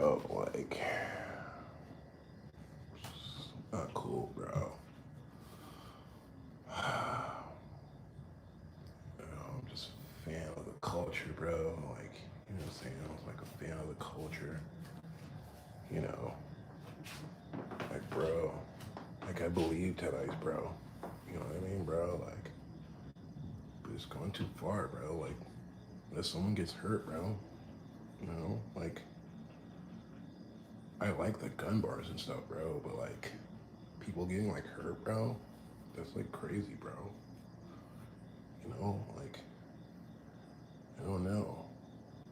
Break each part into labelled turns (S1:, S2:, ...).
S1: bro, like, not cool, bro. I'm just a fan of the culture, bro. Like, you know what I'm saying? I was like a fan of the culture. You know, like, bro, like I believe Teddy's, bro. You know what I mean, bro? Like, but it's going too far, bro. Like, if someone gets hurt, bro, you know, like, I like the gun bars and stuff, bro, but like, people getting like hurt, bro, that's like crazy, bro. You know, like, I don't know.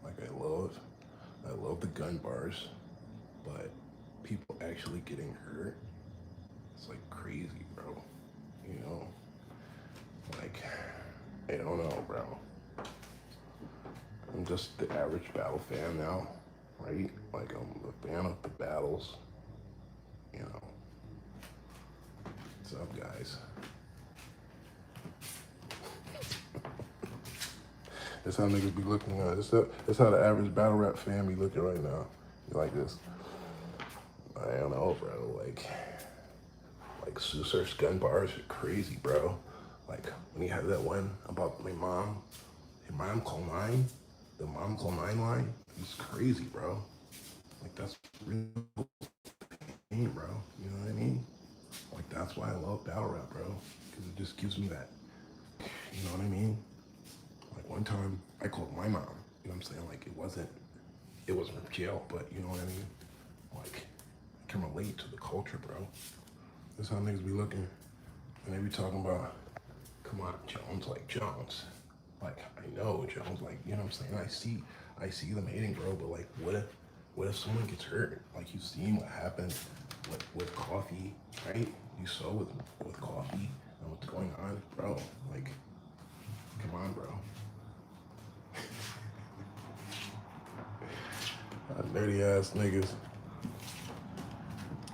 S1: Like, I love the gun bars, but people actually getting hurt, it's like crazy, bro. You know, like, I don't know, bro. I'm just the average battle fan now, right? Like, I'm a fan of the battles, you know. What's up, guys? That's how niggas be looking at. That's how the average battle rap fan be looking right now. You like this? I don't know, bro. Like Susar's gun bars are crazy, bro. Like when he had that one about my mom, your mom call nine, the mom call nine line. It's crazy, bro. Like that's real pain, bro. You know what I mean? Like that's why I love battle rap, bro. Because it just gives me that. You know what I mean? Like one time I called my mom. You know what I'm saying? Like it wasn't from jail, but you know what I mean? Like I can relate to the culture, bro. That's how niggas be looking. And they be talking about, come on, Jones, like Jones. Like I know Jones, like, you know what I'm saying? I see them hating, bro, but like what if someone gets hurt? Like you've seen what happened with coffee, right? You saw with coffee and what's going on, bro. Like, come on, bro. Dirty ass niggas.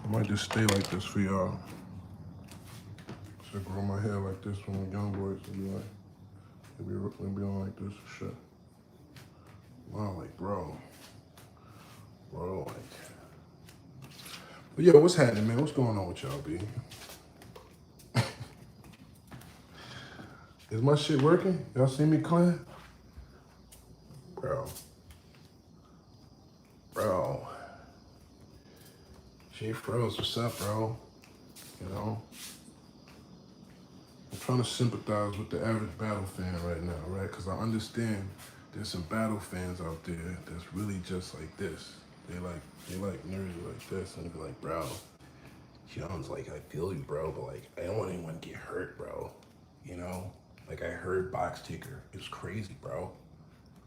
S1: I might just stay like this for y'all. Should grow my hair like this when we're young boys and be like, they be on like this shit. Wow, like bro, like. But yo, what's happening, man? What's going on with y'all, B? Is my shit working? Y'all see me clear? Bro. Bro. J Froze, what's up, bro? You know? I'm trying to sympathize with the average battle fan right now, right? Because I understand there's some battle fans out there that's really just like this. They like nerds like this, and they be like, bro, Jones, like I feel you, bro, but like I don't want anyone to get hurt, bro. You know? Like I heard Box Ticker. It was crazy, bro.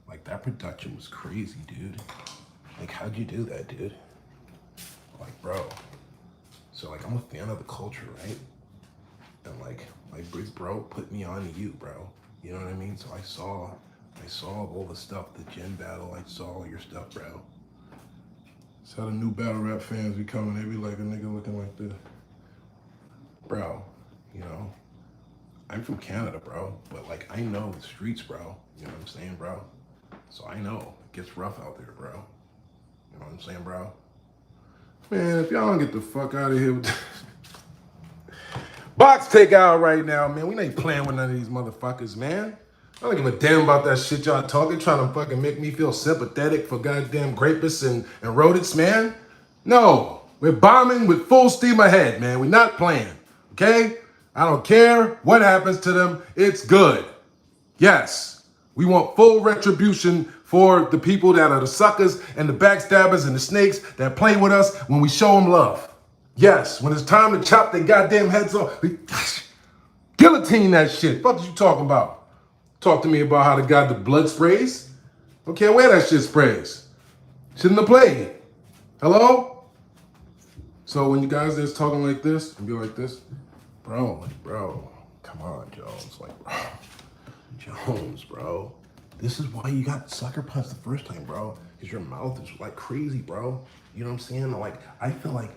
S1: Like that production was crazy, dude. Like how'd you do that, dude? Like, bro. So like I'm a fan of the culture, right? And like my big bro put me on to you, bro. You know what I mean? So I saw all the stuff, the Gen battle, I saw all your stuff, bro. That's how the new battle rap fans be coming, they be like a nigga looking like this. Bro, you know, I'm from Canada, bro, but like I know the streets, bro. You know what I'm saying, bro? So I know it gets rough out there, bro. You know what I'm saying, bro? Man, if y'all don't get the fuck out of here with Box take out right now, man. We ain't playing with none of these motherfuckers, man. I don't give a damn about that shit y'all talking, trying to fucking make me feel sympathetic for goddamn rapists and rodents, man. No, we're bombing with full steam ahead, man. We're not playing, okay? I don't care what happens to them. It's good. Yes, we want full retribution for the people that are the suckers and the backstabbers and the snakes that play with us when we show them love. Yes, when it's time to chop their goddamn heads off, we guillotine that shit. What you talking about? Talk to me about how the blood sprays. Don't care where that shit sprays. Shouldn't have played. Hello? So when you guys is talking like this and be like this, bro, come on, Jones. Like, bro, Jones, bro. This is why you got sucker punched the first time, bro. Because your mouth is like crazy, bro. You know what I'm saying? Like, I feel like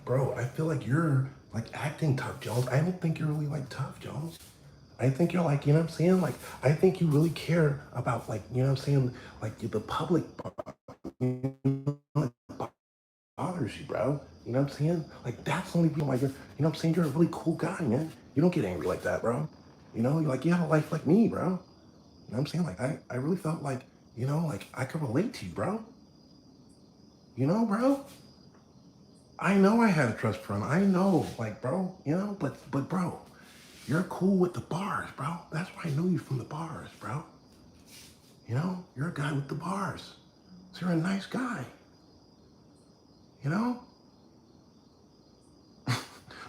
S1: you're like acting tough, Jones. I don't think you're really like tough, Jones. I think you're like, you know what I'm saying? Like, I think you really care about like, you know what I'm saying? Like the public, bothers you, bro. You know what I'm saying? Like, that's the only reason why you're, you know what I'm saying? You're a really cool guy, man. You don't get angry like that, bro. You know, you're like, you have a life like me, bro. You know what I'm saying? Like, I really felt like, you know, like I could relate to you, bro. You know, bro? I know I had a trust fund. I know, like, bro, you know, but bro, you're cool with the bars, bro. That's why I know you from the bars, bro. You know, you're a guy with the bars. So you're a nice guy. You know?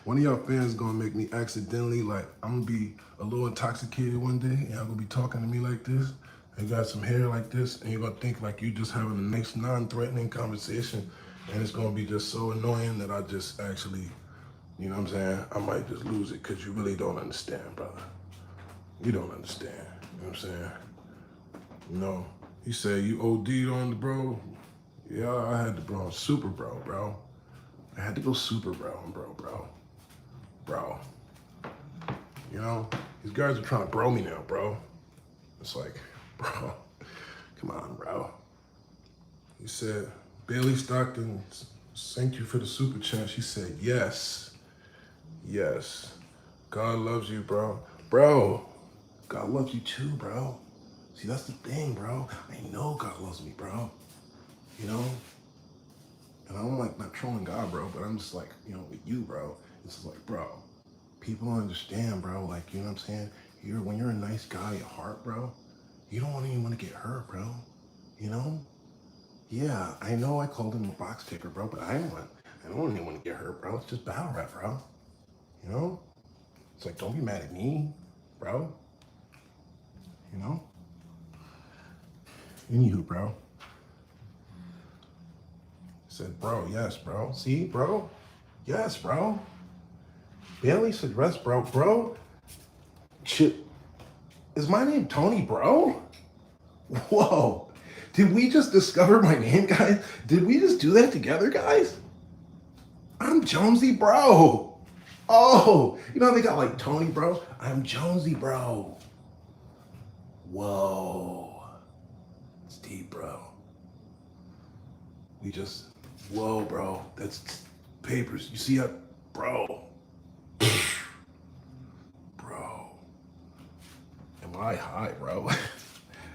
S1: One of y'all fans gonna make me accidentally, like, I'm gonna be a little intoxicated one day and y'all gonna be talking to me like this. And you got some hair like this, and you're gonna think like you just having a nice, non-threatening conversation. And it's gonna be just so annoying that I just actually, you know what I'm saying? I might just lose it because you really don't understand, brother. You don't understand. You know what I'm saying? You know, he said you OD'd on the bro. Yeah, I had to bro, super bro. I had to go super bro. You know, these guys are trying to bro me now, bro. It's like, bro, come on, bro. He said, Bailey Stockton, thank you for the super chat. She said, yes. God loves you, bro. Bro, God loves you too, bro. See, that's the thing, bro. I know God loves me, bro. You know? And I'm like not trolling God, bro, but I'm just like, you know, with you, bro. It's just like, bro, people don't understand, bro. Like, you know what I'm saying? When you're a nice guy at heart, bro, you don't even want to get hurt, bro. You know? Yeah, I know I called him a box kicker, bro, but I don't even want to get hurt, bro. It's just battle rap, bro. You know? It's like, don't be mad at me, bro. You know? Anywho, bro. Said, bro, yes, bro. See, bro? Yes, bro. Bailey said, rest, bro. Bro, is my name Tony, bro? Whoa. Did we just discover my name, guys? Did we just do that together, guys? I'm Jonesy, bro. Oh, you know they got like Tony, bro? I'm Jonesy, bro. Whoa. It's deep, bro. Whoa, bro. That's papers. You see that? Bro. Bro. Am I high, bro?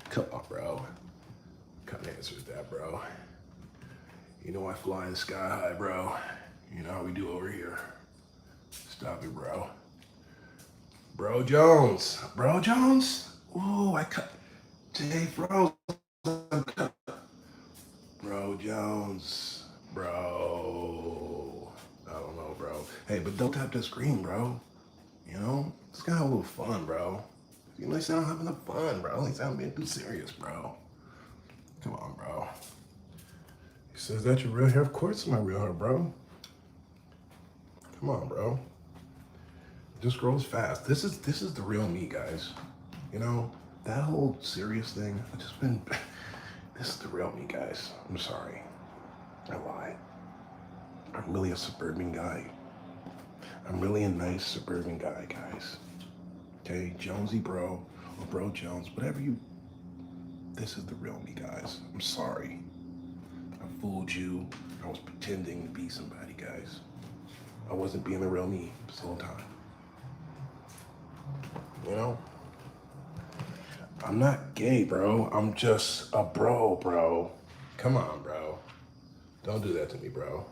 S1: Come on, bro. Couldn't answer that, bro. You know I fly in the sky high, bro. You know how we do over here. Stop it, bro. Bro Jones. Bro Jones? Ooh, I cut. Jay, bro. Bro Jones. Bro. I don't know, bro. Hey, but don't tap the screen, bro. You know? Let's have a little fun, bro. You know, I'm having a fun, bro. At least I'm being too serious, bro. Come on, bro. He says, that's your real hair? Of course it's my real hair, bro. Come on, bro. This grows fast. This is the real me, guys. You know, that whole serious thing, this is the real me, guys. I'm sorry. I lied. I'm really a suburban guy. I'm really a nice suburban guy, guys. Okay, Jonesy bro, or bro Jones, this is the real me, guys. I'm sorry. I fooled you. I was pretending to be somebody, guys. I wasn't being the real me this whole time. You know? I'm not gay, bro. I'm just a bro. Come on, bro. Don't do that to me, bro.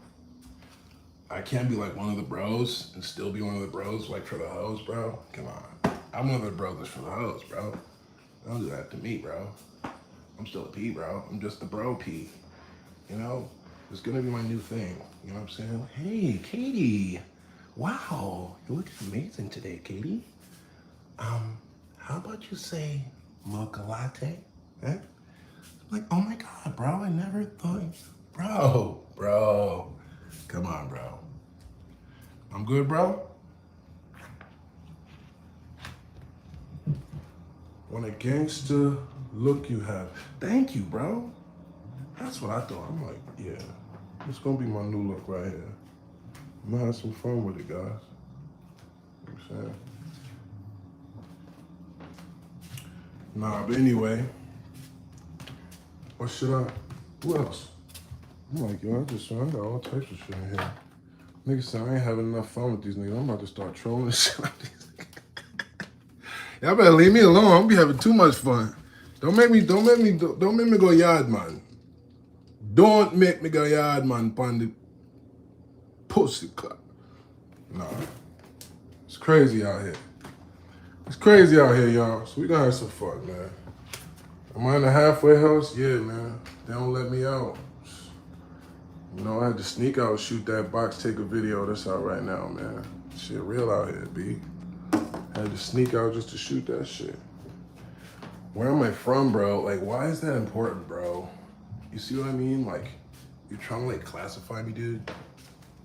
S1: I can't be like one of the bros and still be one of the bros like for the hoes, bro. Come on. I'm one of the bros that's for the hoes, bro. Don't do that to me, bro. I'm still a P, bro. I'm just the bro P. You know? It's gonna be my new thing. You know what I'm saying? Hey, Katie. Wow, you're looking amazing today, Katie. How about you say mocha latte? Eh? Like, oh my God, bro, I never thought, bro. Come on, bro. I'm good, bro? What a gangster look you have. Thank you, bro. That's what I thought. I'm like, yeah, it's gonna be my new look right here. I'm gonna have some fun with it, guys. You know what I'm saying? Nah, but anyway, who else? I'm like, yo, I got all types of shit in here. Niggas say I ain't having enough fun with these niggas. I'm about to start trolling shit out these niggas. Y'all better leave me alone. I'm be having too much fun. Don't make me go yard, man. Don't make me go yard, man, pon the pussy club. Nah. It's crazy out here. It's crazy out here, y'all. So we gonna have some fun, man. Am I in the halfway house? Yeah, man. They don't let me out. You know, I had to sneak out, shoot that box, take a video. That's out right now, man. Shit real out here, B. I had to sneak out just to shoot that shit. Where am I from, bro? Like, why is that important, bro? You see what I mean? Like, you're trying to, like, classify me, dude?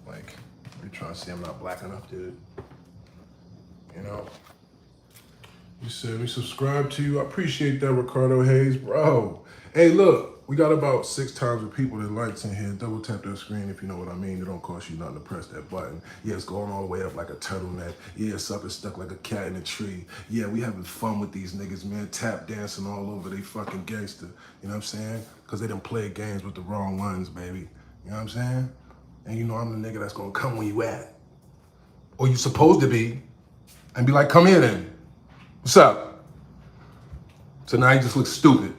S1: Like, you're trying to say I'm not black enough, dude? You know? You said we subscribe to you. I appreciate that, Ricardo Hayes. Bro. Hey, look, we got about 6 times with people that likes in here. Double tap that screen if you know what I mean. It don't cost you nothing to press that button. Yeah, it's going all the way up like a turtleneck. Yeah, sucker stuck like a cat in a tree. Yeah, we having fun with these niggas, man. Tap dancing all over. They fucking gangster. You know what I'm saying? Because they done play games with the wrong ones, baby. You know what I'm saying? And you know I'm the nigga that's going to come where you at. Or you supposed to be. And be like, come here then. What's up? So now you just look stupid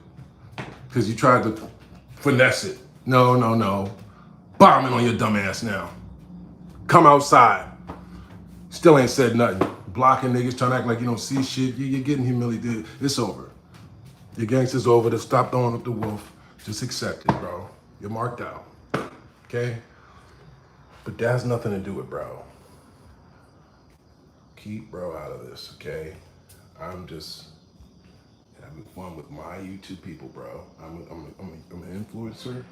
S1: because you tried to finesse it. No, no, no. Bombing on your dumb ass now. Come outside. Still ain't said nothing. Blocking niggas, trying to act like you don't see shit. You're getting humiliated. It's over. Your gangster's over. To stop throwing up the wolf. Just accept it, bro. You're marked out. Okay? But that has nothing to do with bro. Keep bro out of this, okay? I'm just having fun with my YouTube people, bro. I'm an influencer.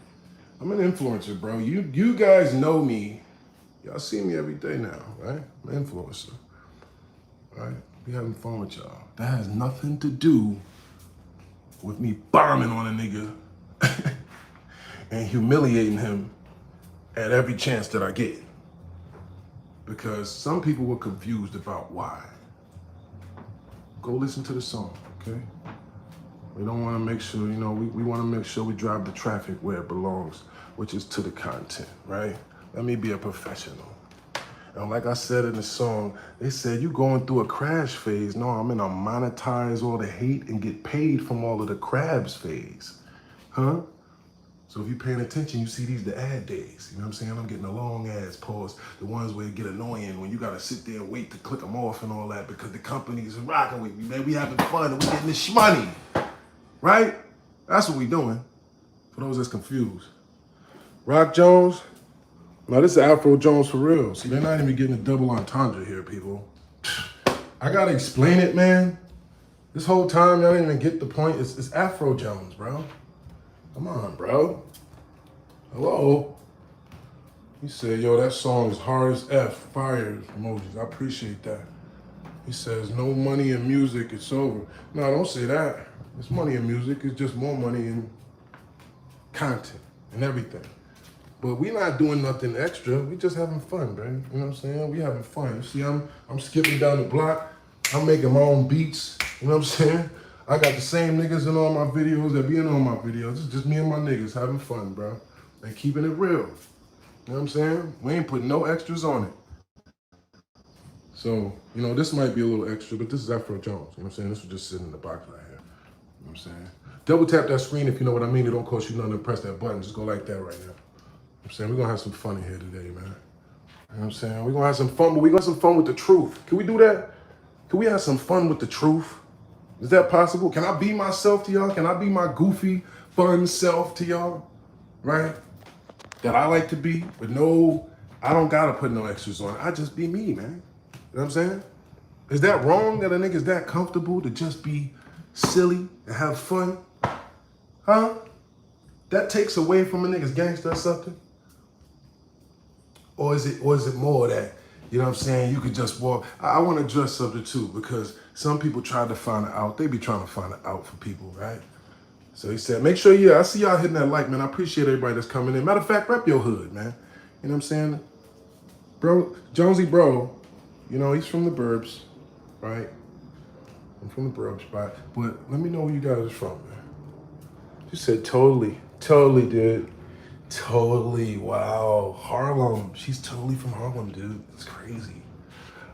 S1: I'm an influencer, bro. You guys know me. Y'all see me every day now, right? I'm an influencer, right? Be having fun with y'all. That has nothing to do with me bombing on a nigga and humiliating him at every chance that I get. Because some people were confused about why. Go listen to the song, okay? We don't want to make sure, you know, we want to make sure we drive the traffic where it belongs, which is to the content, right? Let me be a professional. And like I said in the song, they said, you going through a crash phase. No, I'm in a monetize all the hate and get paid from all of the crabs phase. Huh? So if you're paying attention, you see these the ad days. You know what I'm saying? I'm getting the long ads, pause, the ones where it get annoying when you gotta sit there and wait to click them off and all that because the companies are rocking with me, man. We having fun and we getting this money, right? That's what we doing, for those that's confused. Rock Jones, now this is Afro Jones for real. See, they're not even getting a double entendre here, people. I gotta explain it, man. This whole time, y'all didn't even get the point. It's Afro Jones, bro. Come on, bro. Hello? He said, yo, that song is hard as F. Fire emojis. I appreciate that. He says, no money in music, it's over. No, don't say that. It's money in music. It's just more money in content and everything. But we not doing nothing extra. We just having fun, bro. You know what I'm saying? We having fun. You see, I'm skipping down the block. I'm making my own beats. You know what I'm saying? I got the same niggas in all my videos that be in all my videos. It's just me and my niggas having fun, bro. And keeping it real. You know what I'm saying? We ain't putting no extras on it. So, you know, this might be a little extra, but this is Afro Jones. You know what I'm saying? This was just sitting in the box right here. You know what I'm saying? Double tap that screen if you know what I mean. It don't cost you nothing to press that button. Just go like that right now. You know what I'm saying? We're going to have some fun in here today, man. You know what I'm saying? We're going to have some fun, but we're going to have some fun with the truth. Can we do that? Can we have some fun with the truth? Is that possible? Can I be myself to y'all? Can I be my goofy, fun self to y'all? Right? That I like to be, but no, I don't gotta put no extras on. I just be me, man. You know what I'm saying? Is that wrong that a nigga's that comfortable to just be silly and have fun? Huh? That takes away from a nigga's gangster or something? Or is it more that, you know what I'm saying, you could just walk. I want to address something too, because some people try to find it out. They be trying to find it out for people, right? So he said, make sure, I see y'all hitting that like, man. I appreciate everybody that's coming in. Matter of fact, rep your hood, man. You know what I'm saying? Bro, Jonesy bro, you know, he's from the burbs, right? I'm from the burbs spot. But let me know where you guys are from, man. She said, totally, dude. Totally, wow. Harlem. She's totally from Harlem, dude. It's crazy.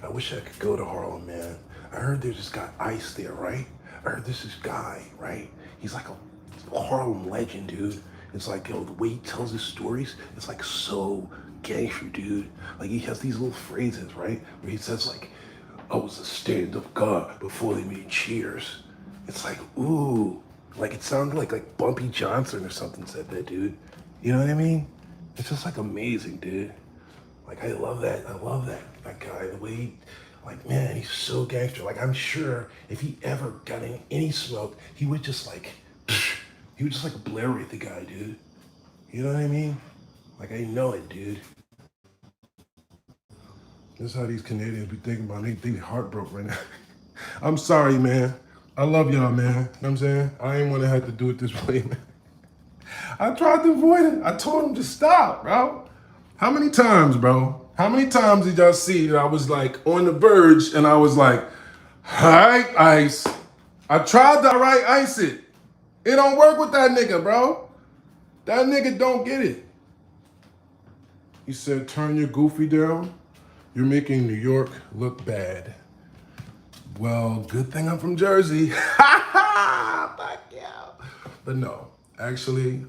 S1: I wish I could go to Harlem, man. I heard there's this guy Ice there, right? I heard this guy, right? He's like a Harlem legend, dude. It's like, yo, the way he tells his stories, it's like so gangster, dude. Like he has these little phrases, right? Where he says like, I was a stand-up guy before they made Cheers. It's like, ooh, like it sounded like Bumpy Johnson or something said that, dude. You know what I mean? It's just like amazing, dude. Like I love that. I love that guy. The way he, like, man, he's so gangster. Like I'm sure if he ever got in any smoke, he would just like, he would just like obliterate the guy, dude. You know what I mean? Like I know it, dude. This is how these Canadians be thinking about. They heartbroken right now. I'm sorry, man. I love y'all, man. You know what I'm saying? I ain't want to have to do it this way, man. I tried to avoid it. I told him to stop, bro. How many times, bro? How many times did y'all see that I was like on the verge and I was like, hi, Ice. I tried to right ice it. It don't work with that nigga, bro. That nigga don't get it. He said, turn your goofy down. You're making New York look bad. Well, good thing I'm from Jersey. Fuck yeah. But no, actually,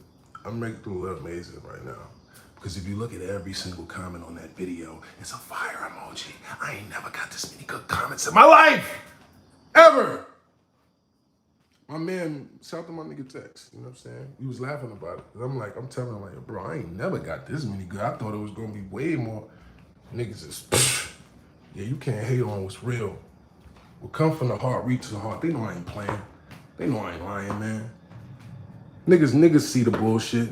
S1: I'm making it look amazing right now. Because if you look at every single comment on that video, it's a fire emoji. I ain't never got this many good comments in my life. Ever. My man, shout out to my nigga Tex, you know what I'm saying? He was laughing about it. I'm telling him, like, bro, I ain't never got this many good. I thought it was gonna be way more. Niggas is, yeah, you can't hate on what's real. What come from the heart, reach the heart. They know I ain't playing. They know I ain't lying, man. Niggas see the bullshit.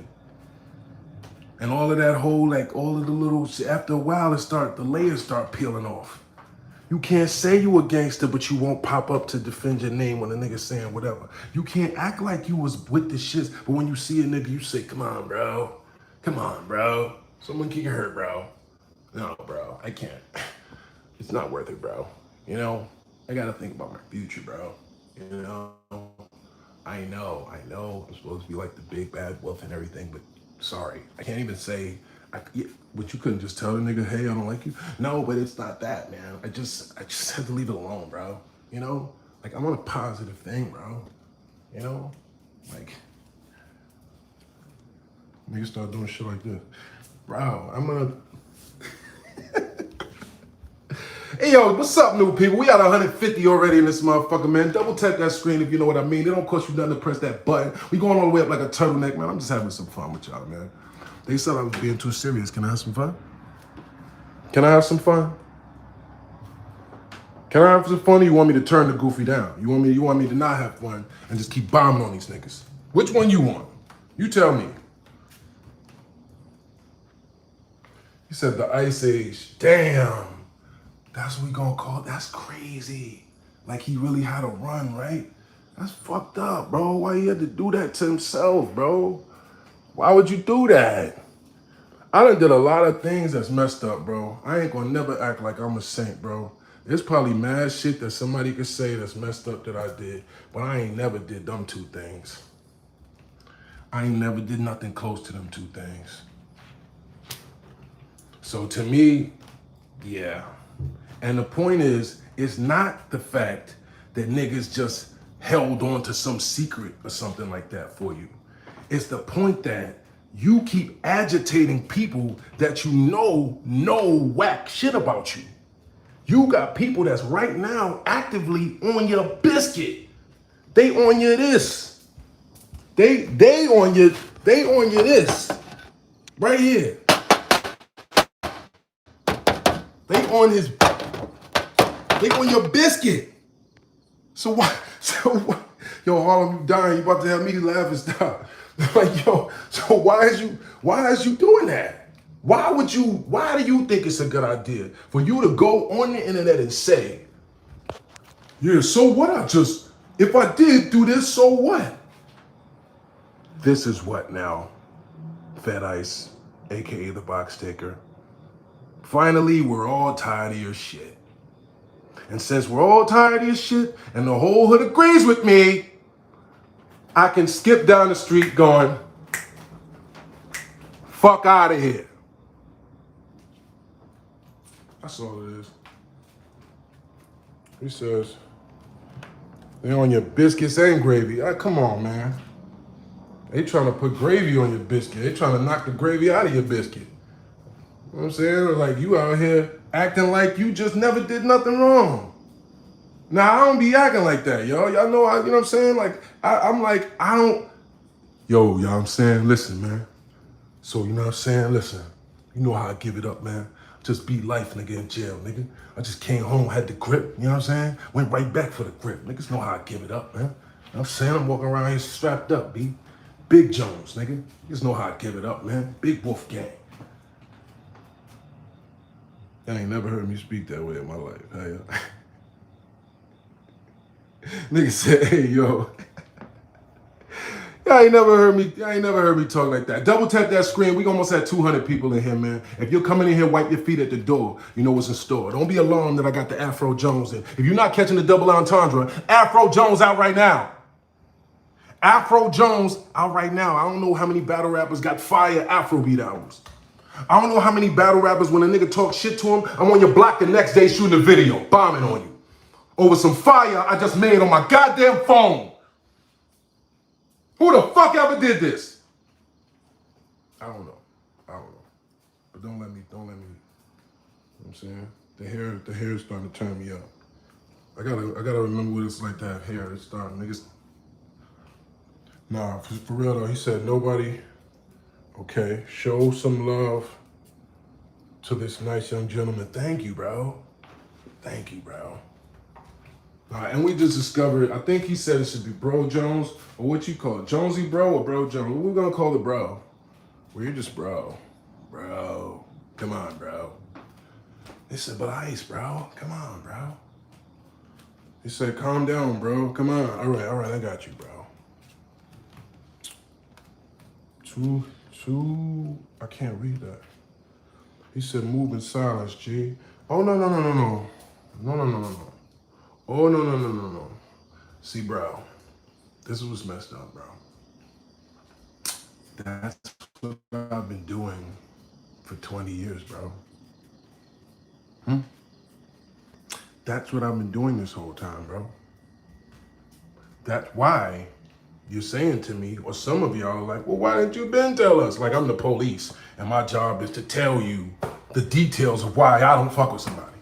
S1: And all of that whole, like, all of the little shit, after a while, the layers start peeling off. You can't say you a gangster, but you won't pop up to defend your name when a nigga saying whatever. You can't act like you was with the shits, but when you see a nigga, you say, come on, bro. Come on, bro. Someone can get hurt, bro. No, bro, I can't. It's not worth it, bro. You know, I gotta think about my future, bro. You know, I know. I'm supposed to be like the big bad wolf and everything, but sorry, I can't even say. But you couldn't just tell the nigga, hey, I don't like you. No, but it's not that, man. I just had to leave it alone, bro. You know, like I'm on a positive thing, bro. You know, like niggas start doing shit like this, bro. I'm gonna. Hey, yo, what's up, new people? We got 150 already in this motherfucker, man. Double tap that screen if you know what I mean. It don't cost you nothing to press that button. We going all the way up like a turtleneck, man. I'm just having some fun with y'all, man. They said I was being too serious. Can I have some fun? Can I have some fun? Can I have some fun, or you want me to turn the goofy down? You want me to not have fun and just keep bombing on these niggas? Which one you want? You tell me. He said the Ice Age. Damn. That's what we gonna call it. That's crazy. Like he really had a run, right? That's fucked up, bro. Why he had to do that to himself, bro? Why would you do that? I done did a lot of things that's messed up, bro. I ain't gonna never act like I'm a saint, bro. There's probably mad shit that somebody could say that's messed up that I did, but I ain't never did them two things. I ain't never did nothing close to them two things. So to me, yeah. And the point is, it's not the fact that niggas just held on to some secret or something like that for you. It's the point that you keep agitating people that you know whack shit about you. You got people that's right now actively on your biscuit. They on your this. They on your this. Right here. They on your biscuit. So why? Yo, Harlem, you dying. You about to have me laugh and stop. Like, yo, so why is you doing that? Why do you think it's a good idea for you to go on the internet and say, yeah, so what? If I did do this, so what? This is what now, Fat Ice, AKA the Box Taker. Finally, we're all tired of your shit. And since we're all tired of your shit and the whole hood agrees with me, I can skip down the street going, Fuck out of here. That's all it is. He says, they on your biscuits and gravy. Come on, man. They trying to put gravy on your biscuit. They trying to knock the gravy out of your biscuit. You know what I'm saying? Like, you out here acting like you just never did nothing wrong. Now, I don't be acting like that, y'all. Y'all know, you know what I'm saying? Like, I'm like, I don't. Yo, y'all, I'm saying, listen, man. So, you know what I'm saying? Listen, you know how I give it up, man. Just beat life, nigga, in jail, nigga. I just came home, had the grip, you know what I'm saying? Went right back for the grip. Niggas know how I give it up, man. You know what I'm saying? I'm walking around here strapped up, B. Big Jones, nigga. Niggas know how I give it up, man. Big Wolf Gang. Y'all ain't never heard me speak that way in my life. Hey, nigga said, hey, yo. Y'all ain't never heard me talk like that. Double tap that screen. We almost had 200 people in here, man. If you're coming in here, wipe your feet at the door. You know what's in store. Don't be alarmed that I got the Afro Jones in. If you're not catching the double entendre, Afro Jones out right now. Afro Jones out right now. I don't know how many battle rappers got fire Afrobeat albums. I don't know how many battle rappers, when a nigga talk shit to him, I'm on your block the next day shooting a video, bombing on you. Over some fire I just made on my goddamn phone. Who the fuck ever did this? I don't know. But don't let me, you know what I'm saying? The hair is starting to turn me up. I gotta remember what it's like to have hair. It's starting, niggas. Nah, for real though, he said nobody, okay, show some love to this nice young gentleman. Thank you, bro. Thank you, bro. All right, and we just discovered, I think he said it should be Bro Jones, or what you call it, Jonesy Bro or Bro Jones? What we gonna call it, bro? Well, you're just bro. Bro, come on, bro. They said, but ice, bro. Come on, bro. He said, calm down, bro. Come on. All right, I got you, bro. I can't read that. He said, move in silence, G. Oh, no. No. Oh, no. See, bro, this is what's messed up, bro. That's what I've been doing for 20 years, bro. That's what I've been doing this whole time, bro. That's why you're saying to me, or some of y'all are like, well, why didn't you been tell us? Like, I'm the police, and my job is to tell you the details of why I don't fuck with somebody.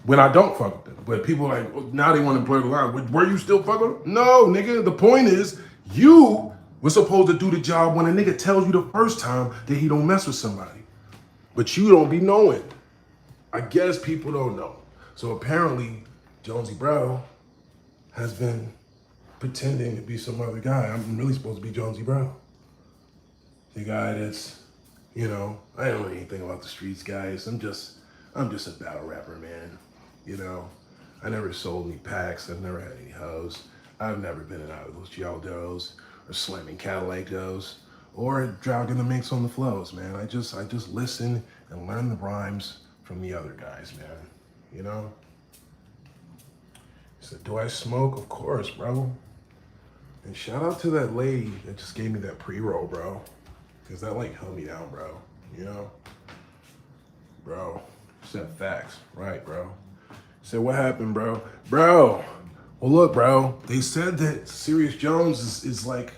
S1: When I don't fuck with them. But people are like, well, now they want to blur the line. Were you still fucking with them? No, nigga, the point is, you were supposed to do the job when a nigga tells you the first time that he don't mess with somebody. But you don't be knowing. I guess people don't know. So apparently, Jonesy Bro has been pretending to be some other guy. I'm really supposed to be Jonesy Bro. The guy that's, you know, I don't know anything about the streets, guys. I'm just a battle rapper, man. You know, I never sold any packs. I've never had any hoes. I've never been in out of those Gialdos or slamming Cadillac does or dragging the minks on the flows, man. I just listen and learn the rhymes from the other guys, man. You know? He said, do I smoke? Of course, bro. And shout out to that lady that just gave me that pre-roll, bro. Because that like held me down, bro. You know? Bro, said facts. Right, bro. Said, what happened, bro? Bro, well look, bro. They said that Serius Jones is like,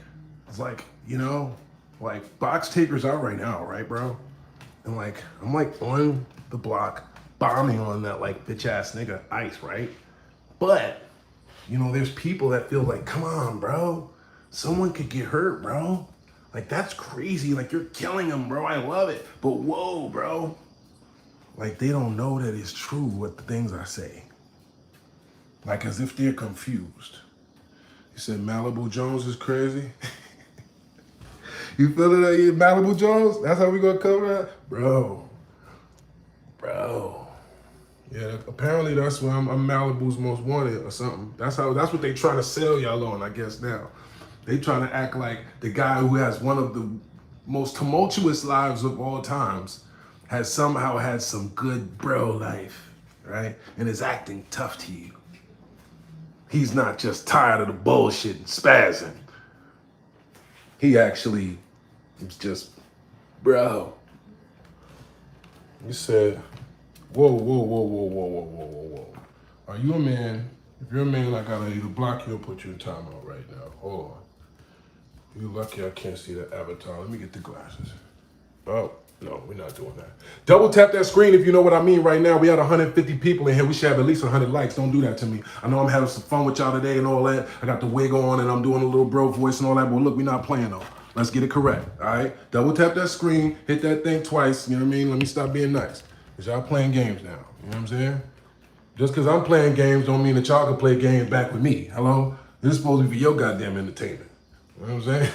S1: you know, like box takers out right now, right, bro? And like, I'm like on the block, bombing on that like bitch ass nigga Ice, right? But, you know, there's people that feel like, come on, bro. Someone could get hurt, bro. Like, that's crazy. Like, you're killing him, bro. I love it. But whoa, bro. Like, they don't know that it's true what the things I say. Like, as if they're confused. He said Malibu Jones is crazy. You feeling that, Malibu Jones? That's how we gonna cover that? Bro. Yeah, apparently that's why I'm Malibu's most wanted or something. That's what they trying to sell y'all on, I guess, now. They trying to act like the guy who has one of the most tumultuous lives of all times has somehow had some good bro life, right? And is acting tough to you. He's not just tired of the bullshit and spazzing. He actually is just Bro. You said, whoa, whoa, whoa, whoa, whoa, whoa, whoa, whoa, whoa. Are you a man? If you're a man, I gotta either block you or put you in timeout right now. Hold on. You lucky I can't see that avatar. Let me get the glasses. Oh, no, we're not doing that. Double tap that screen if you know what I mean right now. We had 150 people in here. We should have at least 100 likes. Don't do that to me. I know I'm having some fun with y'all today and all that. I got the wig on and I'm doing a little bro voice and all that. But look, we're not playing though. Let's get it correct, all right? Double tap that screen. Hit that thing twice. You know what I mean? Let me stop being nice. Because y'all playing games now. You know what I'm saying? Just because I'm playing games don't mean that y'all can play games back with me. Hello? This is supposed to be for your goddamn entertainment. You know what I'm saying?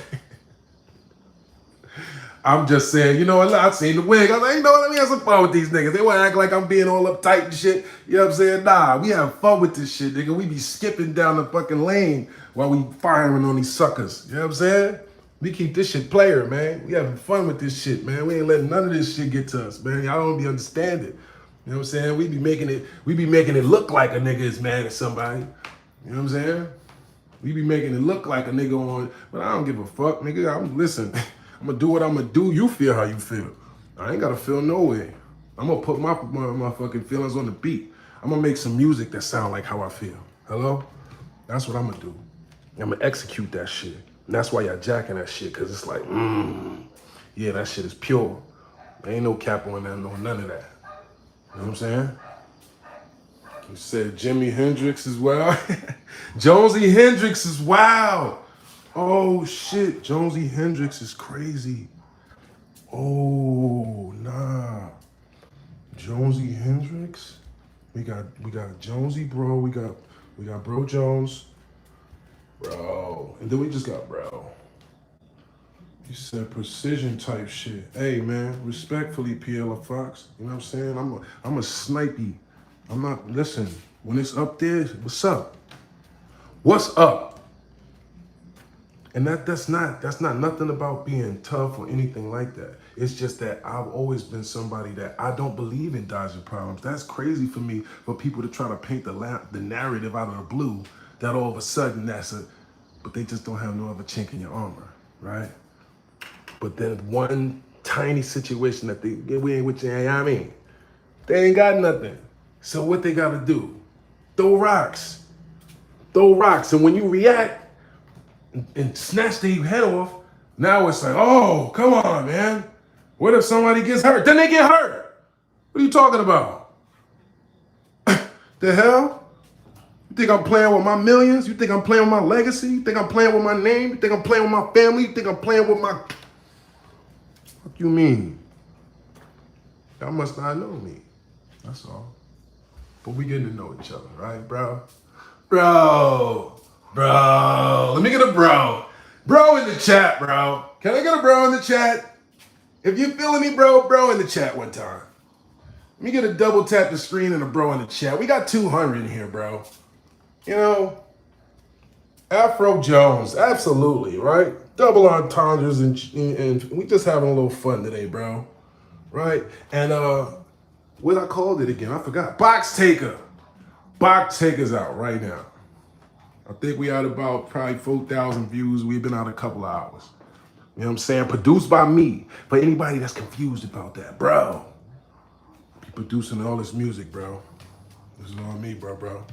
S1: I'm just saying, you know what? I seen the wig. I was like, you know what? Let me have some fun with these niggas. They want to act like I'm being all uptight and shit. You know what I'm saying? Nah, we have fun with this shit, nigga. We be skipping down the fucking lane while we firing on these suckers. You know what I'm saying? We keep this shit player, man. We having fun with this shit, man. We ain't letting none of this shit get to us, man. Y'all don't be understanding. You know what I'm saying? We be making it look like a nigga is mad at somebody. You know what I'm saying? We be making it look like a nigga on, but I don't give a fuck, nigga. Listen. I'm gonna do what I'm gonna do. You feel how you feel. I ain't gotta feel no way. I'm gonna put my fucking feelings on the beat. I'm gonna make some music that sound like how I feel. Hello? That's what I'm gonna do. I'm gonna execute that shit. And that's why y'all jacking that shit, cause it's like, yeah, that shit is pure. There ain't no cap on that, no none of that. You know what I'm saying? You said Jimi Hendrix is wild. Jonesy Hendrix is wild. Oh shit, Jonesy Hendrix is crazy. Oh nah. Jonesy Hendrix. We got Jonesy bro. We got Bro Jones. Bro. And then we just got bro. He said precision type shit. Hey man, respectfully, PL Fox. You know what I'm saying? I'm a snipey. I'm not, listen, when it's up there, what's up? What's up? And that's not nothing about being tough or anything like that. It's just that I've always been somebody that I don't believe in dodging problems. That's crazy for me, for people to try to paint the narrative out of the blue that all of a sudden but they just don't have no other chink in your armor, right? But then one tiny situation that we ain't with you, you know what I mean? They ain't got nothing. So what they gotta do? Throw rocks. Throw rocks, and when you react, and snatch their head off, now it's like, oh, come on, man. What if somebody gets hurt? Then they get hurt. What are you talking about? The hell? You think I'm playing with my millions? You think I'm playing with my legacy? You think I'm playing with my name? You think I'm playing with my family? You think I'm playing with my... What you mean? Y'all must not know me. That's all. But we getting to know each other, right, bro? Bro. Let me get a bro. Bro in the chat, bro. Can I get a bro in the chat? If you feeling me, bro in the chat one time. Let me get a double tap the screen and a bro in the chat. We got 200 in here, bro. You know, Afro Jones, absolutely, right? Double entendres and we just having a little fun today, bro. Right? And what I called it again, I forgot. Box Taker. Box Taker's out right now. I think we had about probably 4,000 views. We've been out a couple of hours. You know what I'm saying? Produced by me. For anybody that's confused about that, bro. Be producing all this music, bro. This is all me, bro.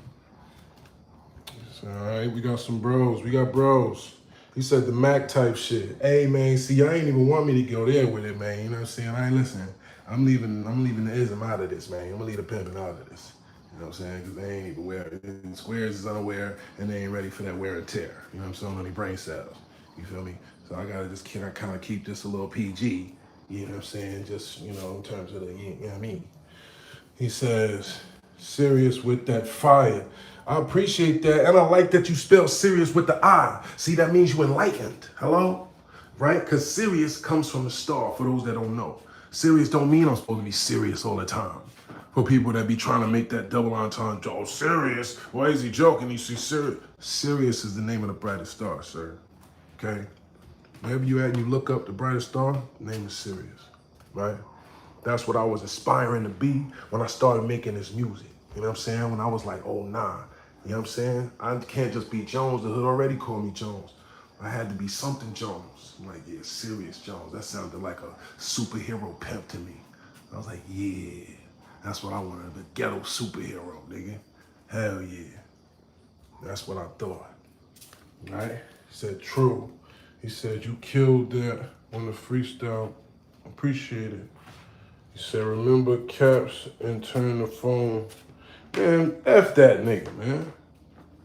S1: All right, we got some bros. We got bros. He said the Mac type shit. Hey, man, see, I ain't even want me to go there with it, man. You know what I'm saying? I ain't listening. I'm leaving the ism out of this, man. I'm gonna leave the pimping out of this. You know what I'm saying? Because they ain't even wear it. Squares is unaware, and they ain't ready for that wear and tear. You know what I'm saying? On any brain cells. You feel me? So I gotta just kind of keep this a little PG. You know what I'm saying? Just, you know, in terms of the, you know what I mean? He says, Serious with that fire. I appreciate that, and I like that you spell serious with the I. See, that means you enlightened. Hello? Right? Because serious comes from the star, for those that don't know. Serious don't mean I'm supposed to be serious all the time. For people that be trying to make that double entendre, oh, serious? Why is he joking? He's serious. Serious is the name of the brightest star, sir. Okay? Wherever you at and you look up the brightest star, the name is Serious. Right? That's what I was aspiring to be when I started making this music. You know what I'm saying? When I was like, oh, nah. You know what I'm saying? I can't just be Jones. The hood already called me Jones. I had to be something Jones. I'm like, yeah, Serius Jones. That sounded like a superhero pimp to me. I was like, yeah, that's what I wanted, the ghetto superhero, nigga. Hell yeah. That's what I thought, right? He said, true. He said, you killed that on the freestyle. Appreciate it. He said, remember caps and turn the phone. Man, F that nigga, man.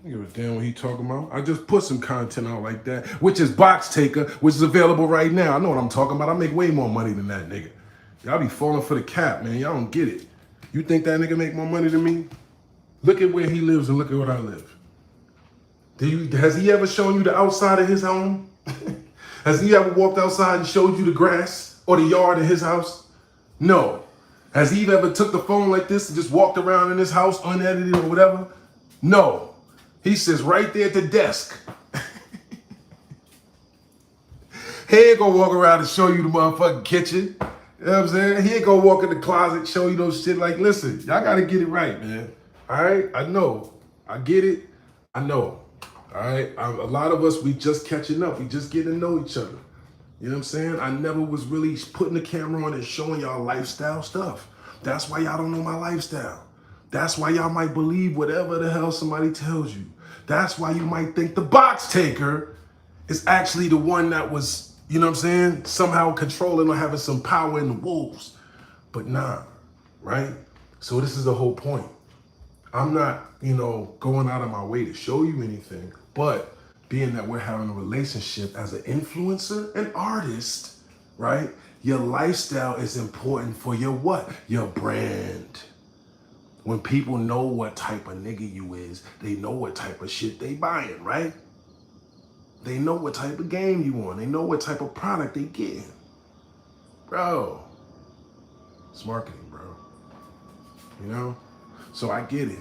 S1: I don't give a damn what he talking about. I just put some content out like that, which is Box Taker, which is available right now. I know what I'm talking about. I make way more money than that nigga. Y'all be falling for the cap, man. Y'all don't get it. You think that nigga make more money than me? Look at where he lives and look at what I live. Has he ever shown you the outside of his home? Has he ever walked outside and showed you the grass or the yard in his house? No. Has he ever took the phone like this and just walked around in his house unedited or whatever? No. He sits right there at the desk. He ain't gonna walk around and show you the motherfucking kitchen. You know what I'm saying? He ain't gonna walk in the closet, show you those shit. Like, listen, y'all gotta get it right, man. All right? I know. I get it. I know. All right? A lot of us, we just catching up. We just getting to know each other. You know what I'm saying? I never was really putting the camera on and showing y'all lifestyle stuff. That's why y'all don't know my lifestyle. That's why y'all might believe whatever the hell somebody tells you. That's why you might think the Box Taker is actually the one that was, you know what I'm saying, somehow controlling or having some power in the wolves. But nah, right? So this is the whole point. I'm not, going out of my way to show you anything, but being that we're having a relationship as an influencer, an artist, right? Your lifestyle is important for your what? Your brand. When people know what type of nigga you is, they know what type of shit they buying, right? They know what type of game you on. They know what type of product they getting. Bro, it's marketing, bro. You know? So I get it.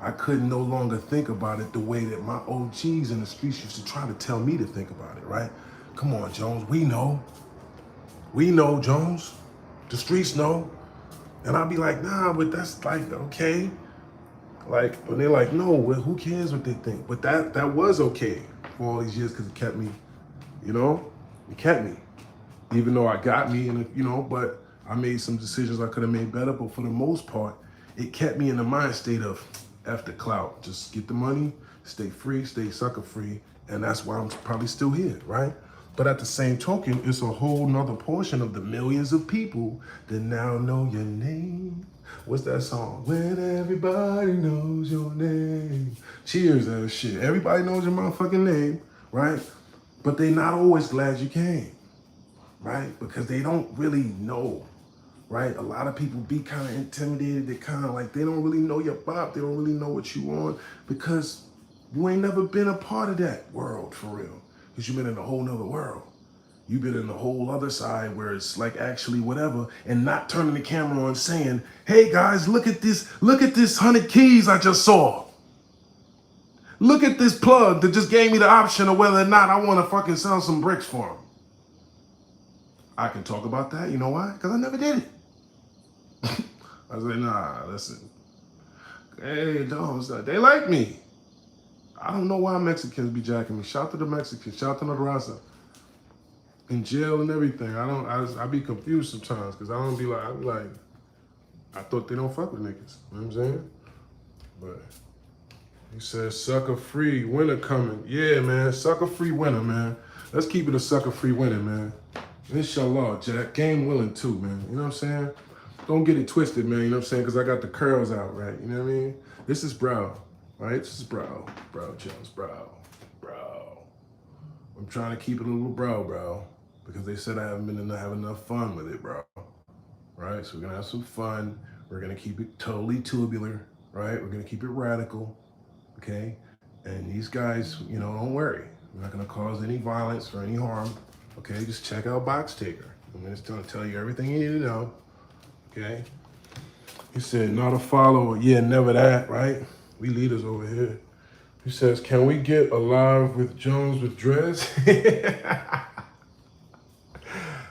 S1: I couldn't no longer think about it the way that my OGs in the streets used to try to tell me to think about it, right? Come on, Jones, we know. We know, Jones. The streets know. And I'll be like, nah, but that's like, okay. Like, when they're like, no, well, who cares what they think? But that was okay for all these years because it kept me, it kept me. Even though I got me, but I made some decisions I could have made better. But for the most part, it kept me in the mind state of F the clout. Just get the money, stay free, stay sucker free. And that's why I'm probably still here, right? But at the same token, it's a whole nother portion of the millions of people that now know your name. What's that song? When everybody knows your name. Cheers, that shit. Everybody knows your motherfucking name, right? But they not always glad you came, right? Because they don't really know, right? A lot of people be kind of intimidated. They kind of like, they don't really know your bop. They don't really know what you on because you ain't never been a part of that world for real. Because you've been in a whole nother world. You've been in the whole other side where it's like actually whatever and not turning the camera on saying, hey guys, look at this 100 keys I just saw. Look at this plug that just gave me the option of whether or not I want to fucking sell some bricks for them. I can talk about that. You know why? Because I never did it. I was like, nah, listen. Hey, dogs, they like me. I don't know why Mexicans be jacking me. Shout to the Mexicans. Shout to the Raza. In jail and everything. I be confused sometimes because I be like, I thought they don't fuck with niggas. You know what I'm saying? But he says, sucker free winter coming. Yeah, man. Sucker free winter, man. Let's keep it a sucker free winter, man. Inshallah, Jack. Game willing too, man. You know what I'm saying? Don't get it twisted, man. You know what I'm saying? Because I got the curls out, right? You know what I mean? This is brow, right? This is brow. Brow Jones, brow. I'm trying to keep it a little brow. Because they said I haven't been having enough fun with it, bro. Right? So we're gonna have some fun. We're gonna keep it totally tubular, right? We're gonna keep it radical, okay? And these guys, don't worry. We're not gonna cause any violence or any harm, okay? Just check out Box Taker. I'm just gonna tell you everything you need to know, okay? He said, not a follower. Yeah, never that, right? We leaders over here. He says, can we get a live with Jones with dress?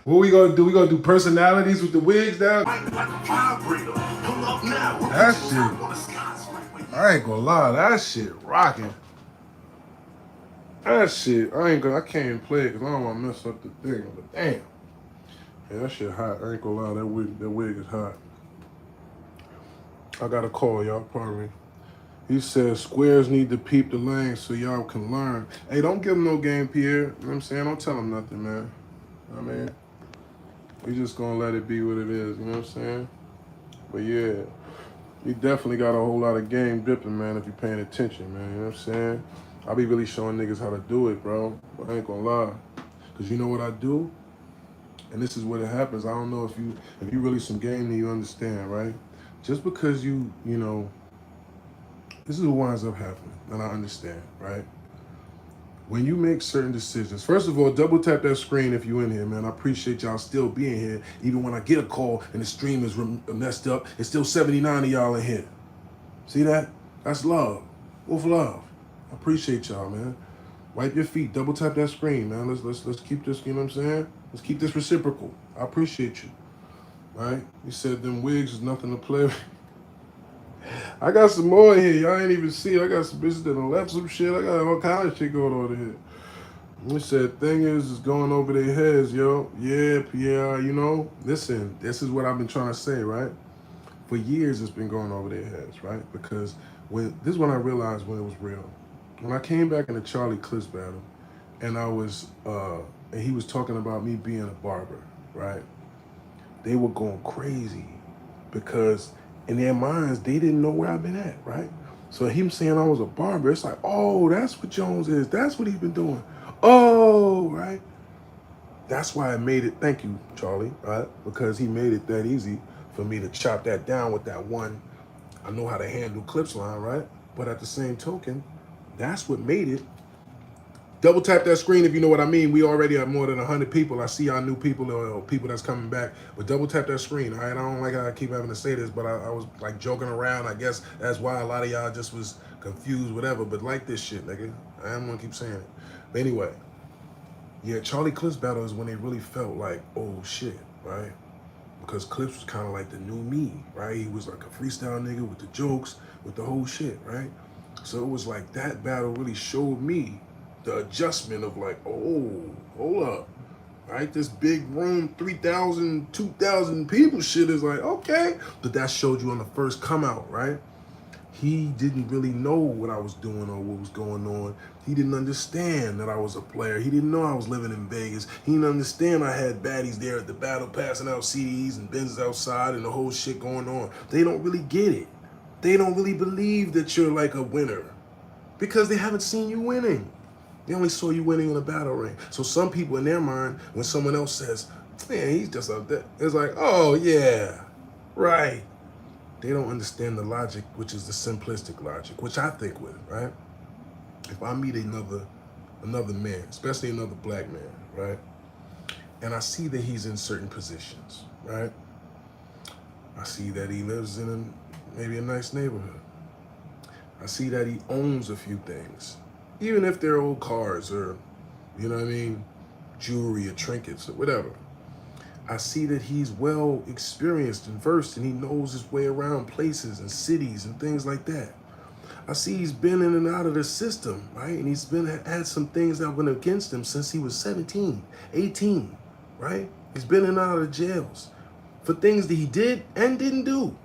S1: What we gonna do? We gonna do personalities with the wigs down? That shit. I ain't gonna lie, that shit rocking. That shit, I can't even play it because I don't want to mess up the thing. But damn, yeah, that shit hot. I ain't gonna lie, that wig is hot. I got a call, y'all. Pardon me. He says squares need to peep the lane so y'all can learn. Hey, don't give him no game, Pierre. You know what I'm saying? Don't tell him nothing, man. I mean, we just gonna let it be what it is. You know what I'm saying? But yeah, you definitely got a whole lot of game dipping, man, if you're paying attention, man. You know what I'm saying? I be really showing niggas how to do it, bro. I ain't gonna lie. Cause you know what I do? And this is what it happens. I don't know if you really some game, then you understand, right? Just because you know, this is what winds up happening, and I understand, right? When you make certain decisions, first of all, double tap that screen if you in here, man. I appreciate y'all still being here. Even when I get a call and the stream is messed up, it's still 79 of y'all in here. See that? That's love. Wolf love. I appreciate y'all, man. Wipe your feet. Double tap that screen, man. Let's keep this. You know what I'm saying? Let's keep this reciprocal. I appreciate you. Right? You said them wigs is nothing to play with. I got some more in here. Y'all ain't even see it. I got some bitches that done left some shit. I got all kind of shit going on in here. He said, thing is going over their heads, yo. Yeah, Pierre, you know, listen, this is what I've been trying to say, right? For years, it's been going over their heads, right? Because this is when I realized when it was real. When I came back in the Charlie Clips battle, and and he was talking about me being a barber, right? They were going crazy because in their minds, they didn't know where I've been at, right? So him saying I was a barber, it's like, oh, that's what Jones is. That's what he's been doing. Oh, right? That's why I made it, thank you, Charlie, right? Because he made it that easy for me to chop that down with that one, I know how to handle clips line, right? But at the same token, that's what made it. Double tap that screen if you know what I mean. We already have more than 100 people. I see our new people or people that's coming back. But double tap that screen, all right? I don't like how I keep having to say this, but I was like joking around. I guess that's why a lot of y'all just was confused, whatever. But like this shit, nigga. I am gonna keep saying it. But anyway, yeah, Charlie Clips battle is when they really felt like, oh shit, right? Because Clips was kind of like the new me, right? He was like a freestyle nigga with the jokes, with the whole shit, right? So it was like that battle really showed me the adjustment of like, oh, hold up, right? This big room, 3,000, 2,000 people shit is like, okay. But that showed you on the first come out, right? He didn't really know what I was doing or what was going on. He didn't understand that I was a player. He didn't know I was living in Vegas. He didn't understand I had baddies there at the battle passing out CDs and Benzes outside and the whole shit going on. They don't really get it. They don't really believe that you're like a winner because they haven't seen you winning. They only saw you winning in a battle ring. So some people in their mind, when someone else says, man, he's just up there, it's like, oh yeah, right. They don't understand the logic, which is the simplistic logic, which I think with, right? If I meet another man, especially another black man, right? And I see that he's in certain positions, right? I see that he lives in maybe a nice neighborhood. I see that he owns a few things, even if they're old cars or, you know what I mean, jewelry or trinkets or whatever. I see that he's well experienced and versed and he knows his way around places and cities and things like that. I see he's been in and out of the system, right? And he's had some things that went against him since he was 17, 18, right? He's been in and out of the jails for things that he did and didn't do.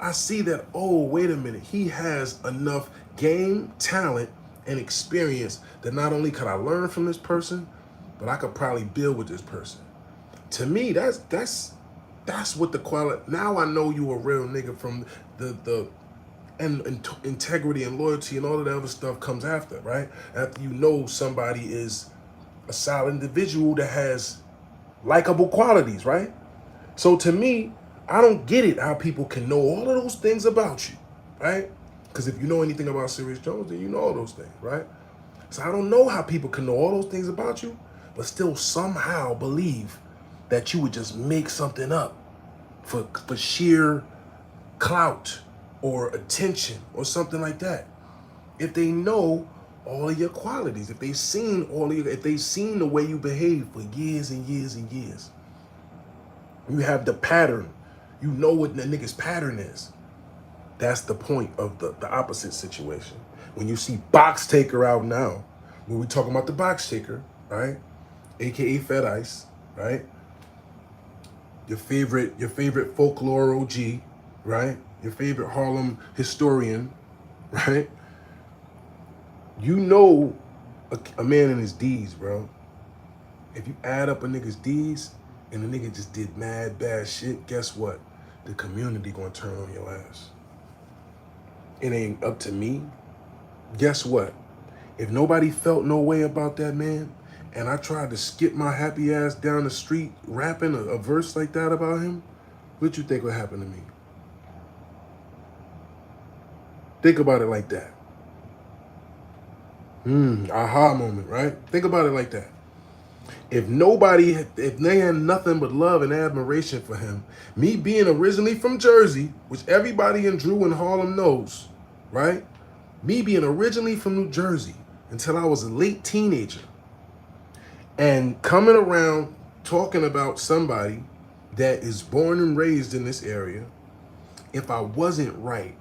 S1: I see that, oh, wait a minute. He has enough game, talent, and experience that not only could I learn from this person, but I could probably build with this person. To me, that's what the quality. Now I know you a real nigga from the integrity and loyalty and all of that other stuff comes after, right? After you know somebody is a solid individual that has likable qualities, right? So to me, I don't get it how people can know all of those things about you, right? Because if you know anything about Serius Jones, then you know all those things, right? So I don't know how people can know all those things about you, but still somehow believe that you would just make something up for sheer clout or attention or something like that. If they know all of your qualities, if they've seen if they've seen the way you behave for years and years and years, you have the pattern, you know what the nigga's pattern is. That's the point of the opposite situation. When you see Box Taker out now, when we talking about the box shaker, right? AKA Fed Ice, right? Your favorite folklore OG, right? Your favorite Harlem historian, right? You know a man in his D's, bro. If you add up a nigga's D's and the nigga just did mad bad shit, guess what? The community gonna turn on your ass. It ain't up to me. Guess what? If nobody felt no way about that man, and I tried to skip my happy ass down the street rapping a verse like that about him, what you think would happen to me? Think about it like that. Aha moment, right? Think about it like that. If they had nothing but love and admiration for him, me being originally from Jersey, which everybody in Drew and Harlem knows, right? Me being originally from New Jersey until I was a late teenager, and coming around talking about somebody that is born and raised in this area, if I wasn't right,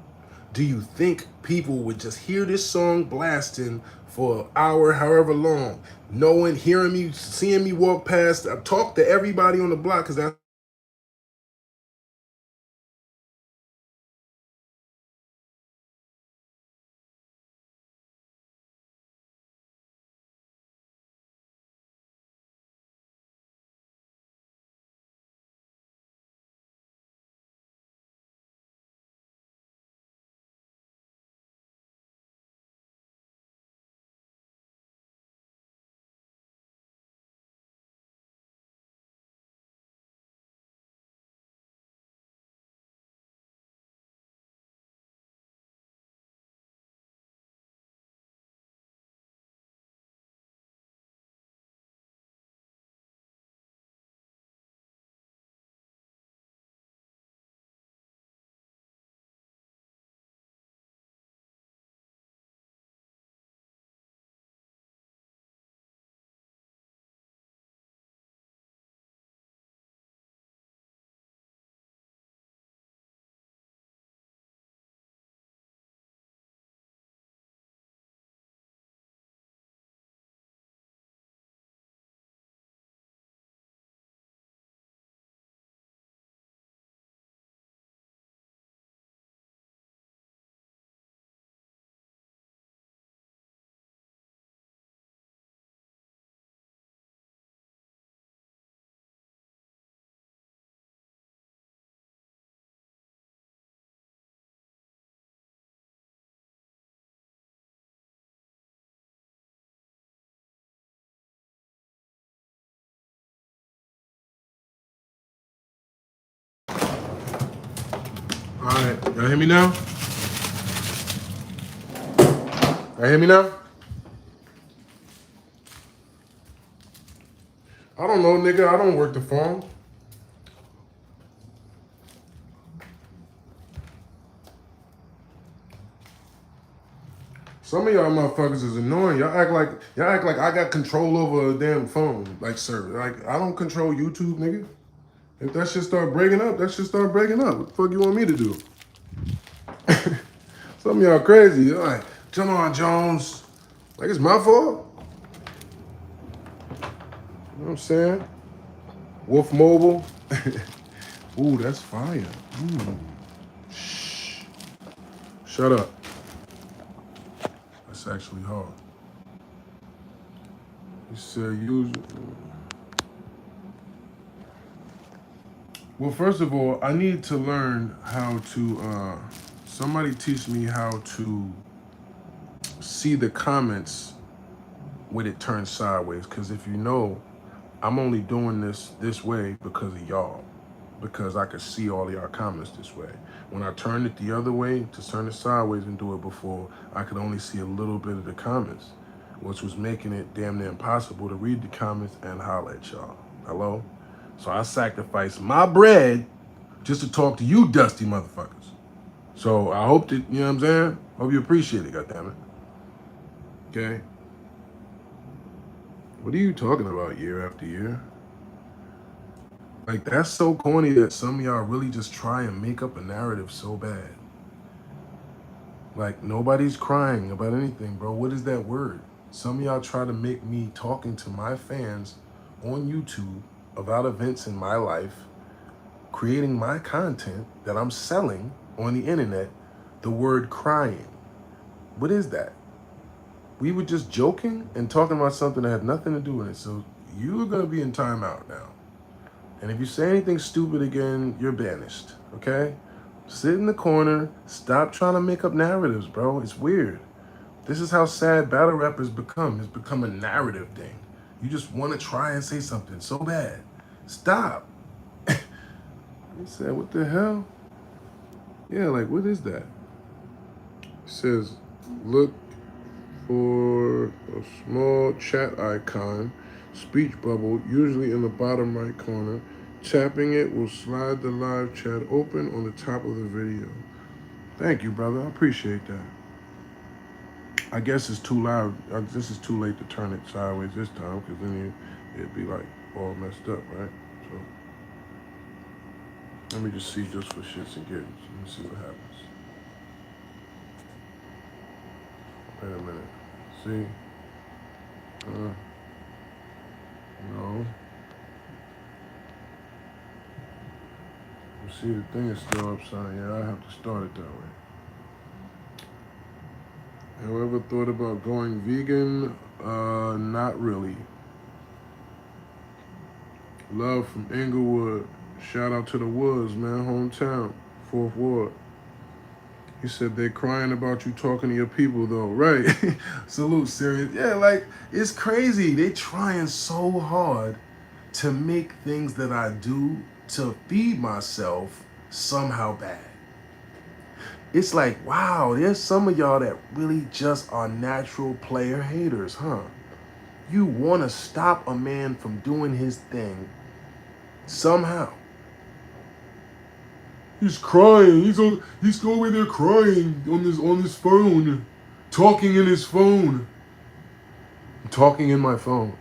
S1: do you think people would just hear this song blasting for an hour, however long, knowing, hearing me, seeing me walk past, I talk to everybody on the block, because that's all right. Y'all hear me now? Y'all hear me now? I don't know, nigga. I don't work the phone. Some of y'all motherfuckers is annoying. Y'all act like I got control over a damn phone, like service. Like I don't control YouTube, nigga. If that shit start breaking up, that shit start breaking up. What the fuck you want me to do? Some of y'all crazy. You're like, come on, Jones. Like it's my fault. You know what I'm saying? Wolf Mobile. Ooh, that's fire. Shh. Shut up. That's actually hard. You said use. Well, first of all, I need to learn how to. Somebody teach me how to see the comments when it turns sideways. Because if you know, I'm only doing this way because of y'all. Because I could see all of y'all comments this way. When I turned it the other way, to turn it sideways and do it before, I could only see a little bit of the comments, which was making it damn near impossible to read the comments and holler at y'all. Hello? So I sacrificed my bread just to talk to you dusty motherfuckers. So I hope that, you know what I'm saying? Hope you appreciate it, goddammit. Okay? What are you talking about year after year? Like, that's so corny that some of y'all really just try and make up a narrative so bad. Like, nobody's crying about anything, bro. What is that word? Some of y'all try to make me talking to my fans on YouTube about events in my life, creating my content that I'm selling on the internet, the word crying. What is that? We were just joking and talking about something that had nothing to do with it. So you're gonna be in timeout now. And if you say anything stupid again, you're banished, okay? Sit in the corner, stop trying to make up narratives, bro. It's weird. This is how sad battle rappers become. It's become a narrative thing. You just want to try and say something so bad. Stop. He said, what the hell? Yeah, like, what is that? It says, look for a small chat icon, speech bubble, usually in the bottom right corner. Tapping it will slide the live chat open on the top of the video. Thank you, brother. I appreciate that. I guess it's too loud. This is too late to turn it sideways this time, because then it'd be like all messed up, right? So let me just see just for shits and giggles. Let me see what happens. Wait a minute. See? No. You see, the thing is still upside. Yeah, I have to start it that way. Have I ever thought about going vegan? Not really. Love from Inglewood. Shout out to the Woods, man. Hometown. 4th Ward. He said they're crying about you talking to your people, though. Right. Salute, Serius. Yeah, like, it's crazy. They trying so hard to make things that I do to feed myself somehow bad. It's like, wow, there's some of y'all that really just are natural player haters, huh? You want to stop a man from doing his thing somehow. He's crying. He's over there crying on his phone, talking in his phone. I'm talking in my phone.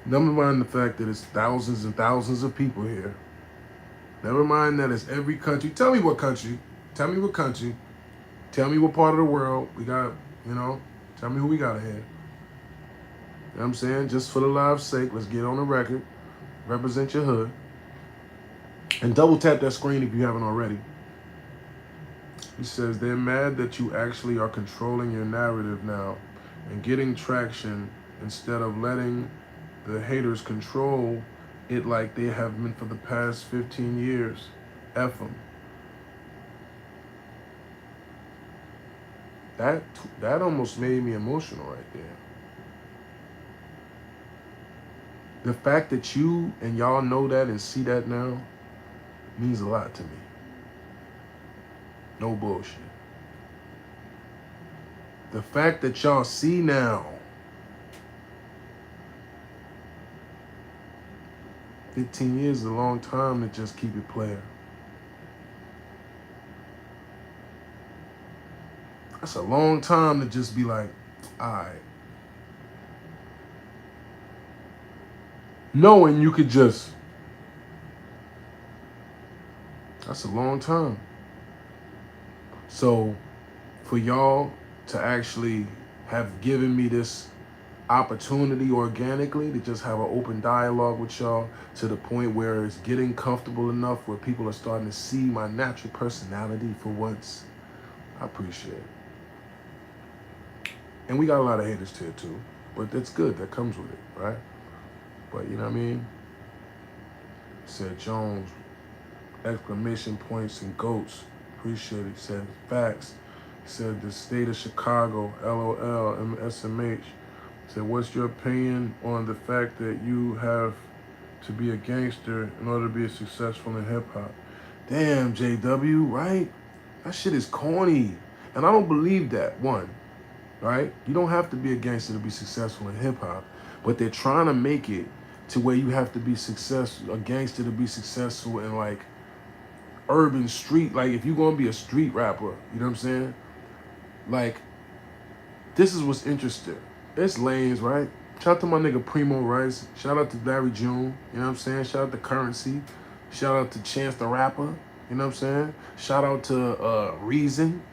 S1: Never mind the fact that it's thousands and thousands of people here. Never mind that it's every country. Tell me what country. Tell me what country. Tell me what part of the world we got, tell me who we got ahead. You know what I'm saying? Just for the live's sake, let's get on the record. Represent your hood. And double tap that screen if you haven't already. He says they're mad that you actually are controlling your narrative now and getting traction instead of letting the haters control it like they have been for the past 15 years. F them. That almost made me emotional right there. The fact that you and y'all know that and see that now means a lot to me. No bullshit. The fact that y'all see now, 15 years is a long time to just keep it player. That's a long time to just be like, all right. Knowing you could just, that's a long time. So for y'all to actually have given me this opportunity organically to just have an open dialogue with y'all to the point where it's getting comfortable enough where people are starting to see my natural personality for once, I appreciate it. And we got a lot of haters here too, but that's good. That comes with it, right? But you know what I mean? Said Jones, exclamation points and goats. Appreciate it. Said facts. Said the state of Chicago, LOL, SMH. Said, what's your opinion on the fact that you have to be a gangster in order to be successful in hip hop? Damn, JW, right? That shit is corny. And I don't believe that, one, right? You don't have to be a gangster to be successful in hip hop, but they're trying to make it to where you have to be a gangster to be successful in like urban street. Like if you're gonna be a street rapper, you know what I'm saying? Like, this is what's interesting. It's lanes, right? Shout out to my nigga Primo Rice. Shout out to Larry June. You know what I'm saying? Shout out to Currency. Shout out to Chance the Rapper. You know what I'm saying? Shout out to Reason,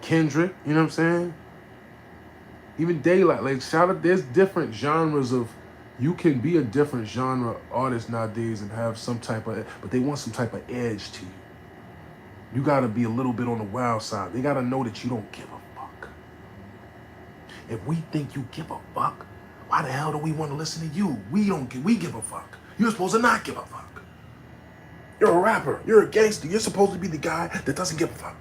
S1: Kendrick. You know what I'm saying? Even daylight, like shout out. There's different genres of. You can be a different genre artist nowadays and have some type of, but they want some type of edge to you. You gotta be a little bit on the wild side. They gotta know that you don't give a fuck. If we think you give a fuck, why the hell do we want to listen to you? We give a fuck. You're supposed to not give a fuck. You're a rapper. You're a gangster. You're supposed to be the guy that doesn't give a fuck.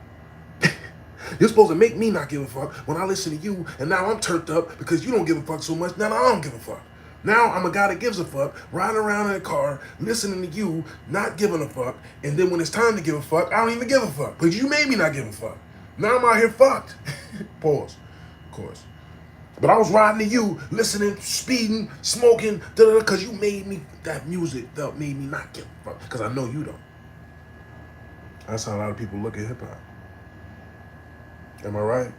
S1: You're supposed to make me not give a fuck when I listen to you, and now I'm turned up because you don't give a fuck so much. Now I don't give a fuck. Now I'm a guy that gives a fuck, riding around in a car, listening to you, not giving a fuck, and then when it's time to give a fuck, I don't even give a fuck because you made me not give a fuck. Now I'm out here fucked. Pause. Of course. But I was riding to you, listening, speeding, smoking, because you made me, that music that made me not give a fuck. Because I know you don't. That's how a lot of people look at hip hop. Am I right?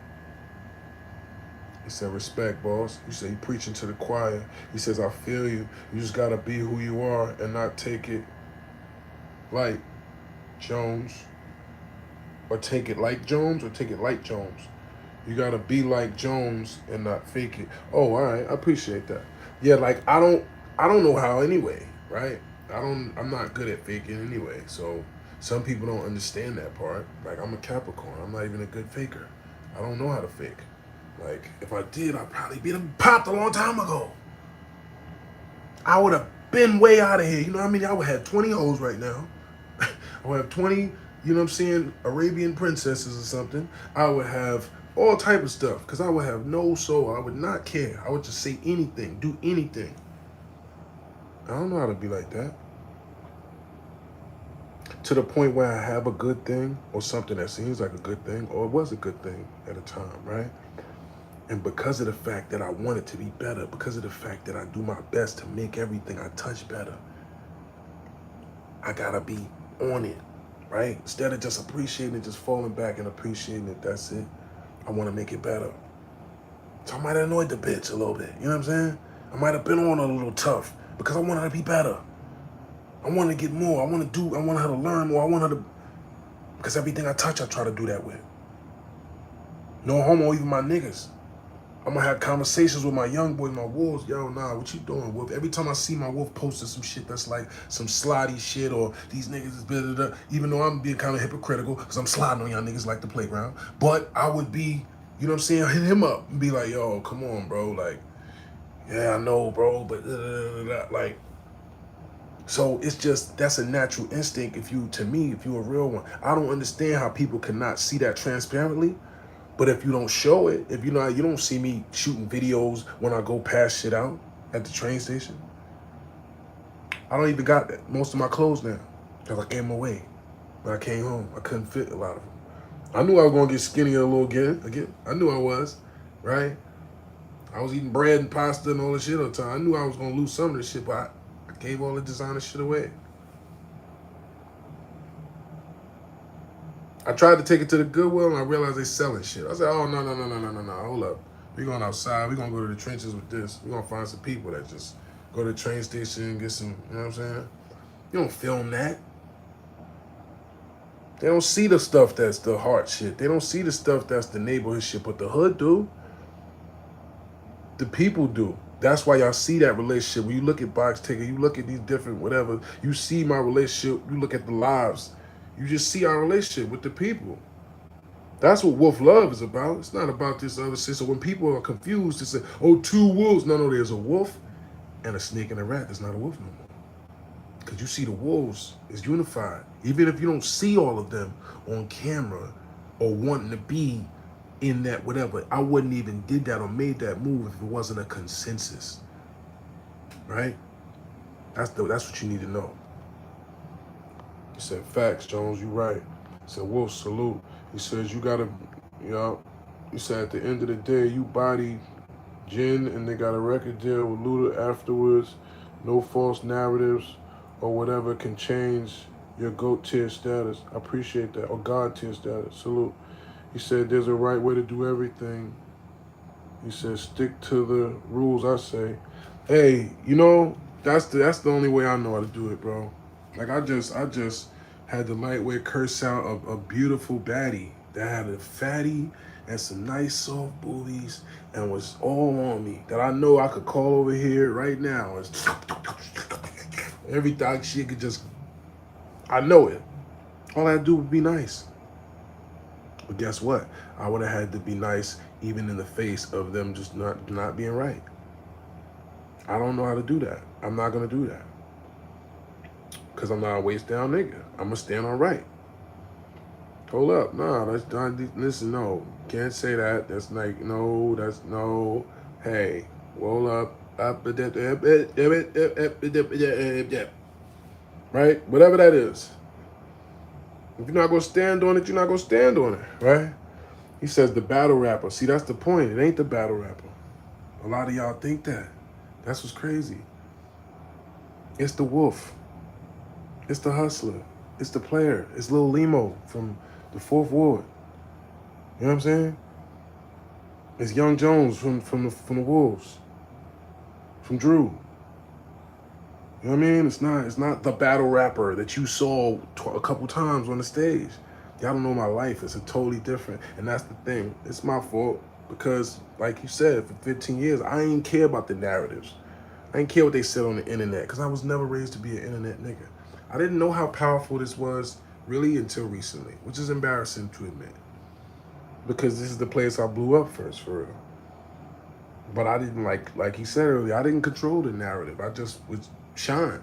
S1: He said, respect, boss. You said, he preaching to the choir. He says, I feel you. You just got to be who you are and not take it like Jones. Or take it like Jones or take it like Jones. You got to be like Jones and not fake it. Oh, all right. I appreciate that. Yeah, like, I don't know how anyway, right? I'm not good at faking anyway. So some people don't understand that part. Like, I'm a Capricorn. I'm not even a good faker. I don't know how to fake. Like, if I did, I'd probably be popped a long time ago. I would have been way out of here. You know what I mean? I would have 20 hoes right now. I would have 20, you know what I'm saying, Arabian princesses or something. I would have all type of stuff because I would have no soul. I would not care. I would just say anything, do anything. I don't know how to be like that. To the point where I have a good thing or something that seems like a good thing or it was a good thing at a time, right? And because of the fact that I want it to be better, because of the fact that I do my best to make everything I touch better, I gotta be on it, right? Instead of just appreciating it, just falling back and appreciating it, that's it. I wanna make it better. So I might have annoyed the bitch a little bit, you know what I'm saying? I might have been on a little tough because I want her to be better. I want to get more. I want her to learn more. I want her to, because everything I touch, I try to do that with. No homo, even my niggas. I'm going to have conversations with my young boys, my wolves. Yo, nah, what you doing, Wolf? Every time I see my wolf posting some shit that's like some slotty shit or these niggas is blah, blah, blah, even though I'm being kind of hypocritical because I'm sliding on y'all niggas like the playground. But I would be, you know what I'm saying, hit him up and be like, yo, come on, bro. Like, yeah, I know, bro, but like, so it's just, that's a natural instinct to me, if you're a real one. I don't understand how people cannot see that transparently, but if you don't show it, if you don't see me shooting videos when I go pass shit out at the train station. I don't even got most of my clothes now because I gave them away. When I came home, I couldn't fit a lot of them. I knew I was going to get skinnier a little again. I knew I was, right? I was eating bread and pasta and all this shit all the time. I knew I was going to lose some of this shit, but I gave all the designer shit away. I tried to take it to the Goodwill and I realized they selling shit. I said, oh, no, hold up. We're going outside. We're going to go to the trenches with this. We're going to find some people that just go to the train station and get some, you know what I'm saying? You don't film that. They don't see the stuff that's the hard shit. They don't see the stuff that's the neighborhood shit, but the hood do. The people do. That's why y'all see that relationship. When you look at Box Ticket, you look at these different whatever, you see my relationship, you look at the lives. You just see our relationship with the people. That's what Wolf Love is about. It's not about this other shit. So when people are confused, they say, oh, two wolves. No, there's a wolf and a snake and a rat. There's not a wolf no more. Because you see the wolves is unified. Even if you don't see all of them on camera or wanting to be in that whatever, I wouldn't even did that or made that move if it wasn't a consensus, right? That's what you need to know. He said, facts, Jones, you right. He said, Wolf, salute. He says, you gotta, you know, he said, at the end of the day, you body Jen and they got a record deal with Luda afterwards. No false narratives or whatever can change your GOAT tier status. I appreciate that. Or God tier status. Salute. He said, there's a right way to do everything. He said, stick to the rules, I say. Hey, you know, that's the only way I know how to do it, bro. Like, I just had the lightweight curse out a beautiful baddie that had a fatty and some nice soft boobies and was all on me that I know I could call over here right now. Everything she could just, I know it. All I had to do would be nice. But guess what? I would have had to be nice even in the face of them just not being right. I don't know how to do that. I'm not going to do that. Because I'm not a waist down nigga. I'm going to stand on right. Hold up. No, that's not, listen, no. Can't say that. That's like, no, that's no. Hey, roll up. Right? Whatever that is. If you're not going to stand on it, you're not going to stand on it. Right? He says the battle rapper. See, that's the point. It ain't the battle rapper. A lot of y'all think that. That's what's crazy. It's the wolf. It's the hustler. It's the player. It's Lil Limo from the 4th Ward. You know what I'm saying? It's Young Jones from the Wolves. From Drew. You know what I mean? It's not the battle rapper that you saw a couple times on the stage. Y'all don't know my life. It's a totally different. And that's the thing. It's my fault because, like you said, for 15 years, I ain't care about the narratives. I didn't care what they said on the internet because I was never raised to be an internet nigga. I didn't know how powerful this was really until recently, which is embarrassing to admit. Because this is the place I blew up first, for real. But I didn't, like he said earlier, I didn't control the narrative. I just was shine.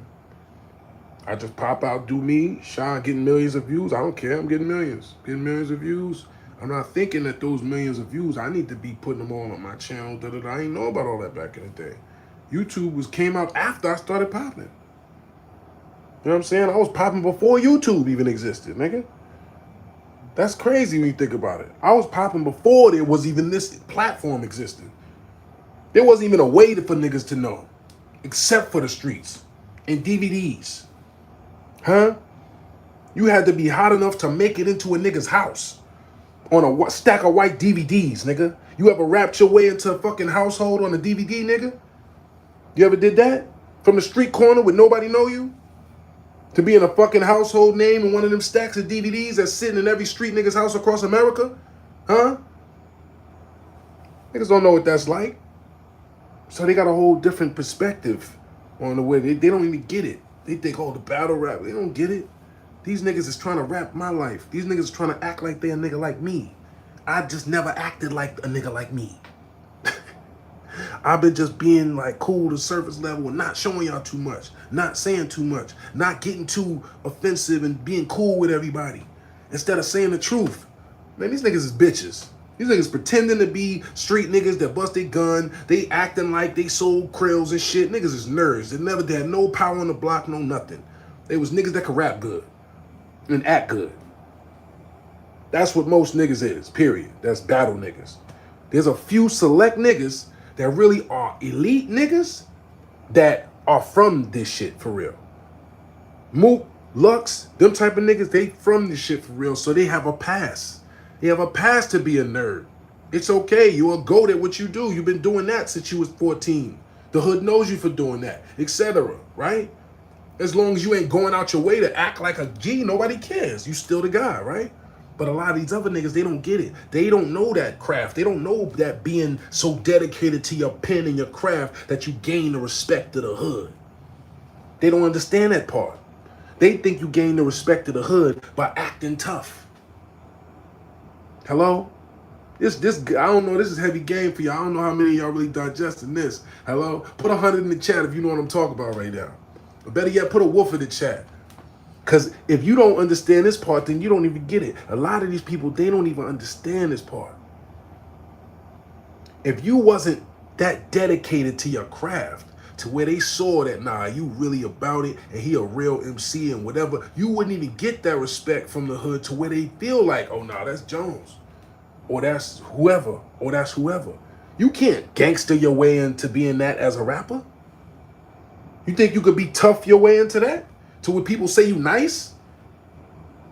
S1: I just pop out, do me, shine, getting millions of views. I don't care, I'm getting millions. Getting millions of views. I'm not thinking that those millions of views, I need to be putting them all on my channel. I ain't know about all that back in the day. YouTube came out after I started popping. You know what I'm saying? I was popping before YouTube even existed, nigga. That's crazy when you think about it. I was popping before there was even this platform existed. There wasn't even a way for niggas to know, except for the streets and DVDs. Huh? You had to be hot enough to make it into a nigga's house on a stack of white DVDs, nigga. You ever rapped your way into a fucking household on a DVD, nigga? You ever did that? From the street corner with nobody know you? To be in a fucking household name in one of them stacks of DVDs that's sitting in every street nigga's house across America? Huh? Niggas don't know what that's like. So they got a whole different perspective on the way. They don't even get it. They think, oh, the battle rap. They don't get it. These niggas is trying to rap my life. These niggas is trying to act like they a nigga like me. I just never acted like a nigga like me. I've been just being like cool to surface level and not showing y'all too much, not saying too much, not getting too offensive and being cool with everybody instead of saying the truth. Man, these niggas is bitches. These niggas pretending to be street niggas that bust their gun. They acting like they sold krills and shit. Niggas is nerds. They never had no power on the block, no nothing. They was niggas that could rap good and act good. That's what most niggas is, period. That's battle niggas. There's a few select niggas that really are elite niggas that are from this shit for real. Mook, Lux, them type of niggas, they from this shit for real, so they have a pass. They have a pass to be a nerd. It's okay, you're a goat at what you do. You've been doing that since you was 14. The hood knows you for doing that, etc., right? As long as you ain't going out your way to act like a G, nobody cares. You still the guy, right? But a lot of these other niggas, they don't get it. They don't know that craft. They don't know that being so dedicated to your pen and your craft that you gain the respect of the hood. They don't understand that part. They think you gain the respect of the hood by acting tough. Hello? This I don't know, this is heavy game for y'all. I don't know how many of y'all really digesting this. Hello? Put 100 in the chat if you know what I'm talking about right now. Or better yet, put a wolf in the chat. Because if you don't understand this part, then you don't even get it. A lot of these people, they don't even understand this part. If you wasn't that dedicated to your craft, to where they saw that, nah, you really about it, and he a real MC and whatever, you wouldn't even get that respect from the hood to where they feel like, oh, nah, that's Jones. Or that's whoever. Or that's whoever. You can't gangster your way into being that as a rapper. You think you could be tough your way into that? To where people say you nice?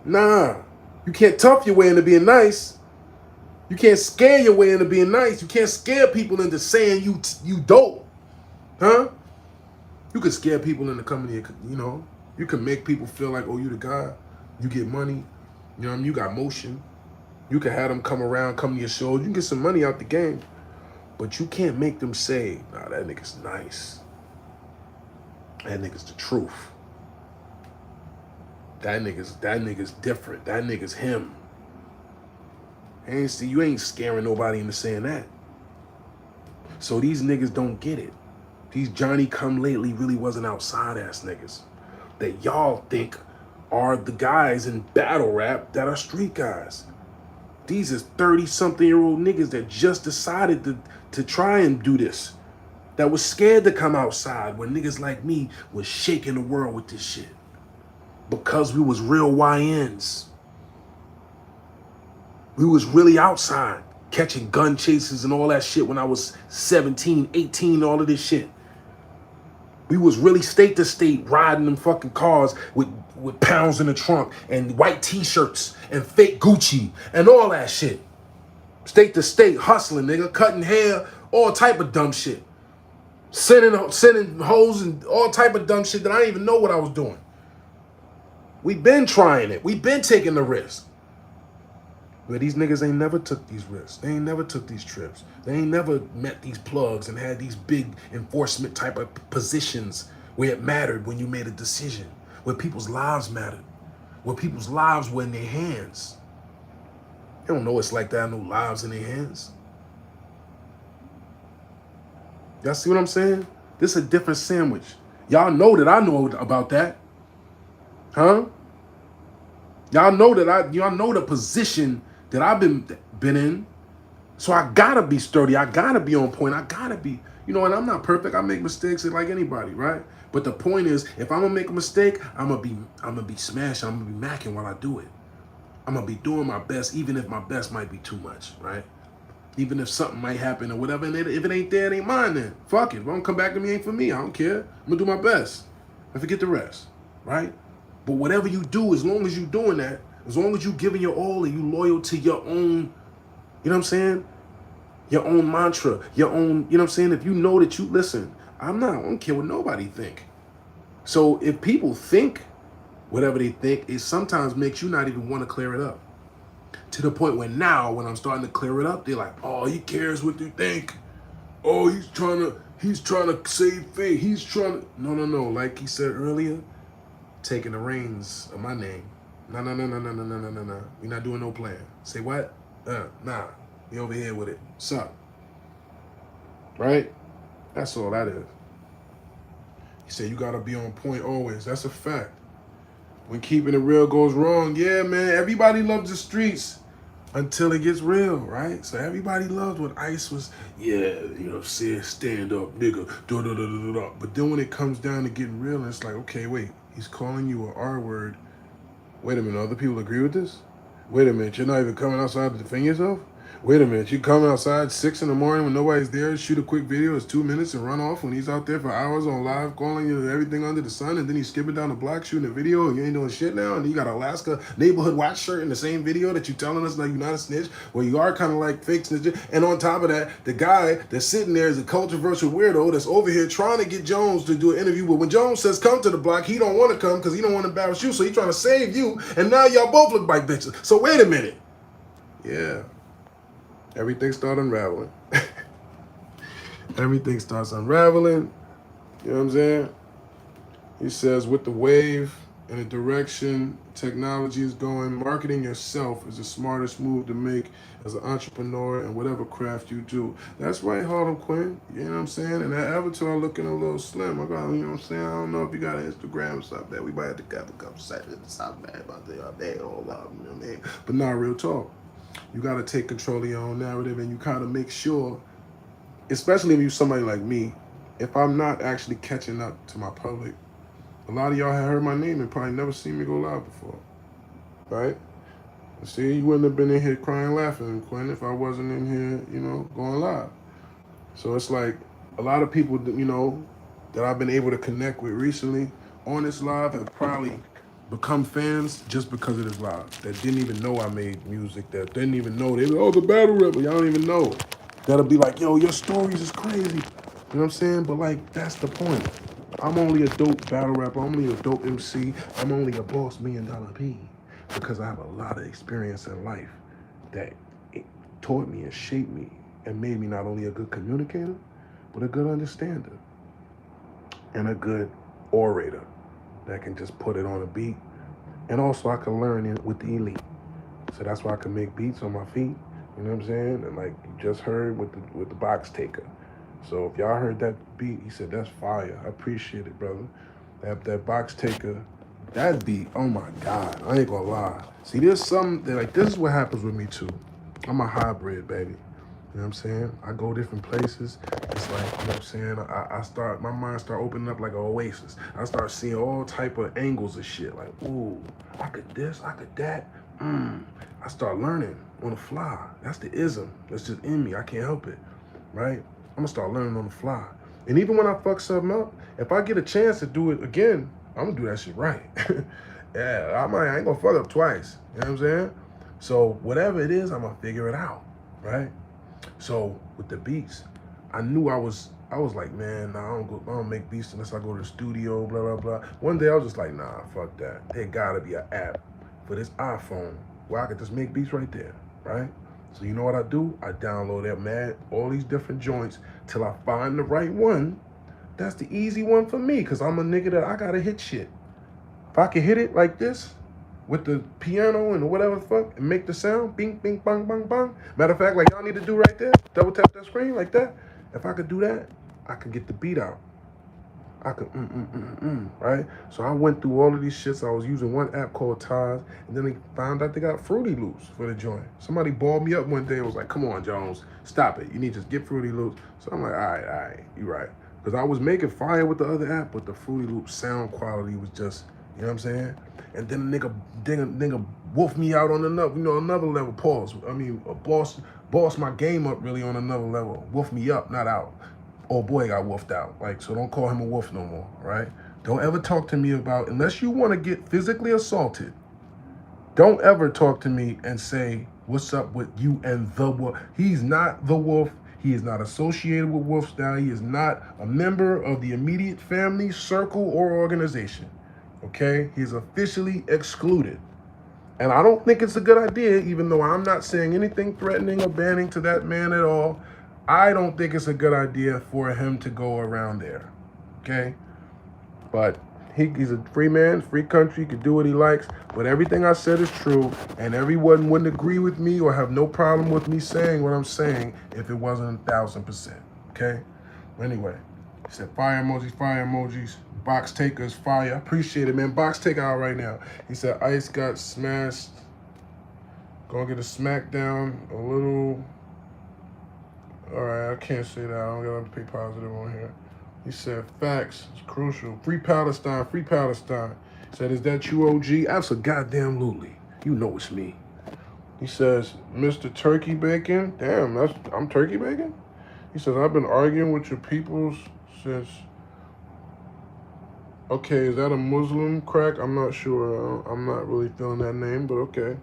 S1: Nah. You can't tough your way into being nice. You can't scare your way into being nice. You can't scare people into saying you dope. Huh? You could scare people into coming here, you know. You can make people feel like, oh, you the guy. You get money. You know what I mean? You got motion. You can have them come around, come to your shows. You can get some money out the game. But you can't make them say, nah, that nigga's nice. That nigga's the truth. That nigga's different. That nigga's him. You ain't scaring nobody into saying that. So these niggas don't get it. These Johnny come lately really wasn't outside ass niggas that y'all think are the guys in battle rap that are street guys. These is 30-something-year-old niggas that just decided to try and do this. That was scared to come outside when niggas like me was shaking the world with this shit. Because we was real YNs. We was really outside catching gun chases and all that shit when I was 17, 18, all of this shit. We was really state to state riding them fucking cars with pounds in the trunk and white t-shirts and fake Gucci and all that shit. State to state hustling, nigga, cutting hair, all type of dumb shit. Sending hoes and all type of dumb shit that I didn't even know what I was doing. We been trying it. We been taking the risk. But these niggas ain't never took these risks. They ain't never took these trips. They ain't never met these plugs and had these big enforcement type of positions where it mattered when you made a decision, where people's lives mattered, where people's lives were in their hands. They don't know it's like that, no lives in their hands. Y'all see what I'm saying? This is a different sandwich. Y'all know that I know about that. Huh? Y'all know that y'all know the position that I've been in. So I gotta be sturdy. I gotta be on point. I gotta be, and I'm not perfect. I make mistakes like anybody, right? But the point is, if I'm gonna make a mistake, I'm gonna be smashing. I'm gonna be macking while I do it. I'm gonna be doing my best, even if my best might be too much, right? Even if something might happen or whatever, and if it ain't there, it ain't mine then. Fuck it. If it don't come back to me, it ain't for me. I don't care. I'm gonna do my best. I forget the rest, right? But whatever you do, as long as you doing that, as long as you giving your all and you loyal to your own, you know what I'm saying? Your own mantra, your own, you know what I'm saying? If you know that listen, I don't care what nobody think. So if people think whatever they think, it sometimes makes you not even want to clear it up. To the point where now, when I'm starting to clear it up, they're like, oh, he cares what you think. Oh, he's trying to save face. He's trying to, no. Like he said earlier, taking the reins of my name. No. We're not doing no plan. Say what? Nah. We over here with it. Suck. Right? That's all that is. He said you gotta be on point always. That's a fact. When keeping it real goes wrong, yeah, man, everybody loves the streets until it gets real, right? So everybody loved when Ice was, say stand up, nigga, da. But then when it comes down to getting real, it's like, okay, wait, he's calling you an R word. Wait a minute, other people agree with this? Wait a minute, you're not even coming outside to defend yourself? Wait a minute, you come outside 6 in the morning when nobody's there, shoot a quick video, it's 2 minutes and run off when he's out there for hours on live calling you everything under the sun, and then he's skipping down the block shooting a video and you ain't doing shit now, and you got Alaska neighborhood watch shirt in the same video that you telling us like you're not a snitch, well you are kind of like fake snitch, and on top of that, the guy that's sitting there is a controversial weirdo that's over here trying to get Jones to do an interview, but when Jones says come to the block, he don't want to come because he don't want to embarrass you, so he trying to save you, and now y'all both look like bitches. So wait a minute. Yeah. Everything starts unraveling. Everything starts unraveling. You know what I'm saying? He says, with the wave and the direction technology is going, marketing yourself is the smartest move to make as an entrepreneur in whatever craft you do. That's right, Harlem Quinn. You know what I'm saying? And that avatar looking a little slim. I got, you know what I'm saying? I don't know if you got an Instagram or something that we might have to have a couple seconds to stop bad about that all out, you know what I mean? But not real talk. You got to take control of your own narrative, and you kind of make sure, especially if you're somebody like me, if I'm not actually catching up to my public, a lot of y'all have heard my name and probably never seen me go live before, right? See, you wouldn't have been in here crying, laughing, Quinn, if I wasn't in here, going live. So it's like a lot of people, that I've been able to connect with recently on this live have probably become fans just because of this live, that didn't even know I made music, that didn't even know, they were, the battle rapper, y'all don't even know. That'll be like, yo, your stories is crazy. You know what I'm saying? But like, that's the point. I'm only a dope battle rapper, I'm only a dope MC, I'm only a boss $1 million P because I have a lot of experience in life. that it taught me and shaped me and made me not only a good communicator, but a good understander and a good orator that can just put it on a beat. And also I can learn it with the elite. So that's why I can make beats on my feet. You know what I'm saying? And like you just heard with the box taker. So if y'all heard that beat, he said, that's fire. I appreciate it, brother. That box taker, that beat, oh my God, I ain't gonna lie. See, there's something that, like, this is what happens with me too. I'm a hybrid, baby. You know what I'm saying? I go different places. It's like, you know what I'm saying? My mind start opening up like an oasis. I start seeing all type of angles of shit. Like, ooh, I could this, I could that. I start learning on the fly. That's the ism. That's just in me. I can't help it, right? I'm gonna start learning on the fly. And even when I fuck something up, if I get a chance to do it again, I'm gonna do that shit right. Yeah, I ain't gonna fuck up twice. You know what I'm saying? So whatever it is, I'm gonna figure it out, right? So with the beats, I knew I was like, man, nah, I don't make beats unless I go to the studio, blah, blah, blah. One day I was just like, nah, fuck that. There gotta be an app for this iPhone where I could just make beats right there, right? So you know what I do? I download that, man, all these different joints till I find the right one. That's the easy one for me, because I'm a nigga that I gotta hit shit. If I can hit it like this, with the piano and whatever the fuck, and make the sound, bing, bing, bang, bang, bang. Matter of fact, like y'all need to do right there, double tap that screen like that. If I could do that, I could get the beat out. I could, right? So I went through all of these shits. I was using one app called Taz, and then they found out they got Fruity Loops for the joint. Somebody balled me up one day and was like, come on, Jones, stop it. You need to just get Fruity Loops. So I'm like, all right, you right. Because I was making fire with the other app, but the Fruity Loop sound quality was just, you know what I'm saying? And then a nigga wolfed me out on another level, pause. I mean, boss my game up really on another level. Wolf me up, not out. Oh boy, got wolfed out. Like, so don't call him a wolf no more, right? Don't ever talk to me about, unless you want to get physically assaulted, don't ever talk to me and say, what's up with you and the wolf? He's not the wolf. He is not associated with Wolf Style. He is not a member of the immediate family, circle, or organization. Okay? He's officially excluded. And I don't think it's a good idea, even though I'm not saying anything threatening or banning to that man at all. I don't think it's a good idea for him to go around there. Okay? But he's a free man, free country, he can do what he likes. But everything I said is true, and everyone wouldn't agree with me or have no problem with me saying what I'm saying if it wasn't 1,000%. Okay? Anyway, he said fire emojis. Box takers, fire. I appreciate it, man. Box taker out right now. He said Ice got smashed. Gonna get a smackdown a little. All right, I can't say that. I don't got to be positive on here. He said facts. It's crucial. Free Palestine. Free Palestine. He said, is that you, OG? Absolutely. You know it's me. He says, Mr. Turkey Bacon. Damn, I'm Turkey Bacon? He says, I've been arguing with your peoples since... Okay, is that a Muslim crack? I'm not sure. I'm not really feeling that name, but okay.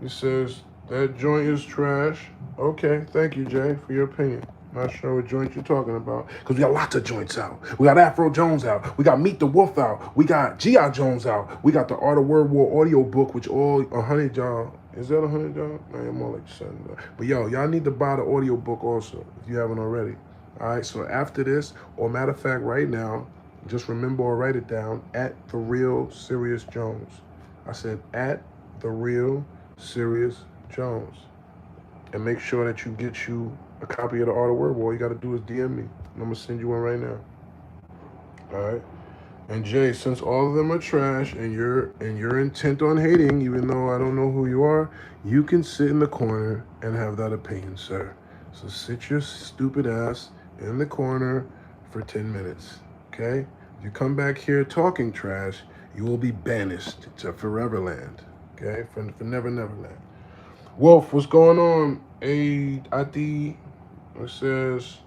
S1: He says, that joint is trash. Okay, thank you, Jay, for your opinion. Not sure what joint you're talking about. Because we got lots of joints out. We got Afro Jones out. We got Meet the Wolf out. We got G.I. Jones out. We got the Art of Word War audio book, which all 100 y'all. Is that 100 y'all? Man, more like 70. But yo, y'all need to buy the audio book also, if you haven't already. All right, so after this, or matter of fact, right now, just remember or write it down, at The Real Serius Jones. I said, at The Real Serius Jones. And make sure that you get you a copy of the Art of Word War. All you got to do is DM me. I'm going to send you one right now. All right? And Jay, since all of them are trash and you're intent on hating, even though I don't know who you are, you can sit in the corner and have that opinion, sir. So sit your stupid ass in the corner for 10 minutes. Okay? If you come back here talking trash, you will be banished to Foreverland. Okay? For Never Neverland. Wolf, what's going on? A.I.D. It says,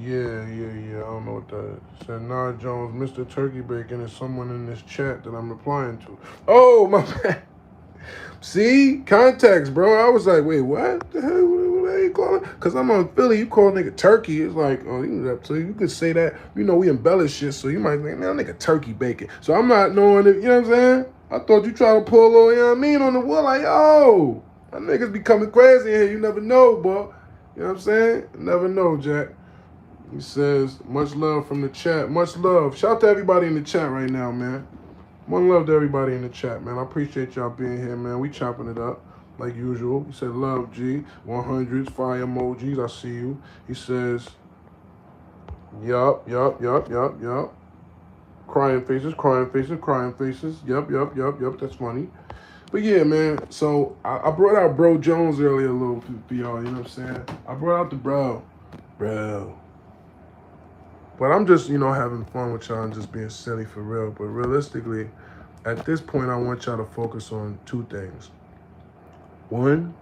S1: yeah. I don't know what that is. It said, nah, Jones, Mr. Turkey Bacon is someone in this chat that I'm replying to. Oh, my bad. See? Context, bro. I was like, wait, what the hell? What are you calling? Because I'm on Philly. You call a nigga turkey. It's like, oh, so you could say that. You know, we embellish shit, so you might think, man, nigga turkey bacon. So I'm not knowing if, you know what I'm saying? I thought you trying to pull a little, you know what I mean, on the wall. Like, yo, my niggas be coming crazy in here. You never know, boy. You know what I'm saying? Never know, Jack. He says, much love from the chat. Much love. Shout out to everybody in the chat right now, man. One love to everybody in the chat, man. I appreciate y'all being here, man. We chopping it up like usual. He said, love, G. 100s, fire emojis. I see you. He says, yup. Crying faces, crying faces, crying faces. Yup. That's funny. But yeah, man. So I brought out Bro Jones earlier a little for y'all, you know what I'm saying? I brought out the bro. But I'm just, you know, having fun with y'all and just being silly for real. But realistically, at this point, I want y'all to focus on two things. One,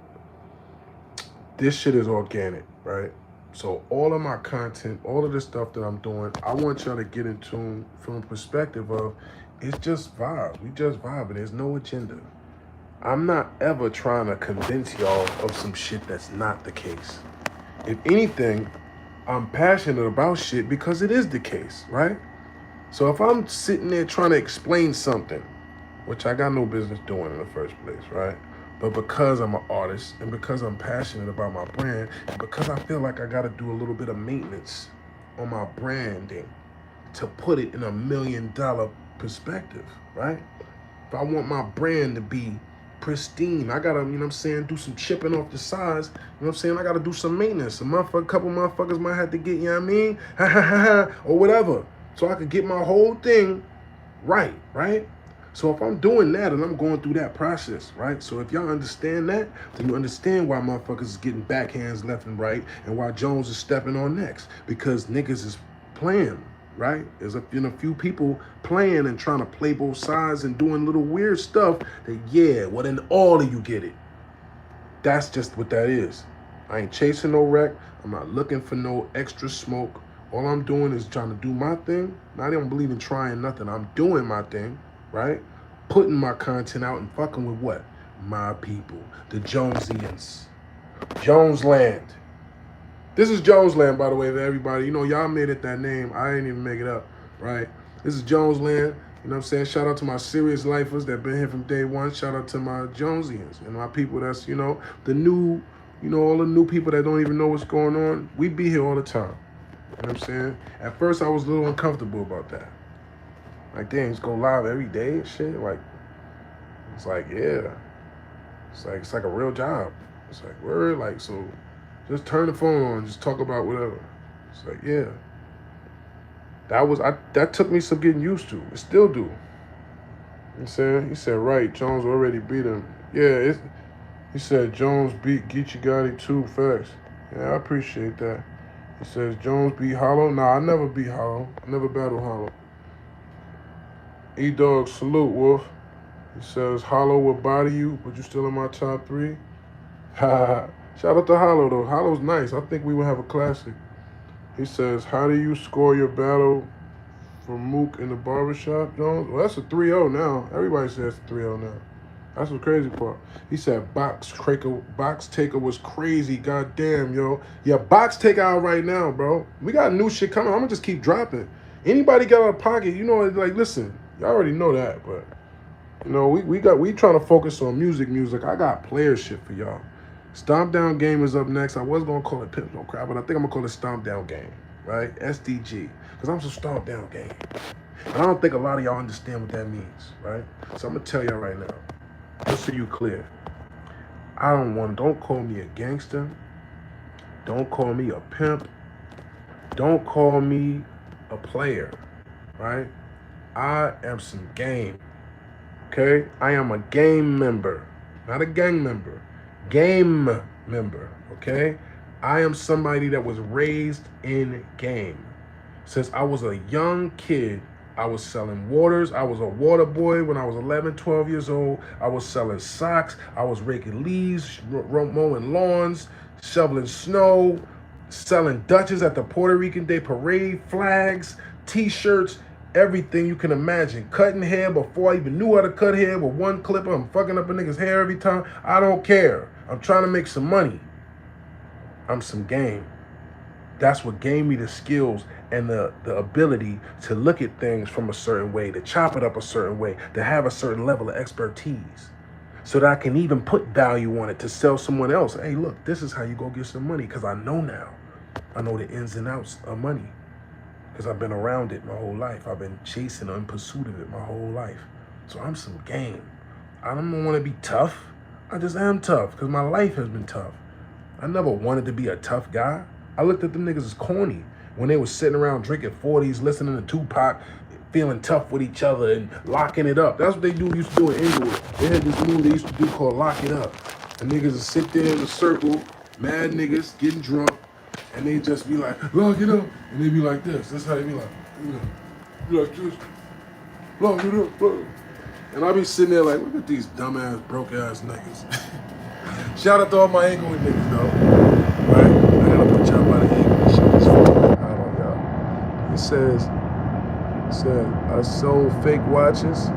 S1: this shit is organic, right? So all of my content, all of the stuff that I'm doing, I want y'all to get in tune from a perspective of it's just vibe. We just vibing. There's no agenda. I'm not ever trying to convince y'all of some shit that's not the case. If anything, I'm passionate about shit because it is the case, right? So if I'm sitting there trying to explain something, which I got no business doing in the first place, right? But because I'm an artist and because I'm passionate about my brand and because I feel like I got to do a little bit of maintenance on my branding to put it in $1 million perspective, right? If I want my brand to be pristine, I gotta, you know what I'm saying, do some chipping off the sides, you know what I'm saying, I gotta do some maintenance. A couple motherfuckers might have to get, you know what I mean, or whatever, so I could get my whole thing right? So if I'm doing that and I'm going through that process, right? So if y'all understand that, then you understand why motherfuckers is getting backhands left and right and why Jones is stepping on next, because niggas is playing, right? There's a few people playing and trying to play both sides and doing little weird stuff that, yeah, well then all of you get it. That's just what that is. I ain't chasing no wreck. I'm not looking for no extra smoke. All I'm doing is trying to do my thing. I don't believe in trying nothing. I'm doing my thing, right? Putting my content out and fucking with what? My people, the Jonesians. Jonesland. This is Jonesland, by the way, to everybody. You know, y'all made it that name. I ain't even make it up, right? This is Jonesland. You know what I'm saying? Shout out to my Serius lifers that been here from day one. Shout out to my Jonesians and my people that's, you know, the new, you know, all the new people that don't even know what's going on. We be here all the time. You know what I'm saying? At first, I was a little uncomfortable about that. Like, damn, just go live every day and shit. Like, it's like, yeah. It's like a real job. It's like, word, like, so just turn the phone on, just talk about whatever. It's like, yeah. That took me some getting used to. It still do. You know what I'm saying? He said, right, Jones already beat him. Yeah, he said Jones beat Geechee Gotti too, facts. Yeah, I appreciate that. He says, Jones beat Hollow. Nah, I never beat Hollow. I never battled Hollow. E-Dog, salute, Wolf. He says, Hollow will body you, but you still in my top 3. Shout out to Hollow, though. Hollow's nice. I think we would have a classic. He says, how do you score your battle for Mook in the barbershop, Jones? Well, that's a 3-0 now. Everybody says it's a 3-0 now. That's the crazy part. He said Box Taker was crazy. Goddamn, yo. Yeah, Box Taker out right now, bro. We got new shit coming. I'm gonna just keep dropping. Anybody got a pocket, you know, like, listen, y'all already know that, but you know, we trying to focus on music. I got player shit for y'all. Stomp Down Game is up next. I was gonna call it Pimp No Crap, but I think I'm gonna call it Stomp Down Game, right? SDG, because I'm some Stomp Down Game. And I don't think a lot of y'all understand what that means, right? So I'm gonna tell y'all right now. Just so you clear, don't call me a gangster. Don't call me a pimp. Don't call me a player, right? I am some game, okay? I am a game member, not a gang member. Game member, okay? I am somebody that was raised in game. Since I was a young kid, I was selling waters. I was a water boy when I was 11, 12 years old. I was selling socks. I was raking leaves, mowing lawns, shoveling snow, selling Dutchess at the Puerto Rican Day Parade, flags, T-shirts, everything you can imagine. Cutting hair before I even knew how to cut hair with one clipper. I'm fucking up a nigga's hair every time. I don't care. I'm trying to make some money. I'm some game. that's what gave me the skills and the ability to look at things from a certain way, to chop it up a certain way, to have a certain level of expertise. So that I can even put value on it to sell someone else. Hey, look, this is how you go get some money, because I know now. I know the ins and outs of money because I've been around it my whole life. I've been chasing or in pursuit of it my whole life. So I'm some game. I don't want to be tough. I just am tough because my life has been tough. I never wanted to be a tough guy. I looked at them niggas as corny when they was sitting around drinking 40s, listening to Tupac, feeling tough with each other and locking it up. That's what they used to do in Inglewood. They had this movie they used to do called Lock It Up. The niggas would sit there in a circle, mad niggas, getting drunk, and they just be like, lock it up. And they be like this. That's how they be like, be like this. Lock it up, lock it up. And I be sitting there like, look at these dumbass, broke ass niggas. Shout out to all my Inglewood niggas though. Right? I gotta put y'all by the Inglewood shit. This fucking out on y'all. It says, I sold fake watches.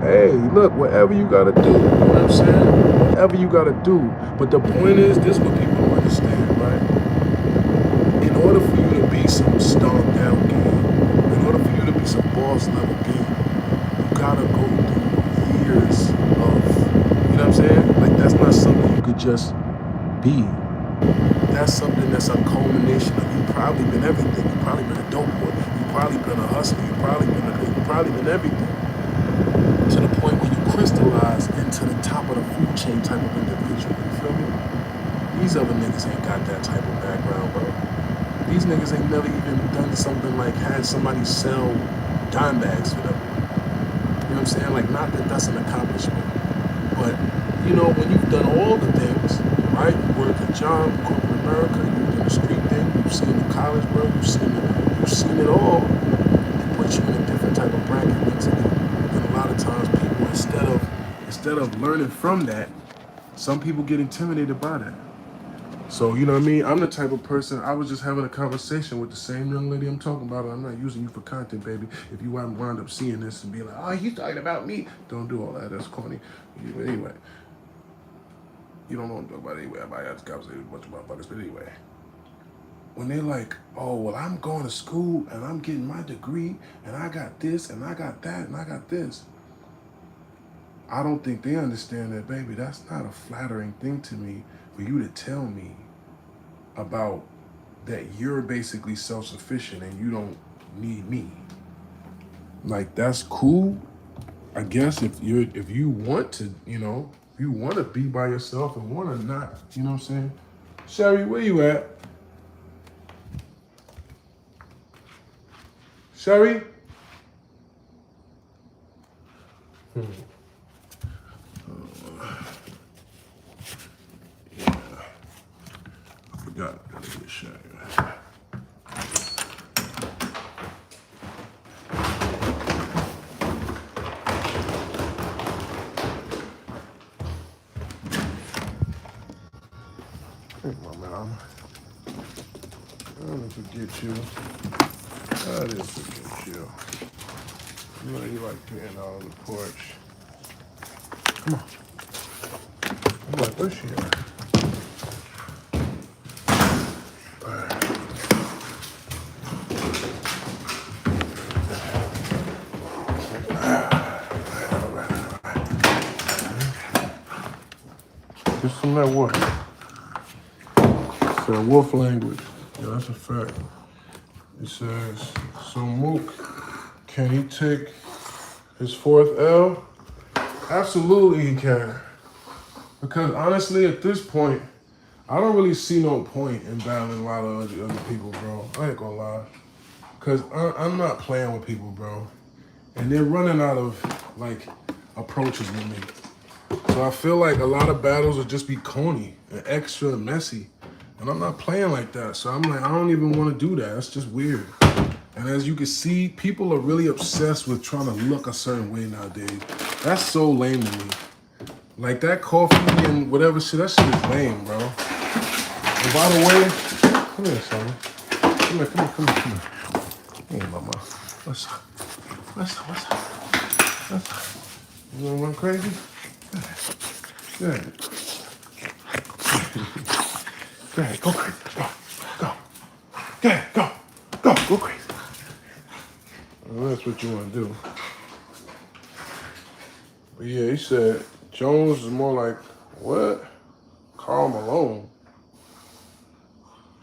S1: Hey, look, whatever you gotta do, you know what I'm saying? Whatever you gotta do. But the point is, this is what people don't understand, right? In order for you to be some stomp down game, in order for you to be some boss level game, you gotta go through years of, you know what I'm saying? Like, that's not something you could just be. That's something that's a culmination of, you've probably been everything. You've probably been a dope boy. You've probably been a hustler. You've probably been everything. To the point where you crystallize into the top of the food chain type of individual. You feel me? These other niggas ain't got that type of background, bro. These niggas ain't never even done something like had somebody sell dime bags for them. You know what I'm saying? Like, not that that's an accomplishment, but, you know, when you've done all the things, right? You work a job, corporate America, you've done the street thing, you've seen the college, bro, you've seen it all. It puts you in a different type of bracket mentally. And a lot of times people, instead of learning from that, some people get intimidated by that. So, you know what I mean? I'm the type of person, I was just having a conversation with the same young lady I'm talking about. I'm not using you for content, baby. If you wind up seeing this and be like, oh, he's talking about me. Don't do all that. That's corny. Anyway. You don't know what I'm talking about anyway. I had this conversation with a bunch of motherfuckers, but anyway. When they're like, oh, well, I'm going to school and I'm getting my degree and I got this and I got that and I got this. I don't think they understand that, baby. That's not a flattering thing to me for you to tell me about that you're basically self-sufficient and you don't need me. Like, that's cool, I guess, if you want to, you know, if you want to be by yourself and want to not, you know what I'm saying? Sherry, where you at? Sherry? Yeah. I forgot. I gotta get Sherry. Hey, my mom. I didn't forget you. I didn't forget you. You know you like being out on the porch. Come on. I'm like, where's she at? Just some of that water. It's a wolf language. Yeah, that's a fact. It says, so Mook, can he take his fourth L? Absolutely he can. Because honestly, at this point, I don't really see no point in battling a lot of other people, bro. I ain't gonna lie. Because I'm not playing with people, bro. And they're running out of, like, approaches with me. So I feel like a lot of battles will just be corny and extra messy. And I'm not playing like that. So I'm like, I don't even want to do that. That's just weird. And as you can see, people are really obsessed with trying to look a certain way nowadays. That's so lame to me. Like, that coffee and whatever shit, that shit is lame, bro. And by the way, come here, son. Come here. Hey, mama. What's up? You wanna run crazy? Good. Go ahead, go crazy. Go. Go ahead, go crazy. Well, that's what you want to do. But yeah, he said Jones is more like, what? Karl Malone.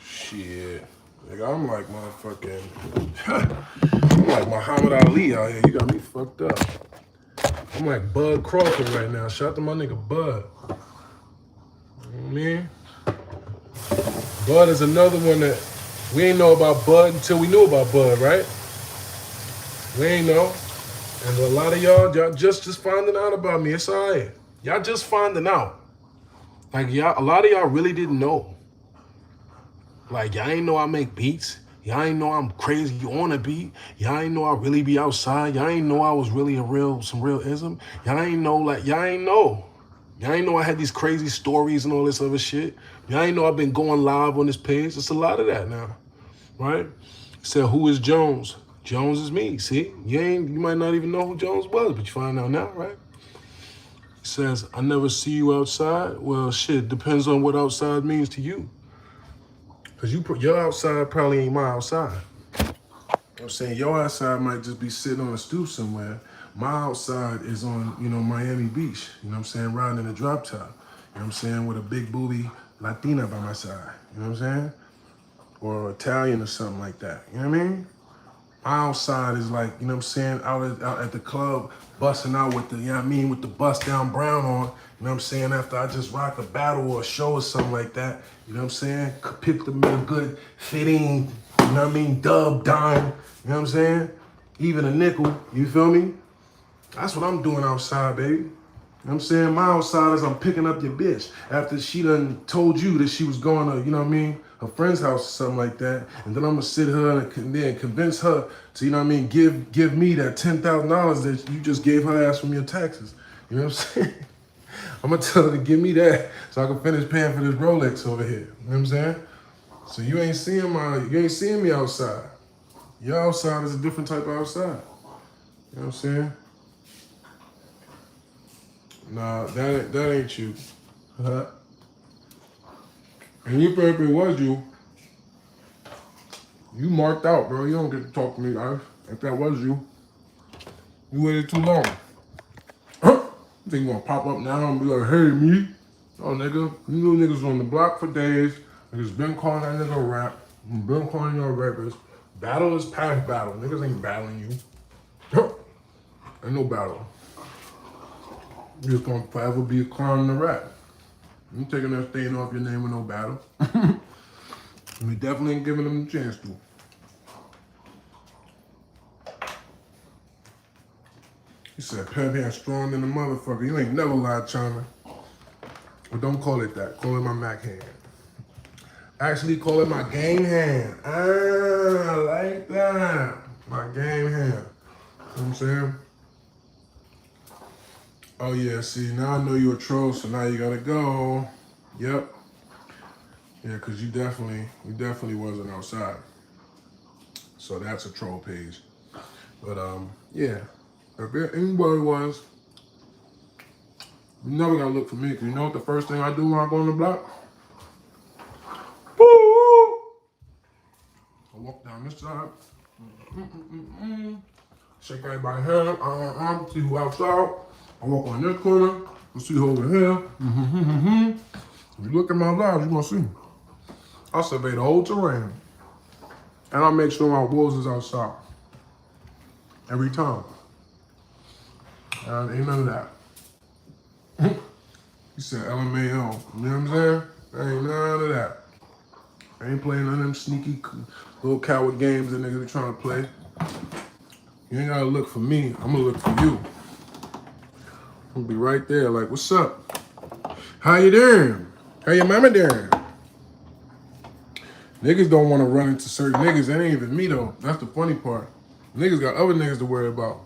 S1: Shit. Nigga, I'm like motherfucking, I'm like Muhammad Ali out here. You got me fucked up. I'm like Bud Crawford right now. Shout out to my nigga Bud. You know what I mean? Bud is another one that we ain't know about Bud until we knew about Bud, right? We ain't know. And a lot of y'all just finding out about me. It's all right. Y'all just finding out. Like, y'all, a lot of y'all really didn't know. Like, y'all ain't know I make beats. Y'all ain't know I'm crazy on a beat. Y'all ain't know I really be outside. Y'all ain't know I was really some real ism. Y'all ain't know, like, y'all ain't know. Y'all ain't know I had these crazy stories and all this other shit. Y'all ain't know I've been going live on this page. It's a lot of that now, right? He said, who is Jones? Jones is me, see? You might not even know who Jones was, but you find out now, right? He says, I never see you outside. Well, shit, depends on what outside means to you. Because your outside probably ain't my outside. I'm saying your outside might just be sitting on a stoop somewhere. My outside is on, Miami Beach. You know what I'm saying? Riding in a drop top. You know what I'm saying? With a big booby Latina by my side. You know what I'm saying? Or Italian or something like that. You know what I mean? My outside is like, you know what I'm saying, out at the club, busting out with the, with the bust down brown on, you know what I'm saying, after I just rock a battle or a show or something like that, you know what I'm saying, pick the middle good, fitting, you know what I mean, dub, dime, you know what I'm saying, even a nickel, you feel me? That's what I'm doing outside, baby. You know what I'm saying? My outside is I'm picking up your bitch after she done told you that she was going to, you know what I mean, her friend's house or something like that. And then I'm going to sit her and then convince her to, you know what I mean, give me that $10,000 that you just gave her ass from your taxes. You know what I'm saying? I'm going to tell her to give me that so I can finish paying for this Rolex over here. You know what I'm saying? So you ain't seeing me outside. Your outside is a different type of outside. You know what I'm saying? Nah, that ain't you. Huh? And if it was you, you marked out, bro. You don't get to talk to me, guys. If that was you, you waited too long. You think you gonna pop up now and be like, hey, me? Oh, nigga, you knew niggas on the block for days. Niggas been calling that nigga rap. Been calling y'all rappers. Battle is past battle. Niggas ain't battling you. Ain't no battle. You're just gonna forever be a clown in the rap. You taking that stain off your name with no battle. And we definitely ain't giving them the chance to. He said, Pep hand strong than a motherfucker. You ain't never lied, China. But don't call it that. Call it my Mac hand. Actually, call it my game hand. I like that. My game hand. You know what I'm saying? Oh, yeah, see, now I know you're a troll, so now you gotta go. Yep. Yeah, because you definitely wasn't outside. So that's a troll page. But, yeah. If anybody was, you never gotta look for me, because you know what the first thing I do when I go on the block? Woo! I walk down this side. Shake everybody's hand. See who outside. I walk on this corner. You see who over here. If you look at my lives, you're gonna see. I survey the whole terrain. And I make sure my wolves is outside. Every time. Ain't none of that. He said LMAO. You know what I'm saying? Ain't none of that. I ain't playing none of them sneaky little coward games that niggas be trying to play. You ain't gotta look for me. I'm gonna look for you. I'm gonna be right there like, what's up? How you doing? How your mama doing? Niggas don't want to run into certain niggas. That ain't even me though. That's the funny part. Niggas got other niggas to worry about.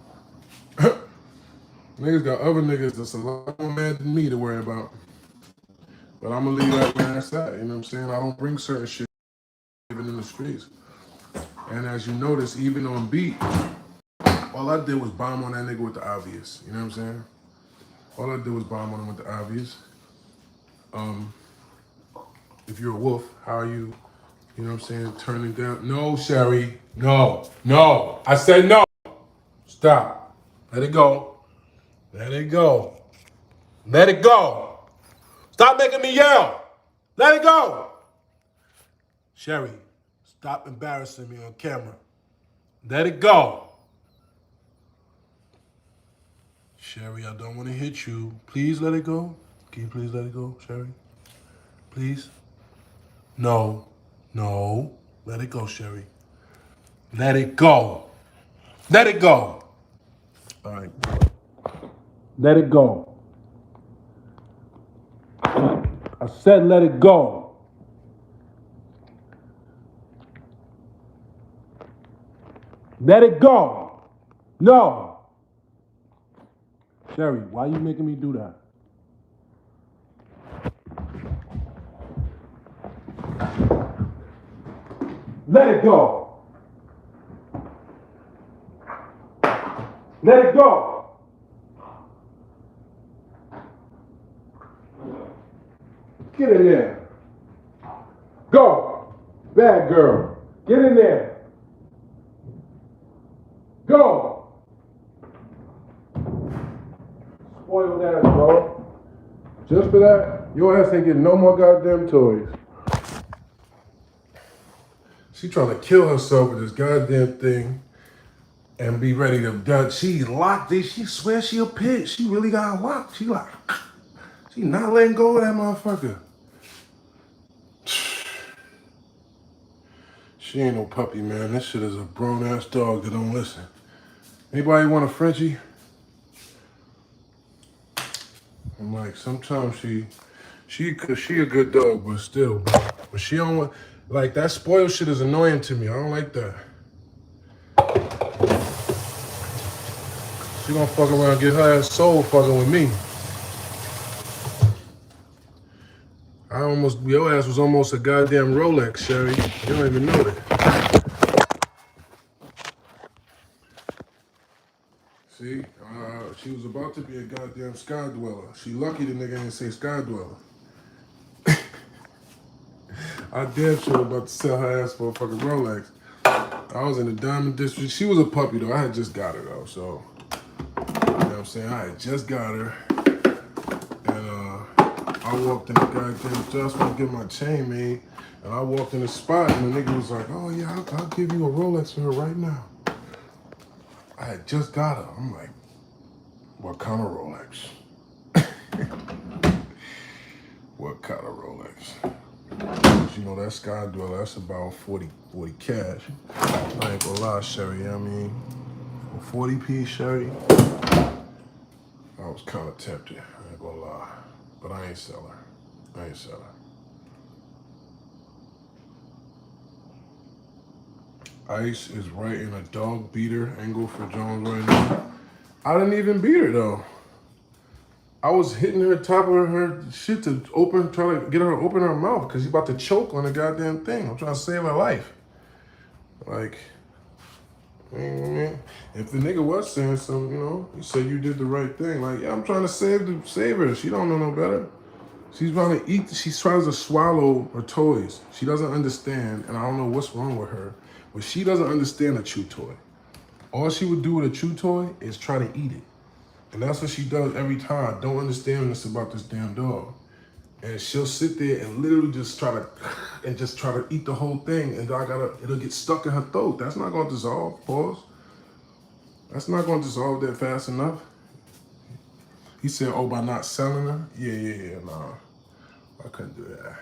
S1: Niggas got other niggas that's a lot more mad than me to worry about. But I'm gonna leave that where that's at. You know what I'm saying? I don't bring certain shit even in the streets. And as you notice, even on beat, all I did was bomb on that nigga with the obvious. You know what I'm saying? All I did was bomb on him with the obvious. If you're a wolf, how are you You know what I'm saying? Turning down. No, Sherry. No. No. I said no. Stop. Let it go. Let it go. Let it go. Stop making me yell. Let it go. Sherry, stop embarrassing me on camera. Let it go. Sherry, I don't want to hit you. Please let it go. Can you please let it go, Sherry? Please? No. No. Let it go, Sherry. Let it go. Let it go. All right. Let it go. I said let it go. Let it go. No. Sherry, why are you making me do that? Let it go. Let it go. Get in there. Go. Bad girl. Get in there. Go. Spoiled ass, bro. Just for that, your ass ain't getting no more goddamn toys. She trying to kill herself with this goddamn thing and be ready to die. She locked it. She swears she a pit. She really got locked. She like, she not letting go of that motherfucker. She ain't no puppy, man. This shit is a grown ass dog that don't listen. Anybody want a Frenchie? I'm like, sometimes she a good dog, but still, bro. But she don't want, like, that spoiled shit is annoying to me. I don't like that. She gonna fuck around and get her ass soul fucking with me. Your ass was almost a goddamn Rolex, Sherry. You don't even know that. See, she was about to be a goddamn sky dweller. She lucky the nigga didn't say sky dweller. I damn sure about to sell her ass for a fucking Rolex. I was in the diamond district. She was a puppy though. I had just got her though, so you know what I'm saying? I had just got her. And I walked in the goddamn just want to get my chain made. And I walked in the spot and the nigga was like, oh yeah, I'll give you a Rolex for her right now. I had just got her. I'm like, what kind of Rolex? What kind of Rolex? You know, that Sky Dweller, that's about 40 cash. I ain't gonna lie, Sherry, you know what I mean? For 40 piece, Sherry, I was kind of tempted, I ain't gonna lie. But I ain't sell her. I ain't sell her. Ice is right in a dog beater angle for Jones right now. I didn't even beat her though. I was hitting her top of her shit to try to get her to open her mouth because she's about to choke on the goddamn thing. I'm trying to save her life. Like, you know what I mean? If the nigga was saying something, you know, he said you did the right thing. Like, yeah, I'm trying to save her. She don't know no better. She's trying to eat, she tries to swallow her toys. She doesn't understand, and I don't know what's wrong with her, but she doesn't understand a chew toy. All she would do with a chew toy is try to eat it. And that's what she does every time. I don't understand this about this damn dog. And she'll sit there and literally just try to eat the whole thing, and it'll get stuck in her throat. That's not gonna dissolve, pause. That's not gonna dissolve that fast enough. He said, oh, by not selling her? Yeah, nah. I couldn't do that.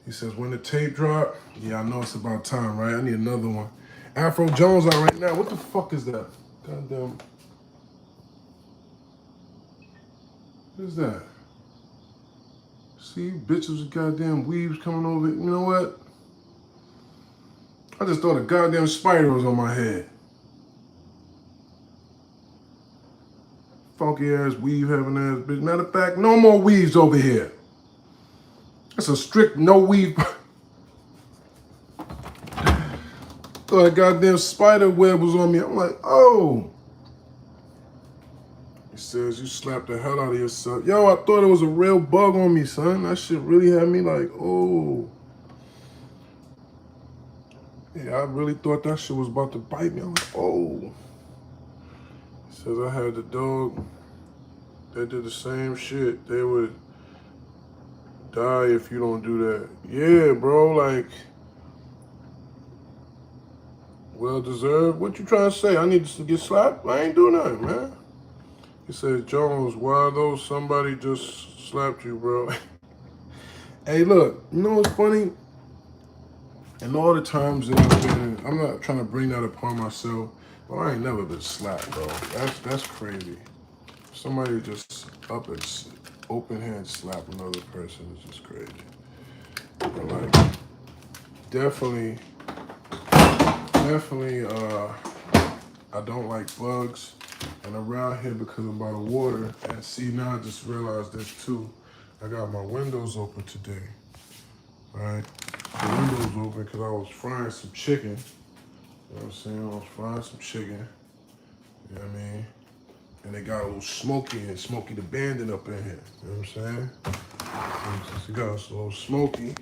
S1: He says, when the tape drop, yeah, I know it's about time, right? I need another one. Afro Jones out right now. What the fuck is that? Goddamn. What is that? See, bitches with goddamn weaves coming over. You know what? I just thought a goddamn spider was on my head. Funky ass weave having ass bitch. Matter of fact, no more weaves over here. That's a strict no weave. Thought a goddamn spider web was on me. I'm like, oh. He says you slapped the hell out of yourself. Yo, I thought it was a real bug on me, son. That shit really had me like, oh. Yeah, I really thought that shit was about to bite me. I'm like, oh. He says I had the dog. They did the same shit. They would die if you don't do that. Yeah, bro, like, well deserved. What you trying to say? I need to get slapped? I ain't doing nothing, man. He says, Jones, why though somebody just slapped you, bro? Hey, look, you know what's funny? And all the times that I've been, I'm not trying to bring that upon myself, but I ain't never been slapped, bro. That's crazy. Somebody just up and open hand slap another person is just crazy. But like, definitely, I don't like bugs. And around here because I'm by the water. And see, now I just realized this too. I got my windows open today, right? The windows open because I was frying some chicken. You know what I'm saying? I was frying some chicken. You know what I mean? And they got a little Smokey and Smokey the Bandit up in here. You know what I'm saying? And since it got a little Smokey,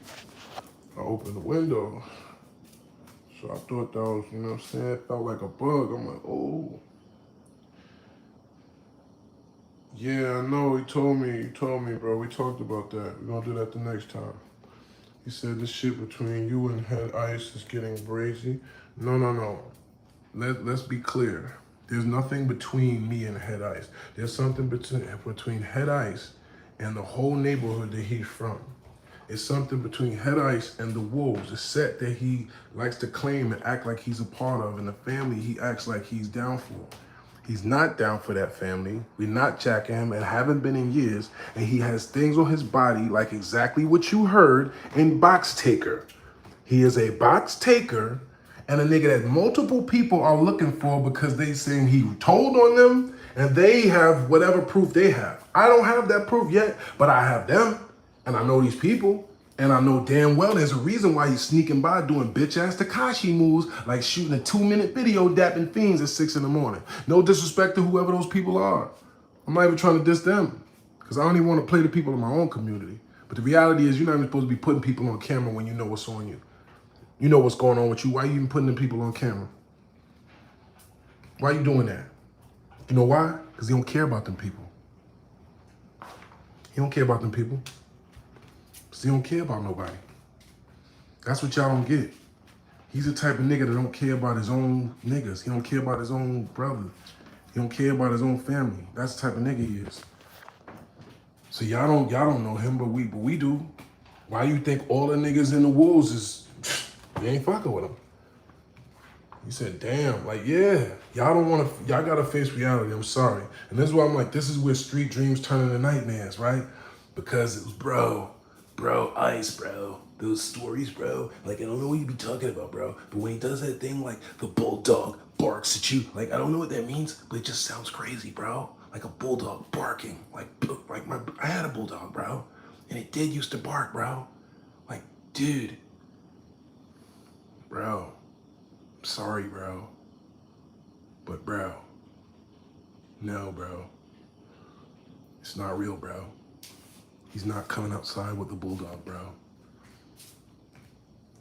S1: I opened the window. So I thought that was, you know what I'm saying? It felt like a bug. I'm like, oh. Yeah, I know. He told me, bro. We talked about that. We're gonna do that the next time. He said this shit between you and Head Ice is getting brazy. No. Let's be clear. There's nothing between me and Head Ice. There's something between Head Ice and the whole neighborhood that he's from. It's something between Head Ice and the Wolves, a set that he likes to claim and act like he's a part of, and the family he acts like he's down for. He's not down for that family. We're not jacking him and haven't been in years. And he has things on his body like exactly what you heard in Box Taker. He is a box taker and a nigga that multiple people are looking for because they saying he told on them and they have whatever proof they have. I don't have that proof yet, but I have them and I know these people. And I know damn well there's a reason why he's sneaking by doing bitch-ass Tekashi moves like shooting a 2-minute video dapping fiends at 6 in the morning. No disrespect to whoever those people are. I'm not even trying to diss them because I don't even want to play the people in my own community. But the reality is you're not even supposed to be putting people on camera when you know what's on you. You know what's going on with you. Why are you even putting them people on camera? Why are you doing that? You know why? Because he don't care about them people. He don't care about them people. Because he don't care about nobody. That's what y'all don't get. He's the type of nigga that don't care about his own niggas. He don't care about his own brother. He don't care about his own family. That's the type of nigga he is. So y'all don't know him, but we do. Why you think all the niggas in the Wolves is, you ain't fucking with him? He said, damn, like, yeah, y'all gotta face reality, I'm sorry. And this is why I'm like, this is where street dreams turn into nightmares, right? Because it was, bro, Ice, bro. Those stories, bro. Like, I don't know what you be talking about, bro. But when he does that thing, like, the bulldog barks at you, like, I don't know what that means, but it just sounds crazy, bro. Like a bulldog barking. I had a bulldog, bro. And it did used to bark, bro. Like, dude. Bro. Sorry, bro. But, bro. No, bro. It's not real, bro. He's not coming outside with the bulldog, bro.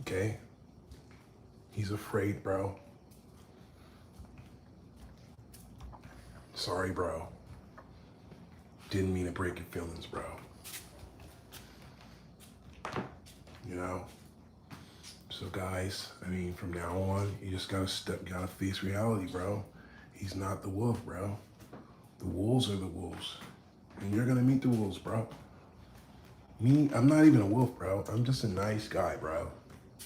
S1: Okay? He's afraid, bro. Sorry, bro. Didn't mean to break your feelings, bro. You know? So guys, I mean, from now on, you just gotta face reality, bro. He's not the wolf, bro. The wolves are the wolves. And you're gonna meet the wolves, bro. Me, I'm not even a wolf, bro. I'm just a nice guy, bro.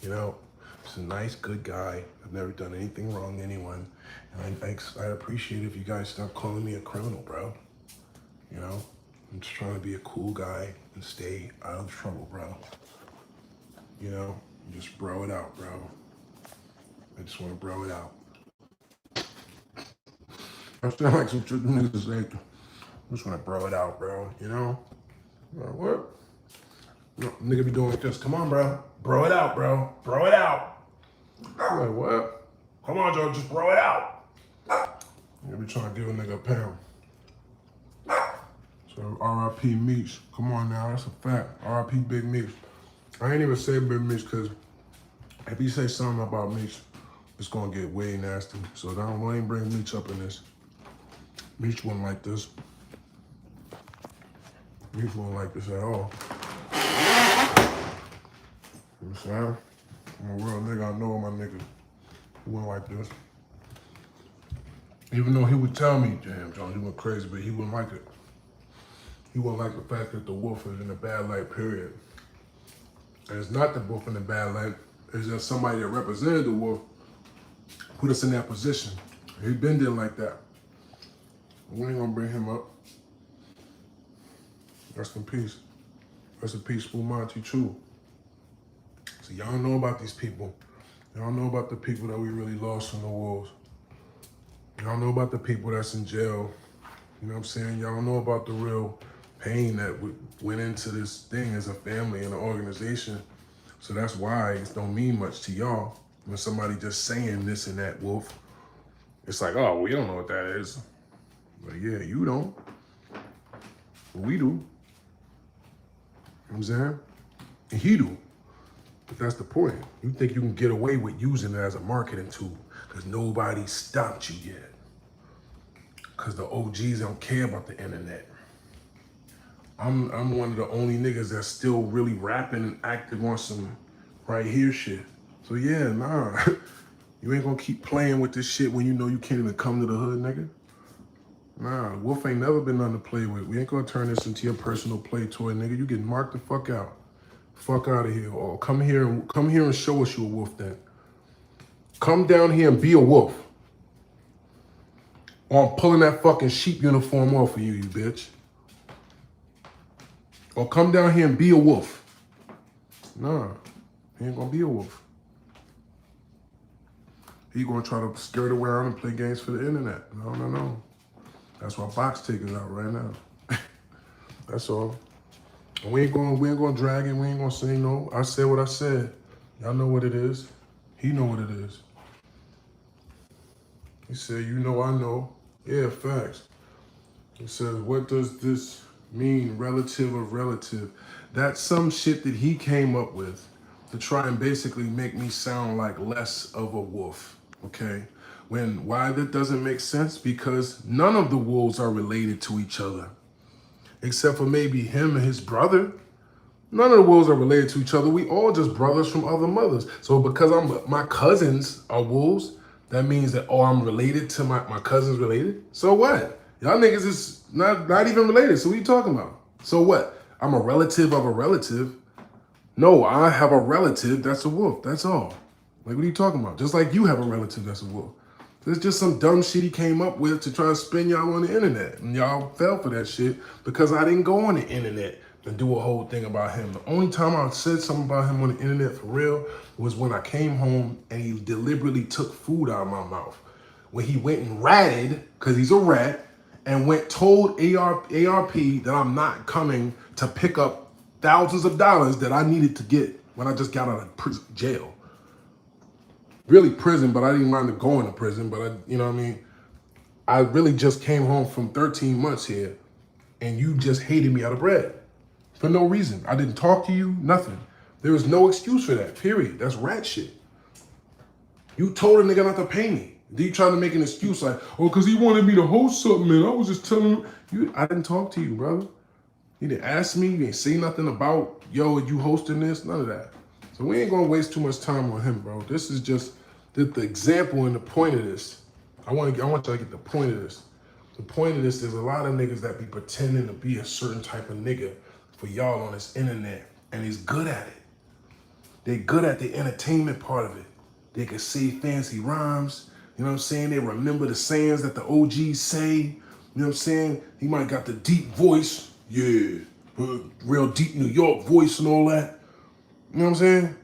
S1: You know, just a nice, good guy. I've never done anything wrong to anyone. And I appreciate if you guys stop calling me a criminal, bro. You know, I'm just trying to be a cool guy and stay out of trouble, bro. You know, just bro it out, bro. I just want to bro it out. I sound like some niggas like, I just want to bro it out, bro. You know? Like, what? No, nigga be doing like this. Come on, bro. Bro it out, bro. Bro it out. I'm like, what? Come on, Joe. Just bro it out. You be trying to give a nigga a pound. So R.I.P. Meech. Come on now. That's a fact. R.I.P. Big Meech. I ain't even say Big Meech because If you say something about Meech, it's gonna get way nasty. So don't even bring Meech up in this. Meech wouldn't like this. Meech wouldn't like this at all. You know what I'm saying? I'm a real nigga, I know my nigga. He wouldn't like this. Even though he would tell me, damn, John, you went crazy, but he wouldn't like it. He wouldn't like the fact that the wolf is in a bad light, period. And it's not the wolf in a bad light, it's just somebody that represented the wolf put us in that position. He been there like that. We ain't gonna bring him up. Rest in peace. Rest in peace, Fu Monty Chu. So y'all know about these people. Y'all know about the people that we really lost from the wolves. Y'all know about the people that's in jail. You know what I'm saying? Y'all know about the real pain that went into this thing as a family and an organization. So that's why it don't mean much to y'all when somebody just saying this and that wolf. It's like, oh, we don't know what that is. But yeah, you don't. But we do. You know what I'm saying? And he do. But that's the point. You think you can get away with using it as a marketing tool because nobody stopped you yet. Because the OGs don't care about the internet. I'm one of the only niggas that's still really rapping and active on some right here shit. So yeah, nah. You ain't gonna keep playing with this shit when you know you can't even come to the hood, nigga. Nah, Wolf ain't never been nothing to play with. We ain't gonna turn this into your personal play toy, nigga. You get marked the fuck out. Fuck out of here. Or come here and show us you a wolf then. Come down here and be a wolf. Or I'm pulling that fucking sheep uniform off of you, you bitch. Or come down here and be a wolf. Nah, he ain't gonna be a wolf. He gonna try to skirt around and play games for the internet. No. That's why Box Taker's out right now. That's all. And we ain't gonna drag it. We ain't gonna say no. I said what I said. Y'all know what it is. He know what it is. He said, you know, I know. Yeah, facts. He says, what does this mean, relative of relative? That's some shit that he came up with to try and basically make me sound like less of a wolf, okay? Why that doesn't make sense? Because none of the wolves are related to each other, except for maybe him and his brother. None of the wolves are related to each other. We all just brothers from other mothers. So because my cousins are wolves, that means that, oh, I'm related to my cousins related? So what? Y'all niggas is not even related. So what are you talking about? So what? I'm a relative of a relative. No, I have a relative that's a wolf. That's all. Like, what are you talking about? Just like you have a relative that's a wolf. It's just some dumb shit he came up with to try to spin y'all on the internet. And y'all fell for that shit because I didn't go on the internet and do a whole thing about him. The only time I said something about him on the internet for real was when I came home and he deliberately took food out of my mouth. When he went and ratted, because he's a rat, and told ARP that I'm not coming to pick up thousands of dollars that I needed to get when I just got out of jail. Really prison, but I didn't mind going to prison, but you know what I mean? I really just came home from 13 months here and you just hated me out of bread for no reason. I didn't talk to you, nothing. There was no excuse for that, period. That's rat shit. You told a nigga not to pay me. Then you trying to make an excuse like, oh, because he wanted me to host something and I was just telling him. I didn't talk to you, brother. You didn't ask me, you didn't say nothing about, yo, are you hosting this? None of that. So we ain't gonna waste too much time on him, bro. This is just the example and the point of this. I want y'all to get the point of this. The point of this is a lot of niggas that be pretending to be a certain type of nigga for y'all on this internet, and he's good at it. They good at the entertainment part of it. They can say fancy rhymes, you know what I'm saying? They remember the sayings that the OGs say, you know what I'm saying? He might got the deep voice, yeah, real deep New York voice and all that. You know what I'm saying?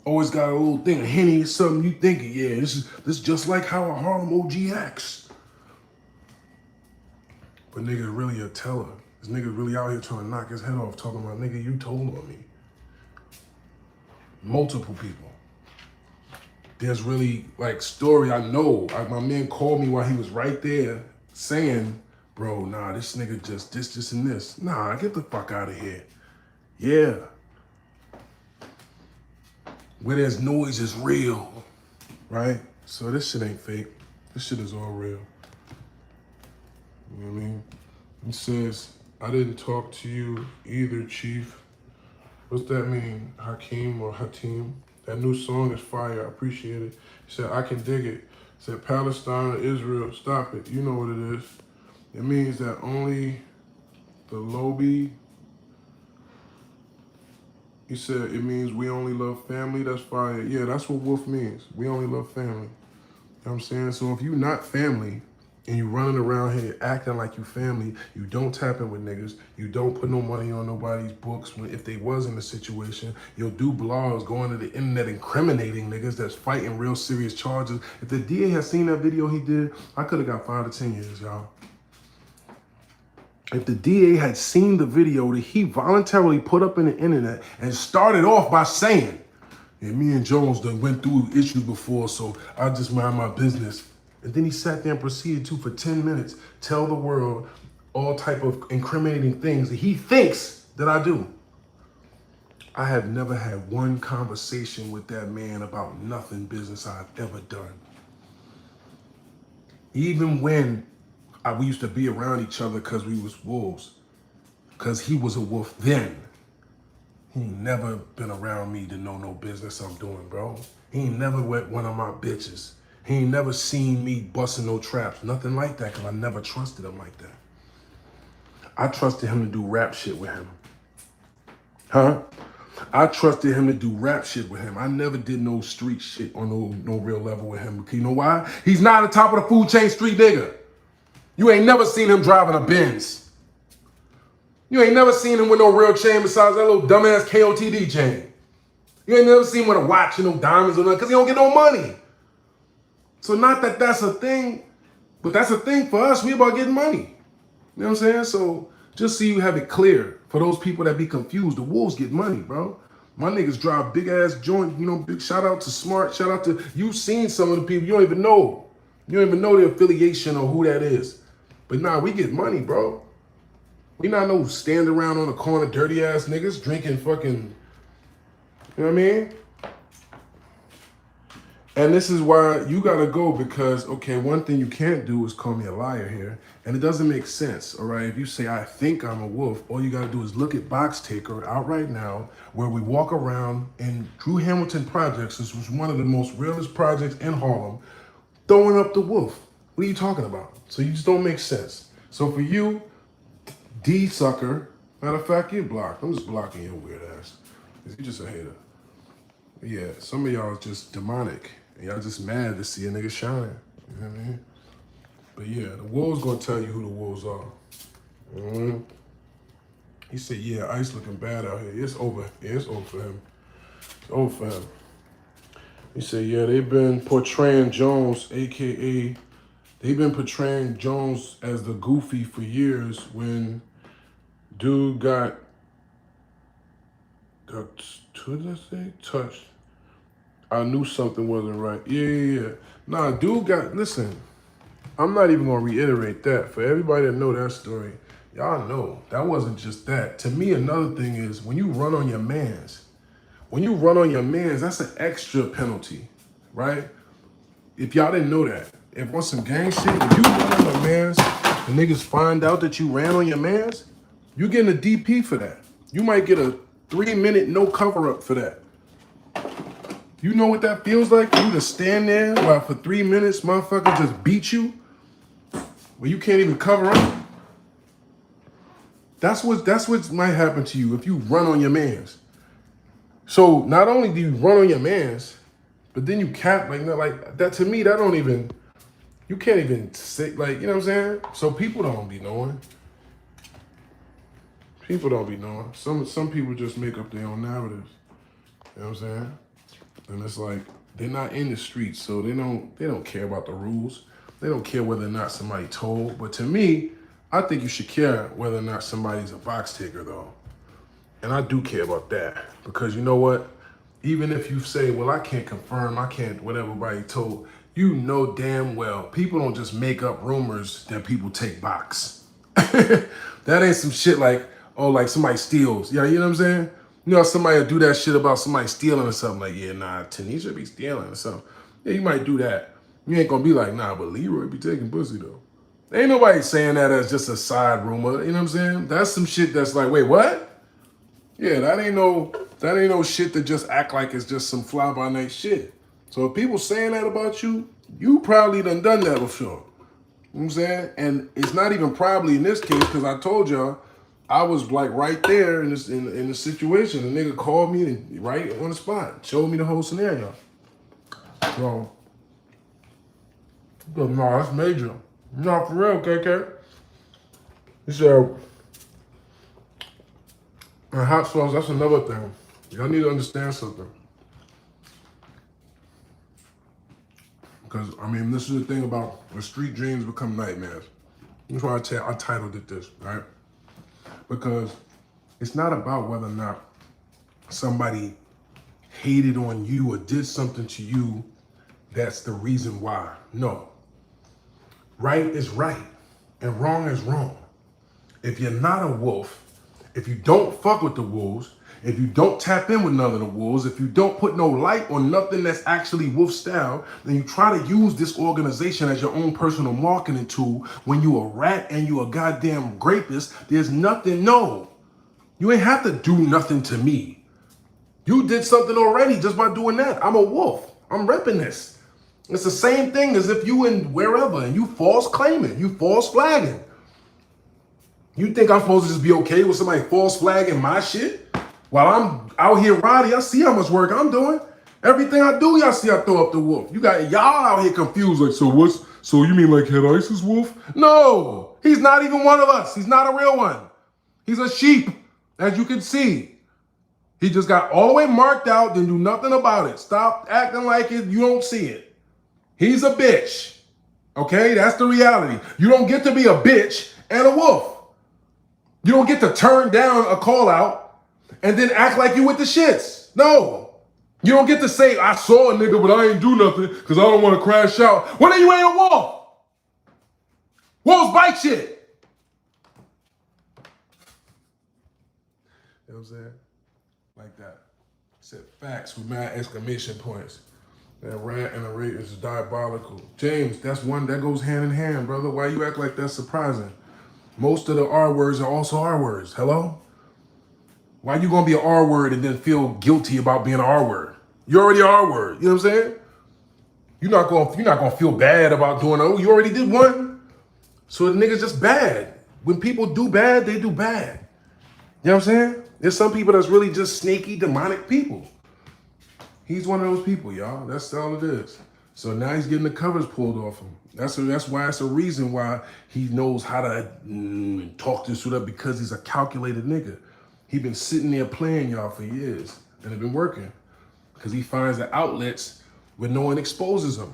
S1: Always got a little thing of Henny or something. You thinking, yeah, this is just like how a Harlem OG acts. But nigga really a teller. This nigga really out here trying to knock his head off talking about, nigga, you told on me. Multiple people. There's really, like, story I know. My man called me while he was right there saying, bro, nah, this nigga just this, and this. Nah, get the fuck out of here. Yeah. Where there's noise is real, right? So this shit ain't fake. This shit is all real. You know what I mean? It says, I didn't talk to you either, Chief. What's that mean? Hakeem or Hatim? That new song is fire. I appreciate it. He said, I can dig it. He said, Palestine or Israel, stop it. You know what it is. It means that only the lobby. He said, it means we only love family. That's fire. Yeah, that's what wolf means. We only love family. You know what I'm saying? So if you not family and you running around here acting like you family, you don't tap in with niggas, you don't put no money on nobody's books. If they was in the situation, you'll do blogs going to the internet incriminating niggas that's fighting real serious charges. If the DA had seen that video he did, I could have got 5 to 10 years, y'all. If the DA had seen the video that he voluntarily put up in the internet and started off by saying, yeah, me and Jones done went through issues before, so I'll just mind my business. And then he sat there and proceeded to, for 10 minutes, tell the world all type of incriminating things that he thinks that I do. I have never had one conversation with that man about nothing business I've ever done. Even when we used to be around each other because we was wolves, because he was a wolf then. He ain't never been around me to know no business I'm doing, bro. He ain't never wet one of my bitches. He ain't never seen me busting no traps, nothing like that, because I never trusted him like that. I trusted him to do rap shit with him. Huh? I trusted him to do rap shit with him. I never did no street shit on no real level with him. Because you know why? He's not at the top of the food chain street nigga. You ain't never seen him driving a Benz. You ain't never seen him with no real chain besides that little dumbass KOTD chain. You ain't never seen him with a watch and no diamonds or nothing because he don't get no money. So not that that's a thing, but that's a thing for us. We about getting money. You know what I'm saying? So just so you have it clear, for those people that be confused, the wolves get money, bro. My niggas drive big ass joint, you know, big shout out to Smart, shout out to, you seen some of the people, you don't even know. You don't even know the affiliation or who that is. But nah, we get money, bro. We not no stand around on the corner dirty ass niggas drinking fucking, you know what I mean? And this is why you gotta go because, okay, one thing you can't do is call me a liar here. And it doesn't make sense, all right? If you say, I think I'm a wolf, all you gotta do is look at Box Taker out right now, where we walk around in Drew Hamilton Projects, this was one of the most realest projects in Harlem, throwing up the wolf. What are you talking about? So you just don't make sense. So for you, D sucker, matter of fact, you're blocked. I'm just blocking your weird ass. Because you're just a hater. Yeah, some of y'all is just demonic. And y'all just mad to see a nigga shine. You know what I mean? But yeah, the wolves gonna tell you who the wolves are. Mm-hmm. He said, yeah, Ice looking bad out here. It's over. Yeah, it's over for him. It's over for him. He said, yeah, they've been portraying Jones, AKA, they've been portraying Jones as the goofy for years when dude got what did I say? Touched. I knew something wasn't right. Yeah. Nah, dude got, listen, I'm not even gonna reiterate that. For everybody that know that story, y'all know that wasn't just that. To me, another thing is when you run on your mans, that's an extra penalty, right? If y'all didn't know that, if on some gang shit, when you run on your mans, the niggas find out that you ran on your mans, you getting a DP for that. You might get a 3-minute no cover up for that. You know what that feels like? For you to stand there while for 3 minutes, motherfucker just beat you, where you can't even cover up. That's what might happen to you if you run on your mans. So not only do you run on your mans, but then you cap like that. To me, that don't even. You can't even say like, you know what I'm saying. So people don't be knowing. People don't be knowing. Some people just make up their own narratives. You know what I'm saying? And it's like they're not in the streets, so they don't care about the rules. They don't care whether or not somebody told. But to me, I think you should care whether or not somebody's a box taker, though. And I do care about that because you know what? Even if you say, well, I can't confirm, I can't what everybody told, you know damn well people don't just make up rumors that people take box. That ain't some shit like, oh, like somebody steals. Yeah, you know what I'm saying? You know, somebody will do that shit about somebody stealing or something. Like, yeah, nah, Tanisha be stealing or something. Yeah, you might do that. You ain't gonna be like, nah, but Leroy be taking pussy though. Ain't nobody saying that as just a side rumor. You know what I'm saying? That's some shit that's like, wait, what? Yeah, that ain't no shit that just act like it's just some fly by night shit. So if people saying that about you, you probably done that before. You know what I'm saying? And it's not even probably in this case, because I told y'all, I was like right there in the situation. The nigga called me and right on the spot, showed me the whole scenario. So, but no, that's major. No, for real, KK. He said, and hot sauce, that's another thing. Y'all need to understand something. Because, I mean, this is the thing about when street dreams become nightmares. That's why I titled it this, right? Because it's not about whether or not somebody hated on you or did something to you that's the reason why. No. Right is right and wrong is wrong. If you're not a wolf, if you don't fuck with the wolves, if you don't tap in with none of the wolves, if you don't put no light on nothing that's actually wolf style, then you try to use this organization as your own personal marketing tool when you a rat and you a goddamn rapist, there's nothing, no. You ain't have to do nothing to me. You did something already just by doing that. I'm a wolf. I'm repping this. It's the same thing as if you in wherever and you false claiming, you false flagging. You think I'm supposed to just be okay with somebody false flagging my shit? While I'm out here riding, y'all see how much work I'm doing. Everything I do, y'all see I throw up the wolf. You got y'all out here confused, like, so you mean like Head Ice's wolf? No, he's not even one of us. He's not a real one. He's a sheep, as you can see. He just got all the way marked out, then do nothing about it. Stop acting like it, you don't see it. He's a bitch, okay? That's the reality. You don't get to be a bitch and a wolf. You don't get to turn down a call out and then act like you with the shits. No. You don't get to say, I saw a nigga, but I ain't do nothing because I don't want to crash out. Well, then you ain't a wolf. Wolves bite shit. You know what I'm saying? Like that. Said facts with mad exclamation points. That rat and a rate is diabolical. James, that's one that goes hand in hand, brother. Why you act like that's surprising? Most of the R words are also R words. Hello? Why you gonna be an R word and then feel guilty about being an R word? You're already an R word. You know what I'm saying? You're not gonna feel bad about doing, oh, you already did one. So the nigga's just bad. When people do bad, they do bad. You know what I'm saying? There's some people that's really just sneaky, demonic people. He's one of those people, y'all. That's all it is. So now he's getting the covers pulled off him. That's why it's a reason why he knows how to talk this shit up, because he's a calculated nigga. He been sitting there playing y'all for years and it been working because he finds the outlets where no one exposes him.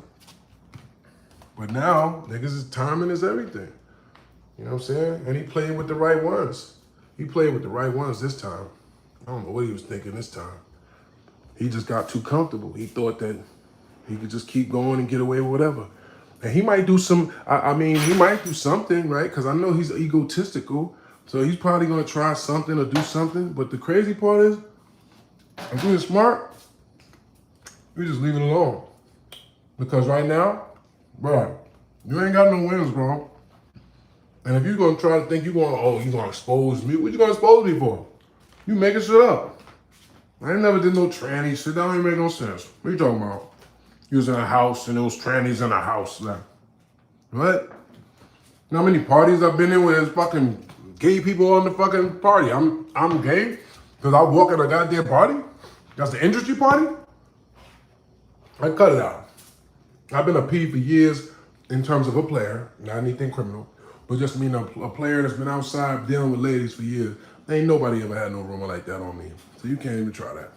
S1: But now, niggas' timing is everything. You know what I'm saying? And he played with the right ones. He played with the right ones this time. I don't know what he was thinking this time. He just got too comfortable. He thought that he could just keep going and get away with whatever. And he might do some, he might do something, right? Because I know he's egotistical. So he's probably going to try something or do something. But the crazy part is, if you're smart, you just leave it alone. Because right now, bro, you ain't got no wins, bro. And if you're going to try to think you're going to expose me, what you going to expose me for? You making shit up. I ain't never did no tranny shit. That don't even make no sense. What you talking about? You was in a house and there was trannies in a house. Like, what? You know how many parties I've been in where there's fucking gay people on the fucking party? I'm gay because I walk at a goddamn party? That's the industry party? I cut it out. I've been a P for years in terms of a player, not anything criminal, but just mean a player that's been outside dealing with ladies for years. Ain't nobody ever had no rumor like that on me. So you can't even try that.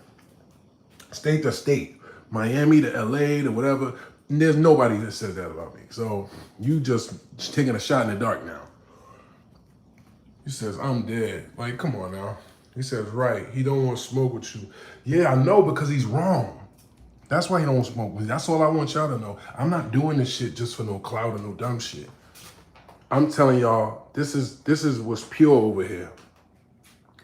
S1: State to state, Miami to LA to whatever, there's nobody that says that about me. So you just taking a shot in the dark now. He says, I'm dead. Like, come on now. He says, right, he don't want to smoke with you. Yeah, I know, because he's wrong. That's why he don't want to smoke with me. That's all I want y'all to know. I'm not doing this shit just for no clout or no dumb shit. I'm telling y'all, this is what's pure over here.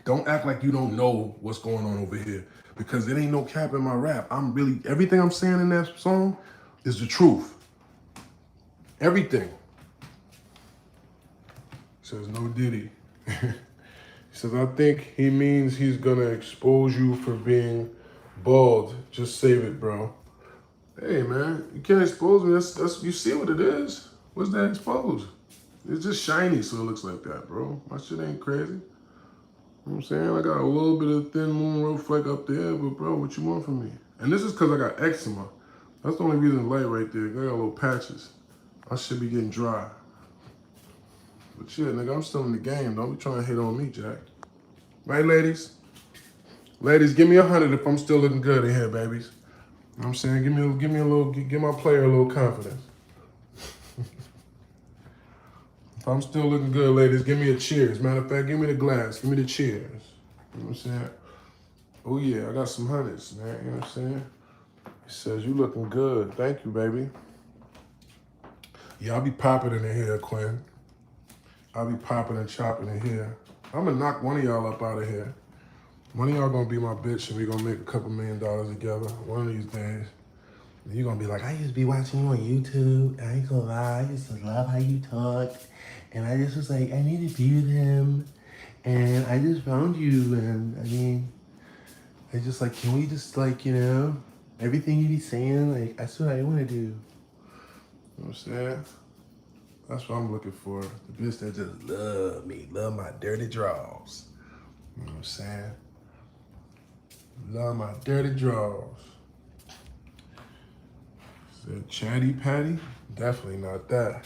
S1: Don't act like you don't know what's going on over here, because it ain't no cap in my rap. Everything I'm saying in that song is the truth. Everything. Says no Diddy. He says, I think he means he's gonna expose you for being bald. Just save it, bro. Hey man, you can't expose me. That's you see what it is. What's that exposed? It's just shiny, so it looks like that, bro. My shit ain't crazy. You know what I'm saying? I got a little bit of thin moon road fleck up there, but bro, what you want from me? And this is because I got eczema. That's the only reason the light right there. I got little patches. I should be getting dry. But shit, nigga, I'm still in the game. Don't be trying to hit on me, Jack. Right, ladies? Ladies, give me 100 if I'm still looking good in here, babies. You know what I'm saying? Give my player a little confidence. If I'm still looking good, ladies, give me a cheers. Matter of fact, give me the glass. Give me the cheers. You know what I'm saying? Oh yeah, I got some hundreds, man. You know what I'm saying? He says, you looking good. Thank you, baby. Yeah, I'll be popping in here, Quinn. I'll be popping and chopping in here. I'm gonna knock one of y'all up out of here. One of y'all gonna be my bitch and we gonna make a couple $1 million together one of these days. And you're gonna be like, I used to be watching you on YouTube. I ain't gonna lie, I used to love how you talked. And I just was like, I need to be with him. And I just found you. And I mean, I just like, can we just like, you know, everything you be saying, like, that's what I wanna do. You know what I'm saying? That's what I'm looking for. The bitch that just love me, love my dirty draws. You know what I'm saying? Love my dirty draws. Said chatty patty? Definitely not that.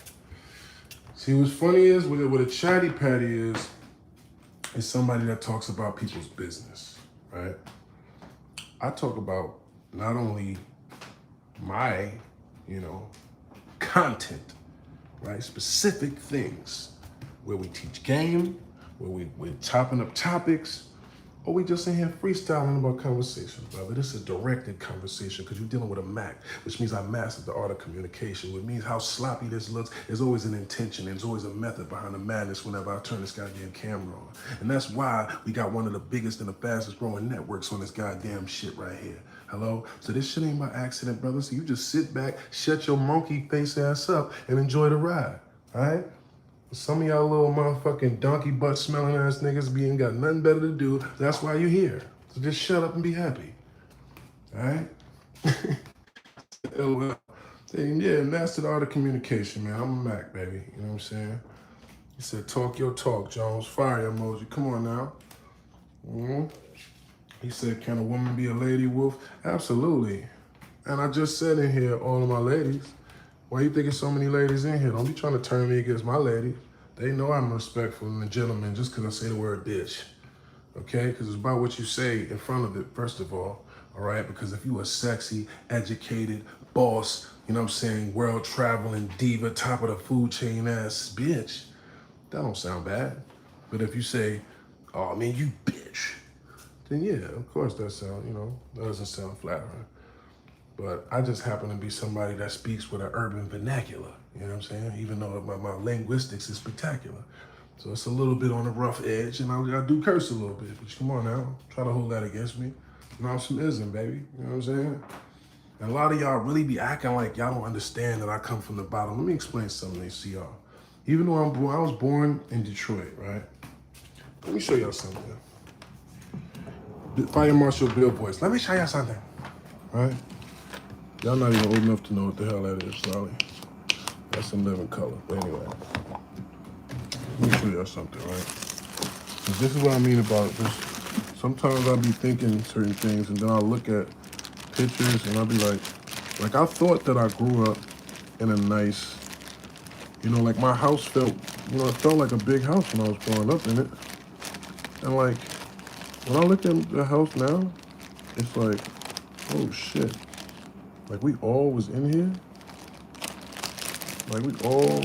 S1: See, what's funny is, what a chatty patty is somebody that talks about people's business, right? I talk about not only my, you know, content, right? Specific things where we teach game, where we're chopping up topics, or we just in here freestyling about conversations, brother. This is a directed conversation because you're dealing with a Mac, which means I mastered the art of communication, which means how sloppy this looks. There's always an intention. There's always a method behind the madness whenever I turn this goddamn camera on. And that's why we got one of the biggest and the fastest growing networks on this goddamn shit right here. Hello? So this shit ain't by accident, brother. So you just sit back, shut your monkey face ass up, and enjoy the ride, all right? Some of y'all little motherfucking donkey butt smelling ass niggas ain't got nothing better to do. That's why you're here. So just shut up and be happy. All right? LOL. Yeah, master the art of communication, man. I'm a Mac, baby. You know what I'm saying? He said, talk your talk, Jones. Fire emoji. Come on now. Mm-hmm. He said, can a woman be a lady wolf? Absolutely. And I just said in here, all of my ladies. Why you thinking so many ladies in here? Don't be trying to turn me against my ladies. They know I'm respectful and a gentleman just because I say the word bitch. Okay? Because it's about what you say in front of it, first of all right? Because if you a sexy, educated, boss, you know what I'm saying, world traveling diva, top of the food chain ass bitch, that don't sound bad. But if you say, oh man, you bitch, then yeah, of course that doesn't sound flattering. But I just happen to be somebody that speaks with an urban vernacular, you know what I'm saying? Even though my linguistics is spectacular. So it's a little bit on the rough edge, and I do curse a little bit, but come on now, try to hold that against me. Now some ism, baby, you know what I'm saying? And a lot of y'all really be acting like y'all don't understand that I come from the bottom. Let me explain something to y'all. Even though I was born in Detroit, right? Let me show y'all something. Fire Marshal Bill voice. Let me show y'all something, right? Y'all not even old enough to know what the hell that is, sorry. That's some living color. But anyway, let me show y'all something, right? This is what I mean about this. Sometimes I'll be thinking certain things and then I'll look at pictures and I'll be like I thought that I grew up in a nice, like my house felt, it felt like a big house when I was growing up in it. And like, when I look at the house now, it's like, oh shit. Like we all was in here. Like we all.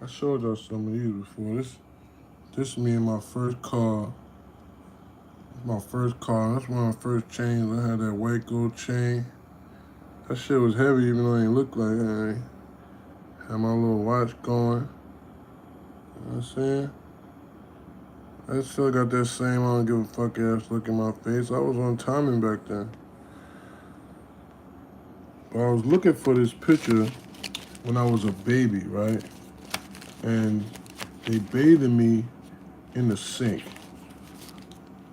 S1: I showed y'all some of these before. This me and my first car. My first car. That's one of my first chains. I had that white gold chain. That shit was heavy even though it didn't look like it. Have my little watch going. You know what I'm saying? I still got that same I don't give a fuck ass look in my face. I was on timing back then. But I was looking for this picture when I was a baby, right? And they bathing me in the sink.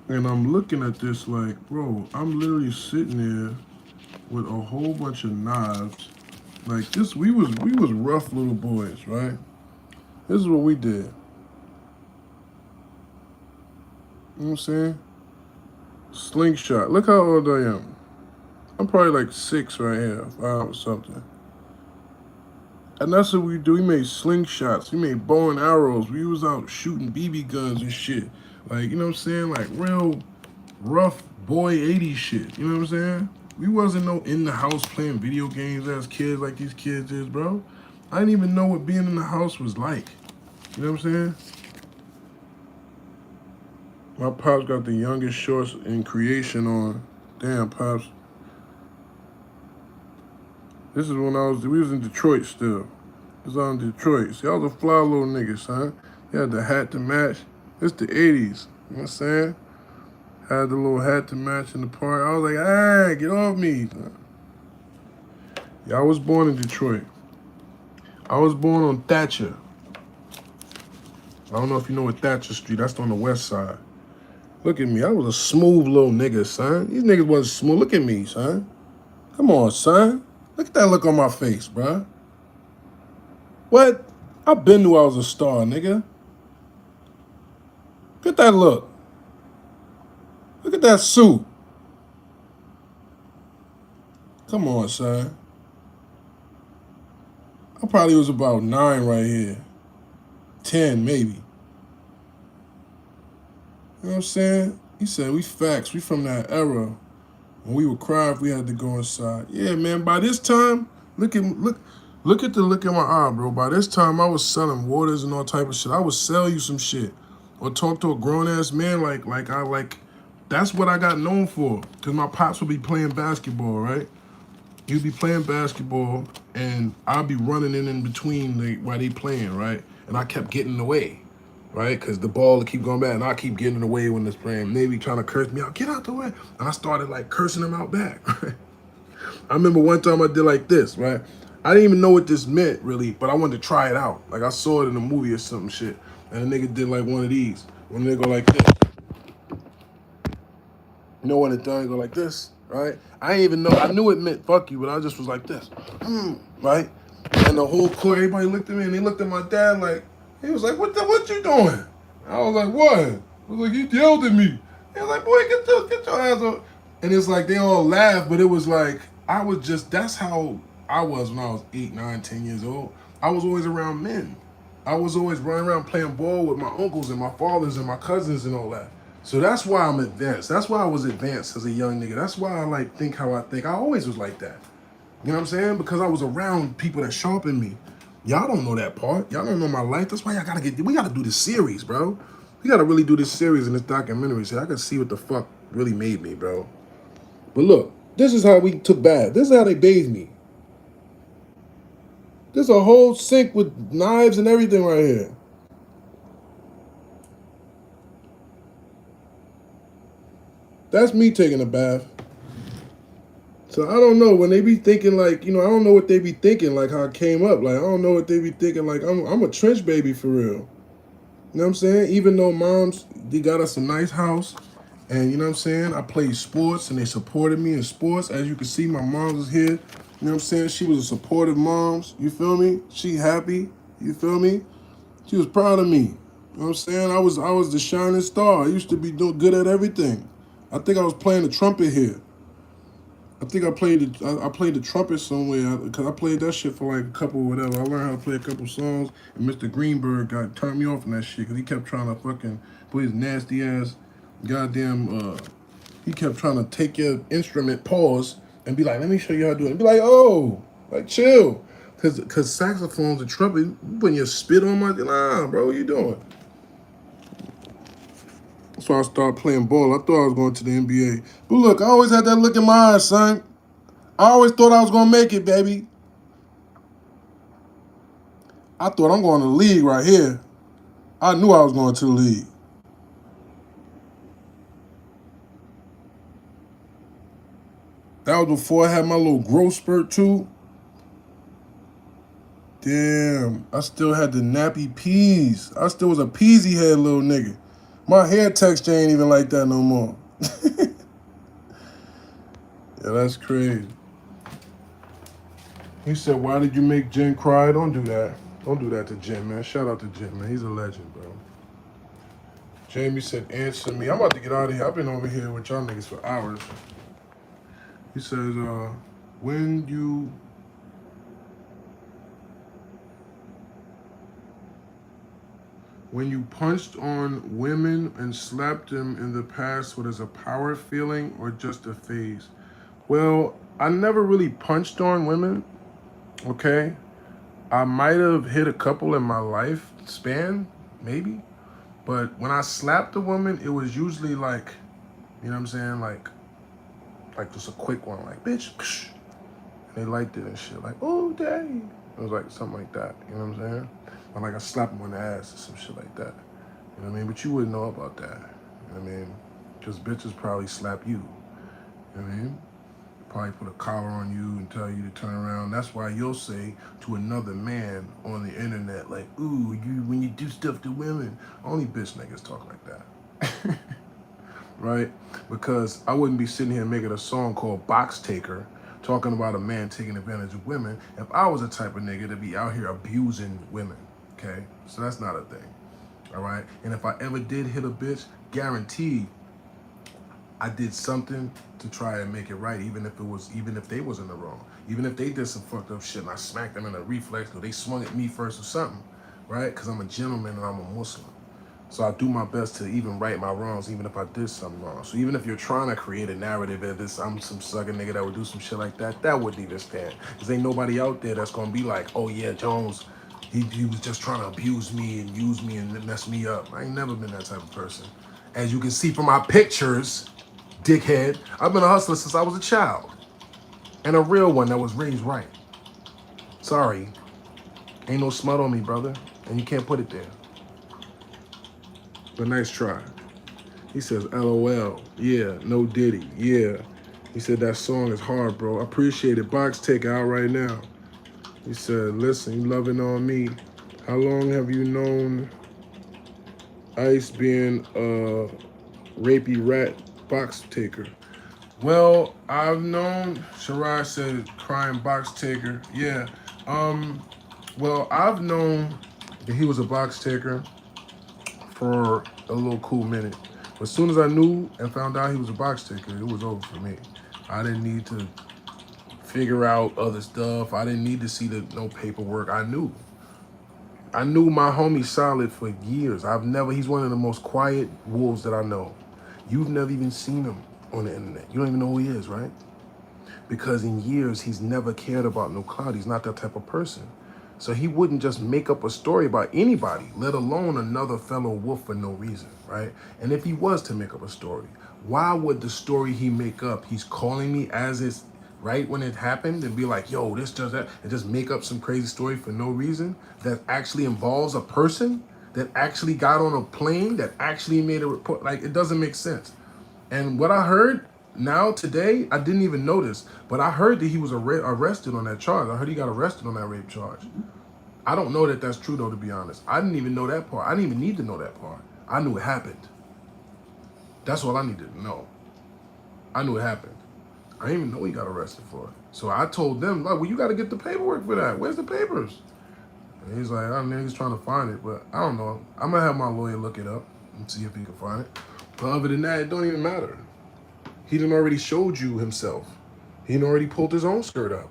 S1: And I'm looking at this like, bro, I'm literally sitting there with a whole bunch of knives. Like this, we was rough little boys, right? This is what we did. You know what I'm saying? Slingshot. Look how old I am. I'm probably like 6 right here, 5 or something. And that's what we do. We made slingshots. We made bow and arrows. We was out shooting BB guns and shit. Like, you know what I'm saying? Like real rough boy 80s shit. You know what I'm saying? We wasn't no in the house playing video games as kids like these kids is, bro. I didn't even know what being in the house was like. You know what I'm saying? My pops got the youngest shorts in creation on. Damn, pops. This is when we was in Detroit still. It was on Detroit. See, I was a fly little nigga, son. He had the hat to match. It's the 80s. You know what I'm saying? Had the little hat to match in the park. I was like, hey, get off me. Yeah, I was born in Detroit. I was born on Thatcher. I don't know if you know what Thatcher Street, that's on the west side. Look at me, I was a smooth little nigga, son. These niggas wasn't smooth. Look at me, son. Come on, son. Look at that look on my face, bruh. What? I been knew I was a star, nigga. Look at that look. Look at that suit. Come on, son. I probably was about 9 right here. 10, maybe. You know what I'm saying? He said, we facts. We from that era when we would cry if we had to go inside. Yeah, man, by this time, look at the look in my eye, bro. By this time, I was selling waters and all type of shit. I would sell you some shit. Or talk to a grown-ass man that's what I got known for. Because my pops would be playing basketball, right? He'd be playing basketball, and I'd be running in between while they playing, right? And I kept getting away, right? Because the ball would keep going back, and I keep getting away when it's playing. They be trying to curse me out, get out the way. And I started like cursing them out back, right? I remember one time I did like this, right? I didn't even know what this meant, really, but I wanted to try it out. Like I saw it in a movie or some shit, and a nigga did like one of these. When they go like this. You know when it done go like this, right? I didn't even know. I knew it meant fuck you, but I just was like this, right? And the whole court, everybody looked at me, and they looked at my dad like, he was like, what you doing? I was like, what? I was like, you yelled at me. He was like, boy, get your ass up. And it's like, they all laughed, but it was like, that's how I was when I was 8, 9, 10 years old. I was always around men. I was always running around playing ball with my uncles and my fathers and my cousins and all that. So that's why I'm advanced. That's why I was advanced as a young nigga. That's why I like think how I think. I always was like that. You know what I'm saying? Because I was around people that sharpened me. Y'all don't know that part. Y'all don't know my life. That's why we gotta do this series, bro. We gotta really do this series in this documentary so I can see what the fuck really made me, bro. But look, this is how we took baths. This is how they bathed me. There's a whole sink with knives and everything right here. That's me taking a bath. So I don't know when they be thinking like, I don't know what they be thinking like how I came up. Like I don't know what they be thinking like I'm a trench baby for real. You know what I'm saying? Even though moms, they got us a nice house, and you know what I'm saying? I played sports and they supported me in sports. As you can see, my mom was here. You know what I'm saying? She was a supportive mom. You feel me? She happy. You feel me? She was proud of me. You know what I'm saying? I was the shining star. I used to be doing good at everything. I think I was playing the trumpet here. I think I played the trumpet somewhere because I played that shit for like a couple whatever. I learned how to play a couple songs, and Mr. Greenberg turned me off on that shit because he kept trying to fucking put his nasty ass goddamn. He kept trying to take your instrument, pause, and be like, "Let me show you how to do it." And be like, "Oh, like chill," because saxophones and trumpet, you putting your spit on my bro. What you doing? So I started playing ball. I thought I was going to the NBA. But look, I always had that look in my eyes, son. I always thought I was going to make it, baby. I thought I'm going to the league right here. I knew I was going to the league. That was before I had my little growth spurt too. Damn, I still had the nappy peas. I still was a peasy head little nigga. My hair texture ain't even like that no more. Yeah, that's crazy. He said, why did you make Jen cry? Don't do that. Don't do that to Jen, man. Shout out to Jen, man. He's a legend, bro. Jamie said, answer me. I'm about to get out of here. I've been over here with y'all niggas for hours. He says, when you punched on women and slapped them in the past, what is a power feeling or just a phase? Well, I never really punched on women, okay? I might have hit a couple in my life span, maybe. But when I slapped a woman, it was usually like, you know what I'm saying? Like just a quick one, like, bitch, psh. And they liked it and shit, like, oh, dang. It was like something like that, you know what I'm saying? Or like I slapped them on the ass or some shit like that. You know what I mean? But you wouldn't know about that. You know what I mean? Because bitches probably slap you. You know what I mean? Probably put a collar on you and tell you to turn around. That's why you'll say to another man on the internet, like, ooh, when you do stuff to women, only bitch niggas talk like that. Right? Because I wouldn't be sitting here making a song called Box Taker, talking about a man taking advantage of women, if I was the type of nigga to be out here abusing women. Okay? So that's not a thing. All right? And if I ever did hit a bitch, guaranteed I did something to try and make it right, even if they was in the wrong. Even if they did some fucked up shit and I smacked them in a reflex or they swung at me first or something, right? Because I'm a gentleman and I'm a Muslim. So I do my best to even right my wrongs, even if I did something wrong. So even if you're trying to create a narrative that I'm some sucker nigga that would do some shit like that, that wouldn't even stand. Because ain't nobody out there that's gonna be like, oh yeah, Jones, he was just trying to abuse me and use me and mess me up. I ain't never been that type of person. As you can see from my pictures, dickhead, I've been a hustler since I was a child. And a real one that was raised right. Sorry, ain't no smut on me, brother. And you can't put it there. But nice try. He says, LOL. Yeah, no Diddy. Yeah. He said, that song is hard, bro. I appreciate it. Box take out right now. He said, listen, you loving on me. How long have you known Ice being a rapey rat box taker? Well, I've known, Shirai said, crying box taker. Yeah. Well, I've known that he was a box taker for a little cool minute. But as soon as I knew and found out he was a box taker, it was over for me. I didn't need to figure out other stuff. I didn't need to see no paperwork. I knew my homie Solid for years. He's one of the most quiet wolves that I know. You've never even seen him on the internet. You don't even know who he is, right? Because in years, he's never cared about no clout. He's not that type of person. So he wouldn't just make up a story about anybody, let alone another fellow wolf for no reason, right? And if he was to make up a story, why would the story he make up, he's calling me as is right when it happened and be like, yo, this does that, and just make up some crazy story for no reason that actually involves a person that actually got on a plane, that actually made a report? Like, it doesn't make sense. And what I heard now today, I didn't even notice, but I heard that he was arrested on that charge. I heard he got arrested on that rape charge. I don't know that that's true though, to be honest. I didn't even know that part. I didn't even need to know that part. I knew it happened. That's all I needed to know. I knew it happened. I didn't even know he got arrested for it. So I told them, like, well, you got to get the paperwork for that. Where's the papers? And he's like, I don't know, he's trying to find it, but I don't know. I'm going to have my lawyer look it up and see if he can find it. But other than that, it don't even matter. He done already showed you himself. He done already pulled his own skirt up.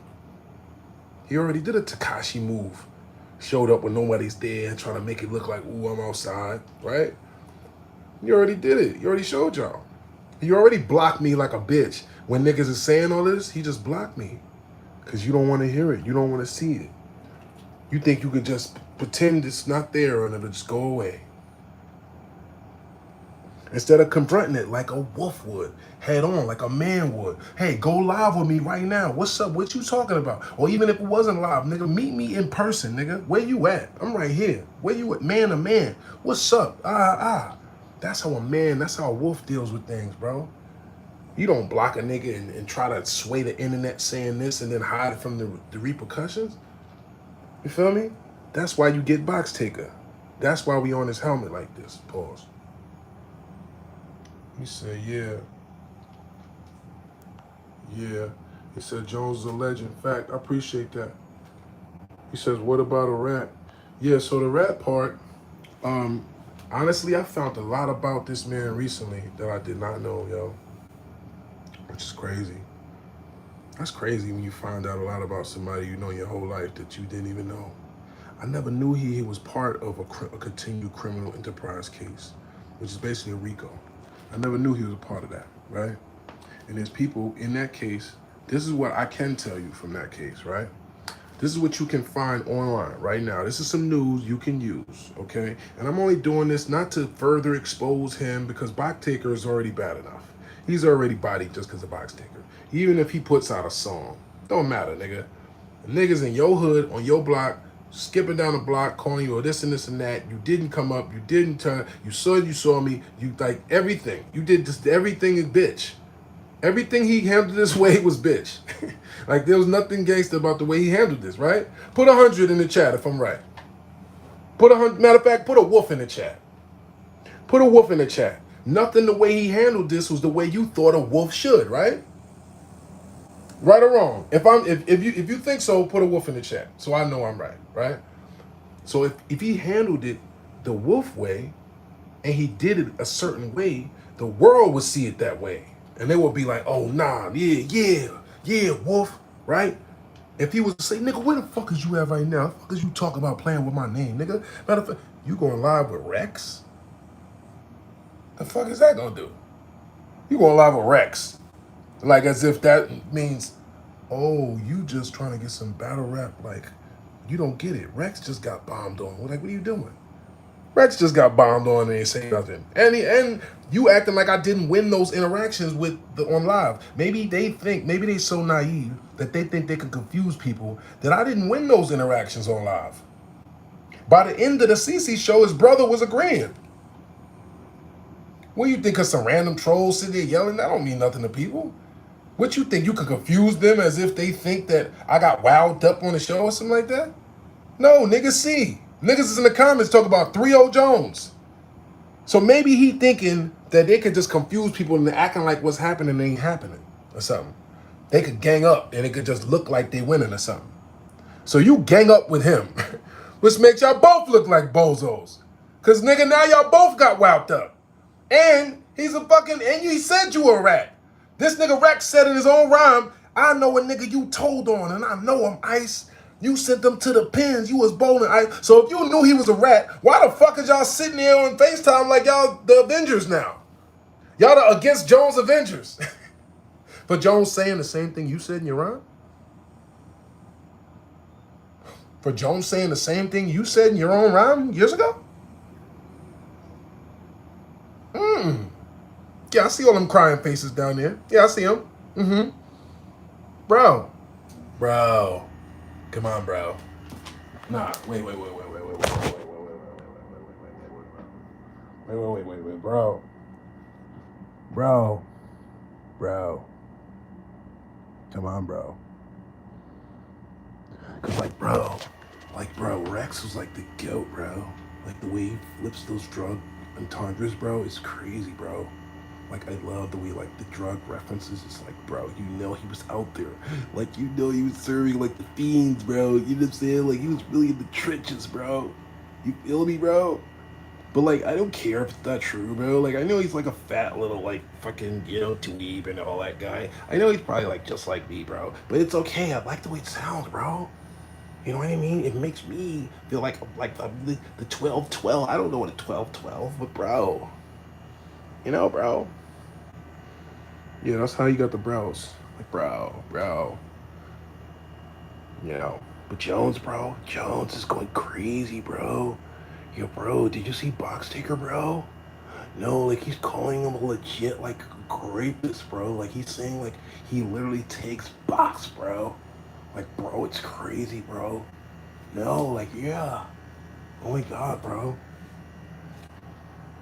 S1: He already did a Tekashi move. Showed up when nobody's there, trying to make it look like, ooh, I'm outside, right? You already did it. You already showed y'all. You already blocked me like a bitch. When niggas is saying all this, he just blocked me. Because you don't want to hear it. You don't want to see it. You think you could just pretend it's not there and it'll just go away. Instead of confronting it like a wolf would, head on, like a man would. Hey, go live with me right now. What's up? What you talking about? Or even if it wasn't live, nigga, meet me in person, nigga. Where you at? I'm right here. Where you at? Man to man. What's up? That's how a man, that's how a wolf deals with things, bro. You don't block a nigga and try to sway the internet saying this and then hide from the repercussions. You feel me? That's why you get box taker. That's why we on this helmet like this. Pause. He said, yeah. Yeah. He said, Jones is a legend. Fact, I appreciate that. He says, what about a rat? Yeah, so the rat part, honestly, I found a lot about this man recently that I did not know, yo. Which is crazy. That's crazy when you find out a lot about somebody you know your whole life that you didn't even know. I never knew he was part of a continued criminal enterprise case, which is basically a RICO. I never knew he was a part of that, right? And there's people in that case. This is what I can tell you from that case, right? This is what you can find online right now. This is some news you can use, okay? And I'm only doing this not to further expose him because Box Taker is already bad enough. He's already bodied just because of Box Taker. Even if he puts out a song, don't matter, nigga. The niggas in your hood, on your block, skipping down the block, calling you this and this and that. You didn't come up. You didn't turn. You saw me. You like everything. You did just everything is bitch. Everything he handled this way was bitch. Like there was nothing gangster about the way he handled this, right? Put 100 in the chat if I'm right. Put 100. Matter of fact, put a wolf in the chat. Put a wolf in the chat. Nothing the way he handled this was the way you thought a wolf should, right? Right or wrong? If you think so, put a wolf in the chat so I know I'm right, right? So if he handled it the wolf way and he did it a certain way, the world would see it that way. And they would be like, oh, nah, yeah, wolf, right? If he was to say, nigga, where the fuck is you at right now? The fuck is you talking about playing with my name, nigga? Matter of fact, you going live with Rex? The fuck is that gonna do? You going live with Rex. Like as if that means, oh, you just trying to get some battle rap. Like, you don't get it. Rex just got bombed on. Like, what are you doing? Rex just got bombed on and ain't say nothing. And you acting like I didn't win those interactions with on live. Maybe they so naive that they think they can confuse people that I didn't win those interactions on live. By the end of the CC show, his brother was agreeing. What do you think of some random trolls sitting there yelling? That don't mean nothing to people. What you think, you could confuse them as if they think that I got wowed up on the show or something like that? No, niggas see. Niggas is in the comments talking about 3-0 Jones. So maybe he thinking that they could just confuse people and acting like what's happening ain't happening or something. They could gang up and it could just look like they winning or something. So you gang up with him, which makes y'all both look like bozos. Cause nigga, now y'all both got wowed up. And he's a fucking, and he said you a rat. This nigga Rex said in his own rhyme, I know a nigga you told on and I know him, Ice. You sent them to the pins. You was bowling Ice. So if you knew he was a rat, why the fuck is y'all sitting there on FaceTime like y'all the Avengers now? Y'all the against Jones Avengers. For Jones saying the same thing you said in your rhyme? For Jones saying the same thing you said in your own rhyme years ago? Yeah, I see all them crying faces down there. Yeah, I see them. Bro. Come on, bro. Nah, wait, bro. Come on, bro. Cause bro, Rex was like the goat, bro. Like the way he flips those drug entendres, bro, is crazy, bro. Like, I love the way, like, the drug references. It's like, bro, you know he was out there. Like, you know he was serving, like, the fiends, bro. You know what I'm saying? Like, he was really in the trenches, bro. You feel me, bro? But, like, I don't care if it's not true, bro. Like, I know he's, like, a fat little, like, fucking, you know, dweeb and all that guy. I know he's probably, like, just like me, bro. But it's okay. I like the way it sounds, bro. You know what I mean? It makes me feel like the 12-12. I don't know what a 12-12, but, bro. You know, bro. Yeah, that's how you got the brows. Like, bro. You know, but Jones is going crazy, bro. Yo, bro, did you see Box Taker, bro? No, like he's calling him a legit like rapist, bro. Like he's saying like he literally takes box, bro. Like, bro, it's crazy, bro. No, like, yeah. Oh my god, bro.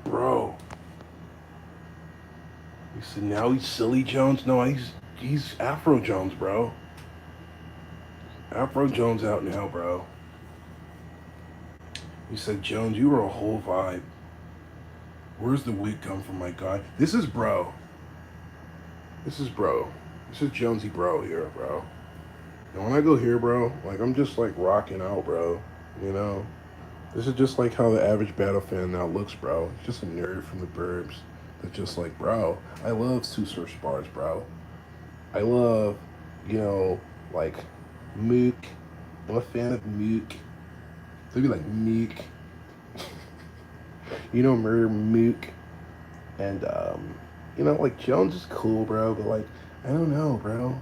S1: Bro. He said now he's Silly Jones. No, he's Afro Jones, bro. Afro Jones out now, bro. He said, Jones, you were a whole vibe. Where's the wig come from, my god? This is bro. This is bro. This is Jonesy bro here, bro. And when I go here, bro, like I'm just like rocking out, bro. You know? This is just like how the average battle fan now looks, bro. It's just a nerd from the burbs. That's just like, bro, I love Two Source bars, bro. I love, you know, like Mook. I'm a fan of Mook. So it'd be like Mook. You know, Murder Mook. And, you know, like Jones is cool, bro. But like, I don't know, bro.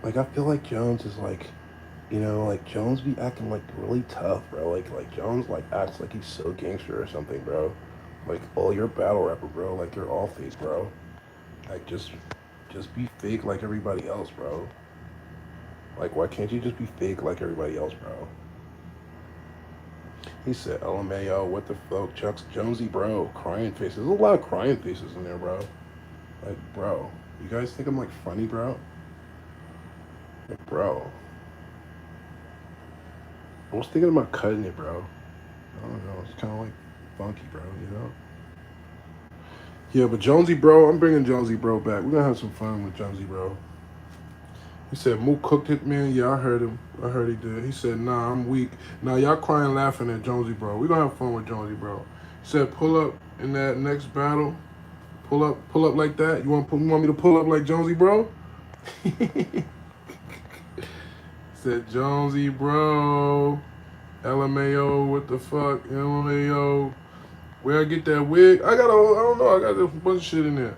S1: Like, I feel like Jones is like, you know, like Jones be acting like really tough, bro. Like Jones like acts like he's so gangster or something, bro. Like, oh, you're a battle rapper, bro. Like you're all fake, bro. Like just be fake like everybody else, bro. Like why can't you just be fake like everybody else, bro? He said, LMAO, what the fuck, Chuck's Jonesy, bro. Crying faces. There's a lot of crying faces in there, bro. Like, bro, you guys think I'm like funny, bro? Like, bro. I was thinking about cutting it, bro. I don't know. It's kind of like funky, bro, you know? Yeah, but Jonesy, bro, I'm bringing Jonesy, bro, back. We're going to have some fun with Jonesy, bro. He said, Mook cooked it, man. Yeah, I heard him. I heard he did. He said, nah, I'm weak. Nah, y'all crying laughing at Jonesy, bro. We're going to have fun with Jonesy, bro. He said, pull up in that next battle. Pull up like that. You want me to pull up like Jonesy, bro? Said, Jonesy, bro. LMAO, what the fuck? LMAO. Where I get that wig? I don't know. I got a bunch of shit in there.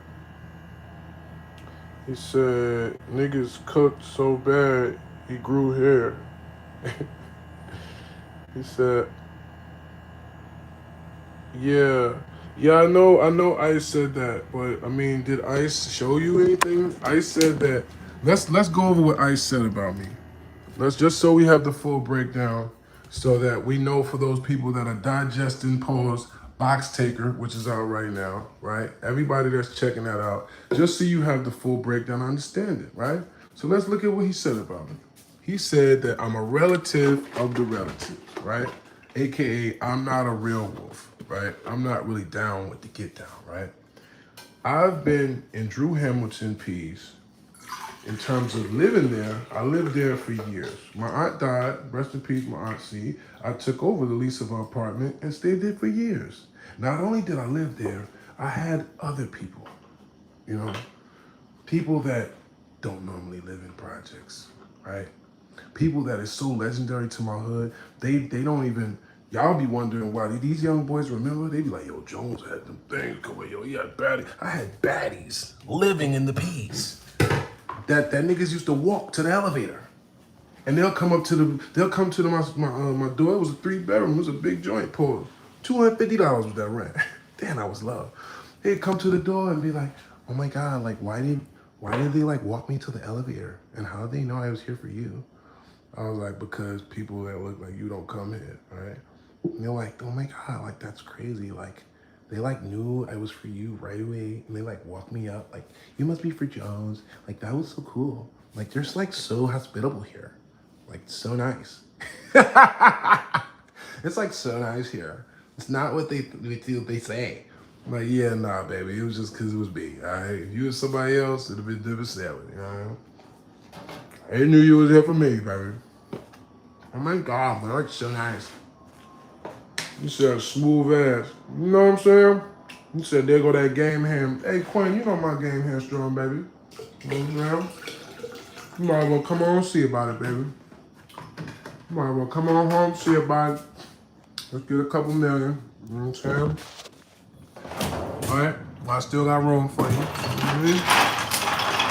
S1: He said, niggas cooked so bad, he grew hair. He said, yeah. Yeah, I know Ice said that, but I mean, did Ice show you anything? Ice said that. Let's go over what Ice said about me. Let's just so we have the full breakdown so that we know for those people that are digesting Paul's Box Taker, which is out right now, right? Everybody that's checking that out, just so you have the full breakdown, understand it, right? So let's look at what he said about me. He said that I'm a relative of the relatives, right? AKA, I'm not a real wolf, right? I'm not really down with the get down, right? I've been in Drew Hamilton P's. In terms of living there, I lived there for years. My aunt died, rest in peace, my aunt C. I took over the lease of her apartment and stayed there for years. Not only did I live there, I had other people, you know, people that don't normally live in projects, right? People that is so legendary to my hood, they don't even, y'all be wondering why these young boys remember, they be like, yo, Jones had them things, come on, yo, he had baddies. I had baddies living in the P's. That niggas used to walk to the elevator, and they'll come to my door. It was a 3-bedroom. It was a big joint. Paul, $250 was that rent. Damn, I was love. They'd come to the door and be like, "Oh my god, like why did they like walk me to the elevator? And how did they know I was here for you?" I was like, because people that look like you don't come here, right? And they're like, "Oh my god, like that's crazy, like." They like knew I was for you right away, and they like walked me up, like, you must be for Jones. Like that was so cool. Like they're just like so hospitable here, like so nice. It's like so nice here. It's not what they say. I'm like, yeah, nah, baby. It was just because it was me. All right, if you was somebody else, it'd have been different story. You know, I knew you was here for me, baby. Oh my god, man, like so nice. You said a smooth ass. You know what I'm saying? You said there go that game hand. Hey Quinn, you know my game hand strong, baby. You know what I'm saying? You might as well come on and see about it, baby. You might as well come on home, see about it. Let's get a couple million. You know what I'm saying? Alright? Well, I still got room for you.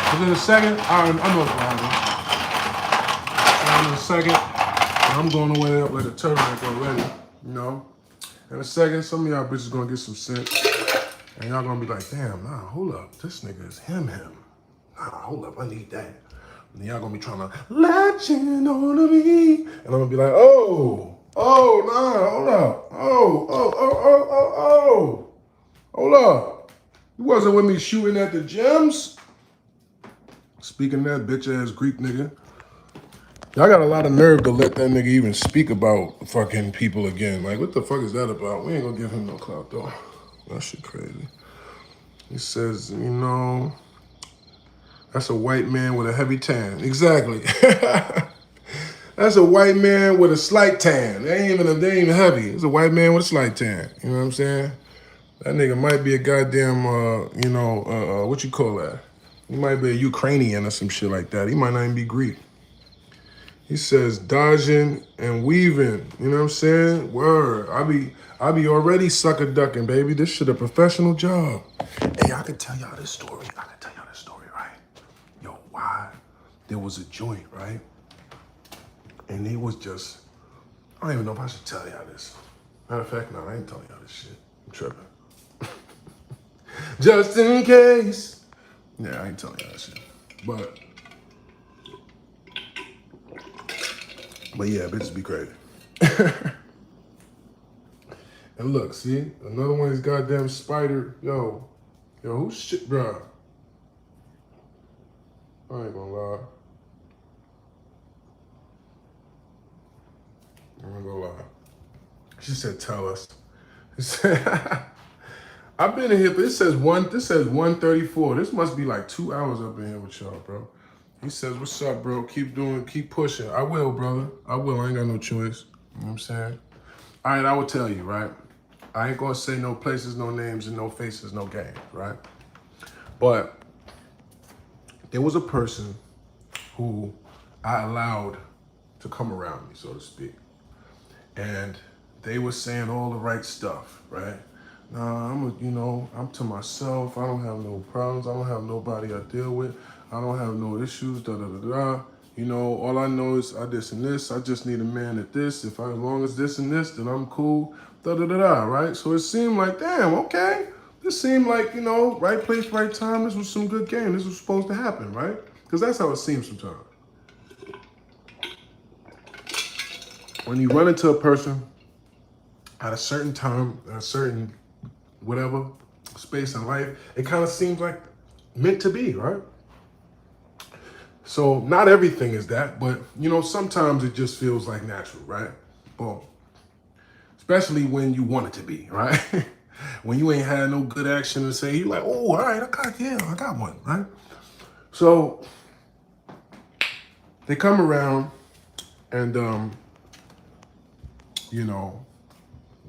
S1: Because in a second, I know what's wrong. In a second, I'm going away up like a turtleneck already. You know? In a second, some of y'all bitches gonna get some sense. And y'all gonna be like, damn, nah, hold up. This nigga is him. Nah, hold up, I need that. And y'all gonna be trying to latching on to me. And I'm gonna be like, oh, nah, hold up. Hold up. You wasn't with me shooting at the gyms? Speaking of that bitch ass Greek nigga. Y'all got a lot of nerve to let that nigga even speak about fucking people again. Like, what the fuck is that about? We ain't gonna give him no clout though. That shit crazy. He says, you know, that's a white man with a heavy tan. Exactly. That's a white man with a slight tan. They ain't even heavy. It's a white man with a slight tan. You know what I'm saying? That nigga might be a goddamn, what you call that? He might be a Ukrainian or some shit like that. He might not even be Greek. He says dodging and weaving. You know what I'm saying? Word. I be already sucker ducking, baby. This shit a professional job. Hey, I could tell y'all this story. Right? Yo, why? There was a joint, right? And it was just, I don't even know if I should tell y'all this. Matter of fact, no, I ain't telling y'all this shit. I'm tripping. Just in case. Yeah, I ain't telling y'all that shit. But yeah, bitches be crazy. And look, see? Another one of these goddamn spider. Yo, who's shit, bro? I ain't gonna lie. She said, tell us. She said, I've been in here, this says 1:34. This must be like 2 hours up in here with y'all, bro. He says, what's up, bro? Keep pushing. I will, brother. I will. I ain't got no choice. You know what I'm saying? All right, I will tell you, right? I ain't gonna say no places, no names, and no faces, no games, right? But there was a person who I allowed to come around me, so to speak. And they were saying all the right stuff, right? Nah, I'm to myself. I don't have no problems. I don't have nobody I deal with. I don't have no issues, da-da-da-da. You know, all I know is I this and this. I just need a man at this. As long as this and this, then I'm cool, da-da-da-da, right? So it seemed like, damn, okay. This seemed like, right place, right time. This was some good game. This was supposed to happen, right? Because that's how it seems sometimes. When you run into a person at a certain time, at a certain whatever space in life, it kind of seems like meant to be, right? So not everything is that, but sometimes it just feels like natural, right? Boom. Especially when you want it to be, right? When you ain't had no good action to say, you're like, oh, all right, I got one, right? So they come around and,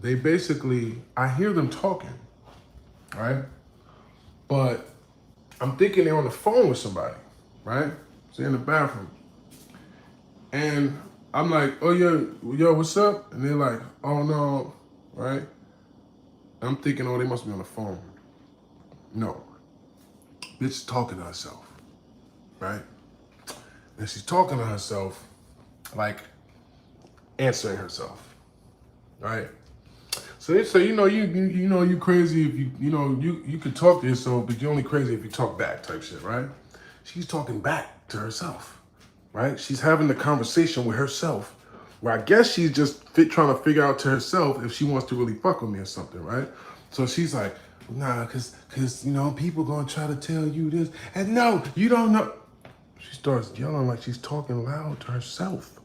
S1: they basically, I hear them talking, right? But I'm thinking they're on the phone with somebody, right? So they're in the bathroom. And I'm like, oh, yo, what's up? And they're like, oh, no, right? I'm thinking, oh, they must be on the phone. No. Bitch talking to herself, right? And she's talking to herself, like answering herself, right? So they say, you crazy if you could talk to yourself, but you're only crazy if you talk back type shit, right? She's talking back to herself, right? She's having the conversation with herself, where I guess she's just trying to figure out to herself if she wants to really fuck with me or something, right? So she's like, nah, cause people gonna try to tell you this, and no, you don't know. She starts yelling like she's talking loud to herself.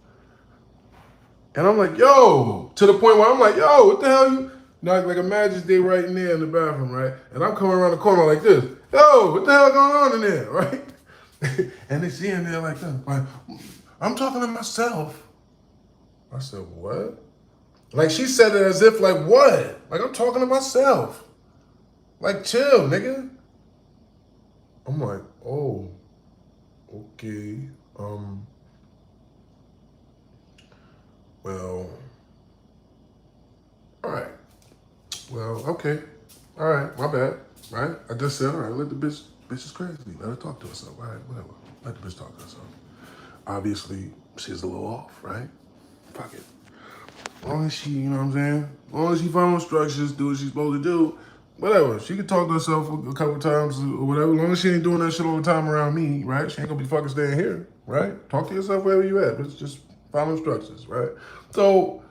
S1: And I'm like, yo, to the point where I'm like, yo, what the hell you? Like imagine they right in there in the bathroom, right? And I'm coming around the corner like this. Yo, what the hell going on in there, right? And then she in there like this, like, I'm talking to myself. I said, what? Like she said it as if like, what? Like I'm talking to myself. Like chill, nigga. I'm like, oh, okay. Well, all right. Well, okay. All right, my bad. Right? I just said, all right, let the bitch is crazy. Let her talk to herself. All right, whatever. Let the bitch talk to herself. Obviously, she's a little off, right? Fuck it. As long as she, you know what I'm saying? As long as she follow instructions, do what she's supposed to do, Whatever. She could talk to herself a couple times or whatever. As long as she ain't doing that shit all the time around me, right? She ain't gonna be fucking staying here, right? Talk to yourself wherever you at. But just follow instructions, right? So,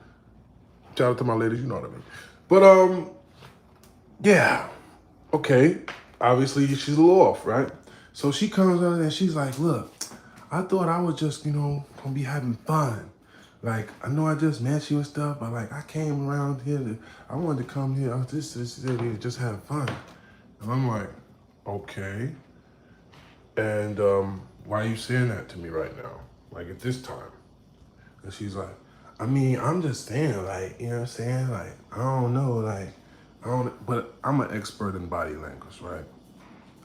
S1: shout out to my ladies, you know what I mean. But yeah. Okay. Obviously she's a little off, right? So she comes out and she's like, look, I thought I was just, gonna be having fun. Like, I know I just met you and stuff, but like I came around here I wanted to come here. I was just have fun. And I'm like, okay. And why are you saying that to me right now? Like at this time? And she's like, I mean, I'm just saying, like, you know what I'm saying? Like, I don't know, like, but I'm an expert in body language, right?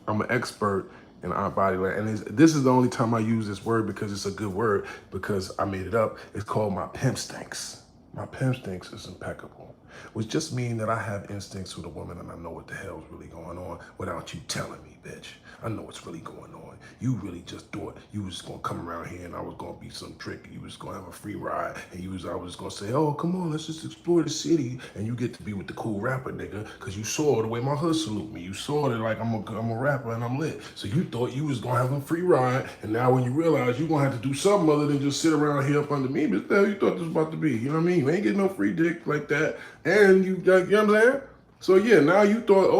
S1: I'm an expert in our body language. And this is the only time I use this word because it's a good word, because I made it up. It's called my pimp stinks. My pimp stinks is impeccable, which just means that I have instincts with a woman and I know what the hell's really going on without you telling me, bitch. I know what's really going on. You really just thought you was gonna come around here and I was gonna be some trick and you was gonna have a free ride and I was gonna say, oh, come on, let's just explore the city and you get to be with the cool rapper nigga because you saw the way my hood salute me. You saw that like I'm a rapper and I'm lit. So you thought you was gonna have a free ride and now when you realize you gonna have to do something other than just sit around here up under me, but what the hell you thought this was about to be? You know what I mean? You ain't getting no free dick like that. And you know what I'm saying? So yeah, now you thought,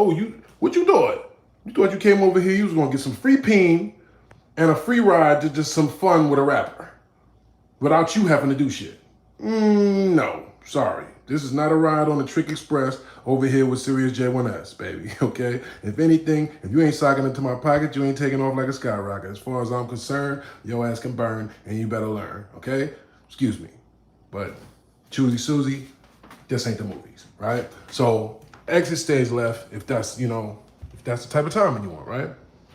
S1: what you thought? You thought you came over here, you was gonna get some free peen and a free ride to just some fun with a rapper without you having to do shit. No, sorry. This is not a ride on the Trick Express over here with Serius J1S, baby, okay? If anything, if you ain't socking into my pocket, you ain't taking off like a skyrocket. As far as I'm concerned, your ass can burn and you better learn, okay? Excuse me. But Choosy Susie, this ain't the movies, right? So exit stage left if that's, if that's the type of timing you want, right?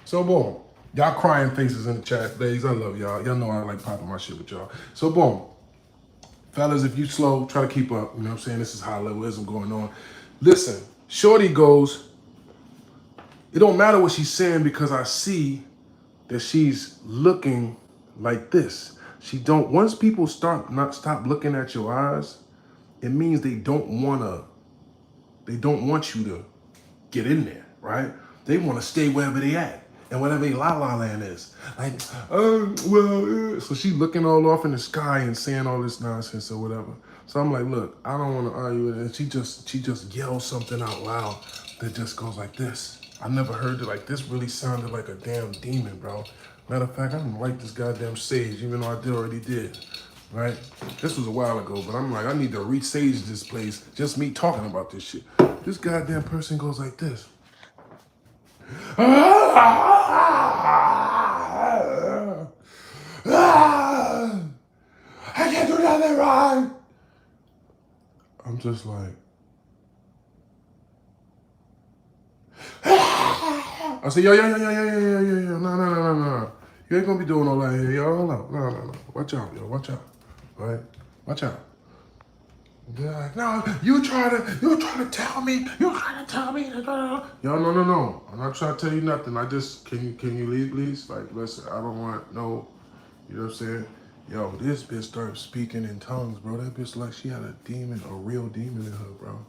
S1: So boom. Y'all crying faces in the chat, ladies. I love y'all. Y'all know I like popping my shit with y'all. So boom. Fellas, if you slow, try to keep up. You know what I'm saying? This is high levelism going on. Listen, Shorty goes, it don't matter what she's saying because I see that she's looking like this. Once people stop looking at your eyes, it means they don't want you to get in there, right? They want to stay wherever they at and whatever La La Land is. Like, so she looking all off in the sky and saying all this nonsense or whatever. So I'm like, look, I don't want to argue with it. And she just yells something out loud that just goes like this. I never heard it like this. Really sounded like a damn demon, bro. Matter of fact, I don't like this goddamn sage, even though I already did. Right? This was a while ago, but I'm like, I need to resage this place. Just me talking about this shit. This goddamn person goes like this. I can't do nothing right. I'm just like, I said, yo, no. You ain't gonna be doing all that here, yo. No. Watch out, yo. Watch out. All right? Watch out. They're like, no, you trying to tell me. Yo, no. I'm not trying to tell you nothing. I just, can you leave, please? Like, listen, I don't want no, you know what I'm saying? Yo, this bitch started speaking in tongues, bro. That bitch like she had a real demon in her, bro.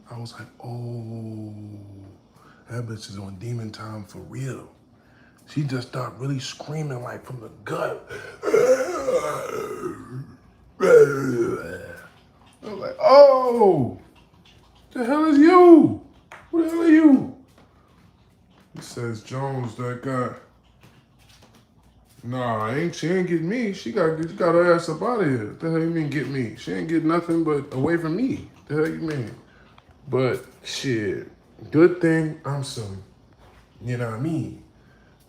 S1: I was like, oh, that bitch is on demon time for real. She just started really screaming like from the gut. I was like, oh, the hell is you? Who the hell are you? He says, Jones, that guy. Nah, she ain't getting me. She got her ass up out of here. What the hell you mean get me? She ain't get nothing but away from me. What the hell you mean? But shit, good thing I'm some, you know what I mean?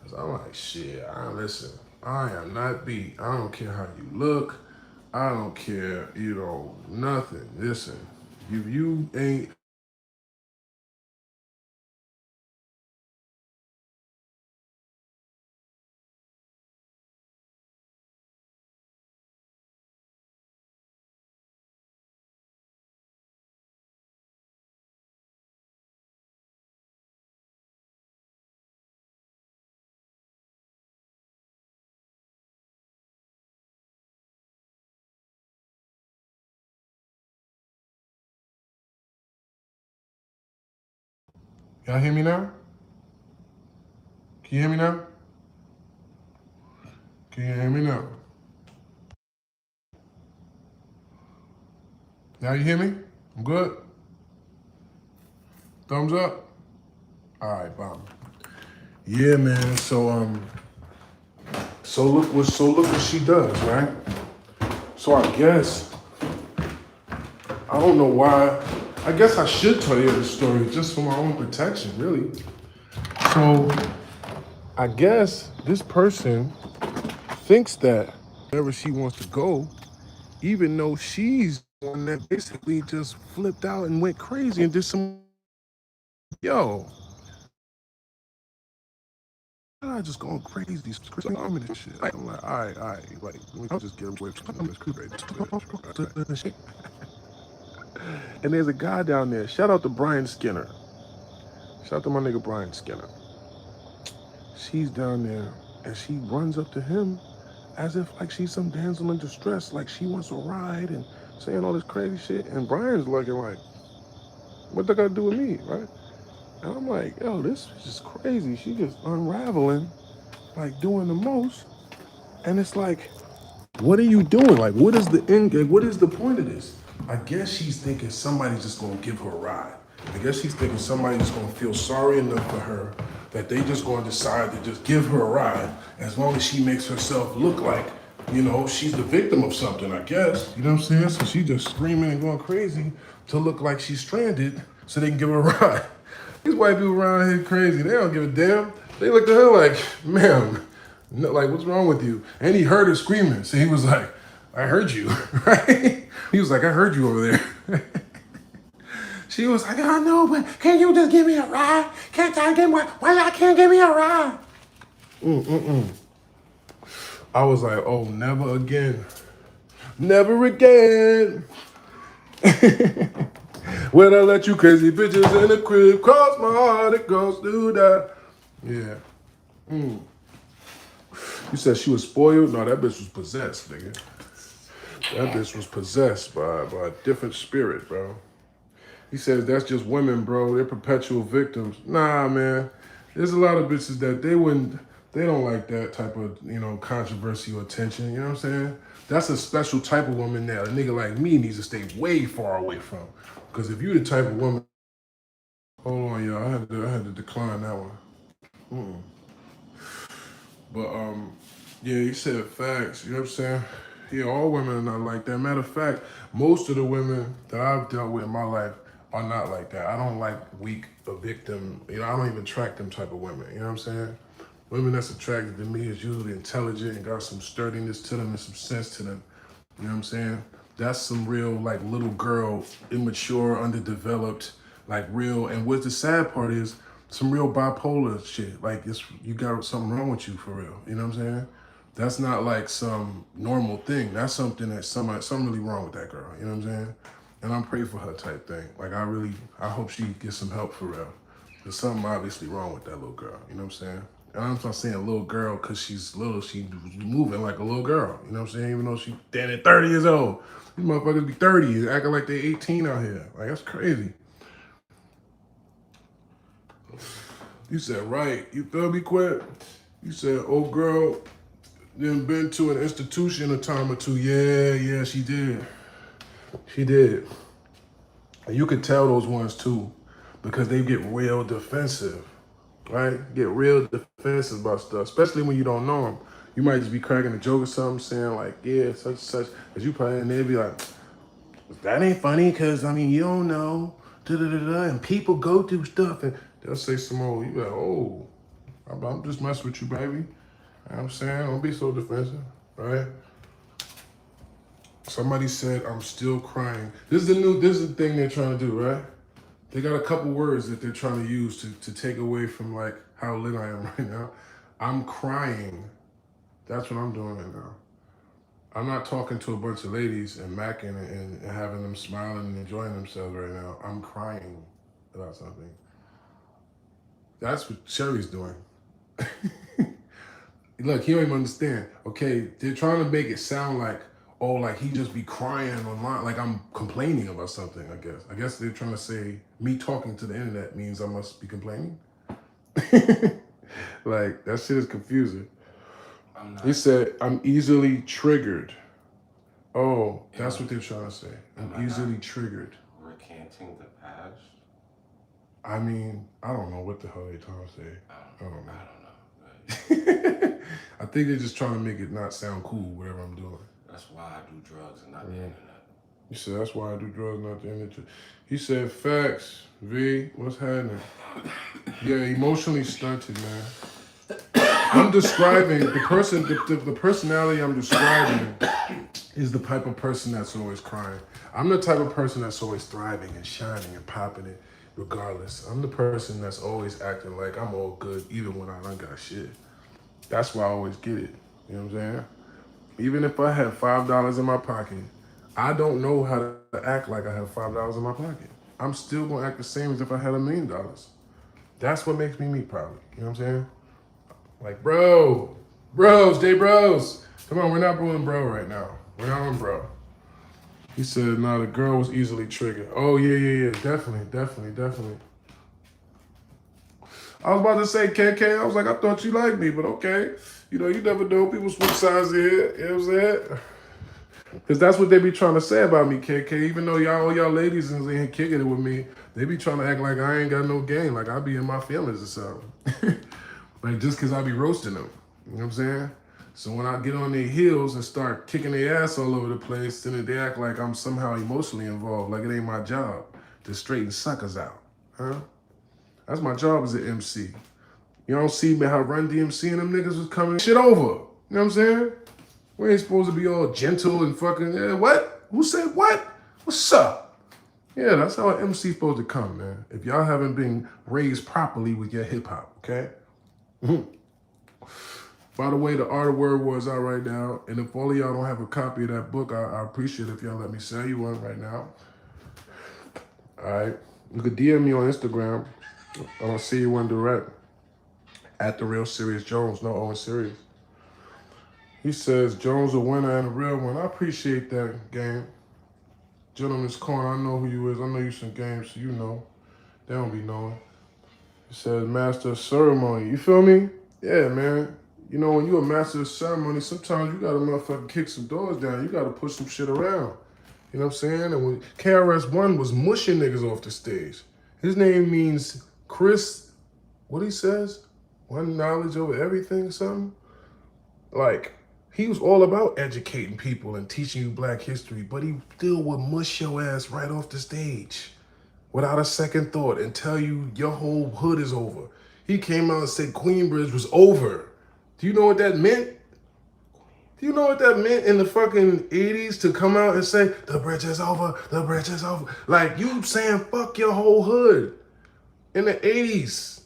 S1: Cause I'm like, shit, listen, I am not beat. I don't care how you look. I don't care, nothing. Listen, if you ain't Y'all hear me now? Can you hear me now? Can you hear me now? Now you hear me? I'm good? Thumbs up? All right, bomb. Yeah, man. So look what she does, right? So I guess I don't know why. I guess I should tell you the story just for my own protection, really. So I guess this person thinks that wherever she wants to go, even though she's the one that basically just flipped out and went crazy and did some, yo, I just going crazy. I'm in this shit. I'm like, all right. Like, we can just get away from this. And there's a guy down there. Shout out to Brian Skinner. Shout out to my nigga Brian Skinner. She's down there and she runs up to him as if like she's some damsel in distress, like she wants a ride and saying all this crazy shit. And Brian's looking like, what that got to do with me, right? And I'm like, yo, this is just crazy. She just unraveling, like doing the most. And it's like, what are you doing? Like, what is the end game? What is the point of this? I guess she's thinking somebody's just gonna give her a ride. I guess she's thinking somebody's just gonna feel sorry enough for her that they just gonna decide to just give her a ride as long as she makes herself look like, you know, she's the victim of something, I guess. You know what I'm saying? So she just screaming and going crazy to look like she's stranded so they can give her a ride. These white people around here crazy. They don't give a damn. They looked at her like, ma'am, no, like, what's wrong with you? And he heard her screaming. So he was like, I heard you, right? He was like, I heard you over there. She was like, I know, but can you just give me a ride? Can't I get why y'all can't give me a ride? I was like, oh, never again. Never again. When I let you crazy bitches in the crib, cross my heart, it goes through that. Yeah. You said she was spoiled? No, that bitch was possessed, nigga. That bitch was possessed by a different spirit, bro. He says that's just women, bro. They're perpetual victims. Nah, man. There's a lot of bitches that they don't like that type of, you know, controversy or attention. You know what I'm saying? That's a special type of woman that a nigga like me needs to stay way far away from. Because if you the type of woman, hold on, y'all, I had to decline that one. But yeah, he said facts. You know what I'm saying? Yeah, all women are not like that. Matter of fact, most of the women that I've dealt with in my life are not like that. I don't like weak, a victim. You know, I don't even attract them type of women. You know what I'm saying? Women that's attracted to me is usually intelligent and got some sturdiness to them and some sense to them. You know what I'm saying? That's some real like little girl, immature, underdeveloped, like real. And what the sad part is, some real bipolar shit. Like it's you got something wrong with you for real. You know what I'm saying? That's not like some normal thing. That's something that something really wrong with that girl. You know what I'm saying? And I'm praying for her type thing. Like I hope she gets some help for real. There's something obviously wrong with that little girl. You know what I'm saying? And I'm not saying little girl because she's little. She's moving like a little girl. You know what I'm saying? Even though she's damn near 30 years old. These motherfuckers be 30 acting like they 18 out here. Like, that's crazy. You said, right. You feel me, Quit? You said, old girl then been to an institution a time or two. Yeah, she did. She did. And you could tell those ones too because they get real defensive. Right? Get real defensive about stuff, especially when you don't know them. You might just be cracking a joke or something, saying like, yeah, such and such, as you probably, and they'll be like, that ain't funny, because, I mean, you don't know, da-da-da-da, and people go through stuff, and they'll say some old, you be like, oh, I'm just messing with you, baby. You know what I'm saying? Don't be so defensive, right? Somebody said, I'm still crying. This is the thing they're trying to do, right? They got a couple words that they're trying to use to take away from like how lit I am right now. I'm crying. That's what I'm doing right now. I'm not talking to a bunch of ladies and macking and having them smiling and enjoying themselves right now. I'm crying about something. That's what Sherry's doing. Look, he don't even understand. Okay, they're trying to make it sound like, oh, like he just be crying online, like I'm complaining about something, I guess. I guess they're trying to say me talking to the internet means I must be complaining. Like, that shit is confusing. He said, I'm easily triggered. Oh, that's what they're trying to say. I'm easily triggered.
S2: Recanting the past?
S1: I mean, I don't know what the hell they're trying to say. I don't know. I think they're just trying to make it not sound cool, whatever I'm doing.
S2: That's why I do drugs and not the internet.
S1: He said, that's why I do drugs, not the internet. He said, facts, V, what's happening? Yeah, emotionally stunted, man. I'm describing, the personality I'm describing is the type of person that's always crying. I'm the type of person that's always thriving and shining and popping it regardless. I'm the person that's always acting like I'm all good even when I don't got shit. That's why I always get it. You know what I'm saying? Even if I have $5 in my pocket, I don't know how to act like I have $5 in my pocket. I'm still gonna act the same as if I had $1 million. That's what makes me me, probably. You know what I'm saying? Like, bros, J bros. Come on, we're not doing bro right now. We're not on bro. He said, nah, the girl was easily triggered. Oh, yeah. Definitely. I was about to say, KK, I was like, I thought you liked me, but okay. You know, you never know. People switch sides here. You know what I'm saying? Because that's what they be trying to say about me, KK. Even though all y'all ladies in here kicking it with me, they be trying to act like I ain't got no game, like I be in my feelings or something. Like, just because I be roasting them. You know what I'm saying? So when I get on their heels and start kicking their ass all over the place, then they act like I'm somehow emotionally involved, like it ain't my job to straighten suckers out. Huh? That's my job as an MC. You don't see me how Run DMC and them niggas was coming shit over. You know what I'm saying? We ain't supposed to be all gentle and fucking, what? Who said what? What's up? Yeah, that's how an MC supposed to come, man. If y'all haven't been raised properly with your hip hop, okay? By the way, the Art of Word War is out right now. And if all of y'all don't have a copy of that book, I appreciate it if y'all let me sell you one right now. All right. You could DM me on Instagram. I'll see you one direct. At the real Serius Jones. No, Owen Serious. He says, Jones a winner and a real one. I appreciate that, game. Gentleman's Corner, I know who you is. I know you some games, so you know. They don't be knowing. He says, master of ceremony. You feel me? Yeah, man. You know, when you a master of ceremony, sometimes you gotta motherfucking kick some doors down. You gotta push some shit around. You know what I'm saying? And when KRS-One was mushing niggas off the stage. His name means Chris, what he says? One knowledge over everything, something? Like, he was all about educating people and teaching you black history, but he still would mush your ass right off the stage without a second thought and tell you your whole hood is over. He came out and said Queensbridge was over. Do you know what that meant? Do you know what that meant in the fucking 80s to come out and say, the bridge is over, the bridge is over? Like, you saying fuck your whole hood in the 80s.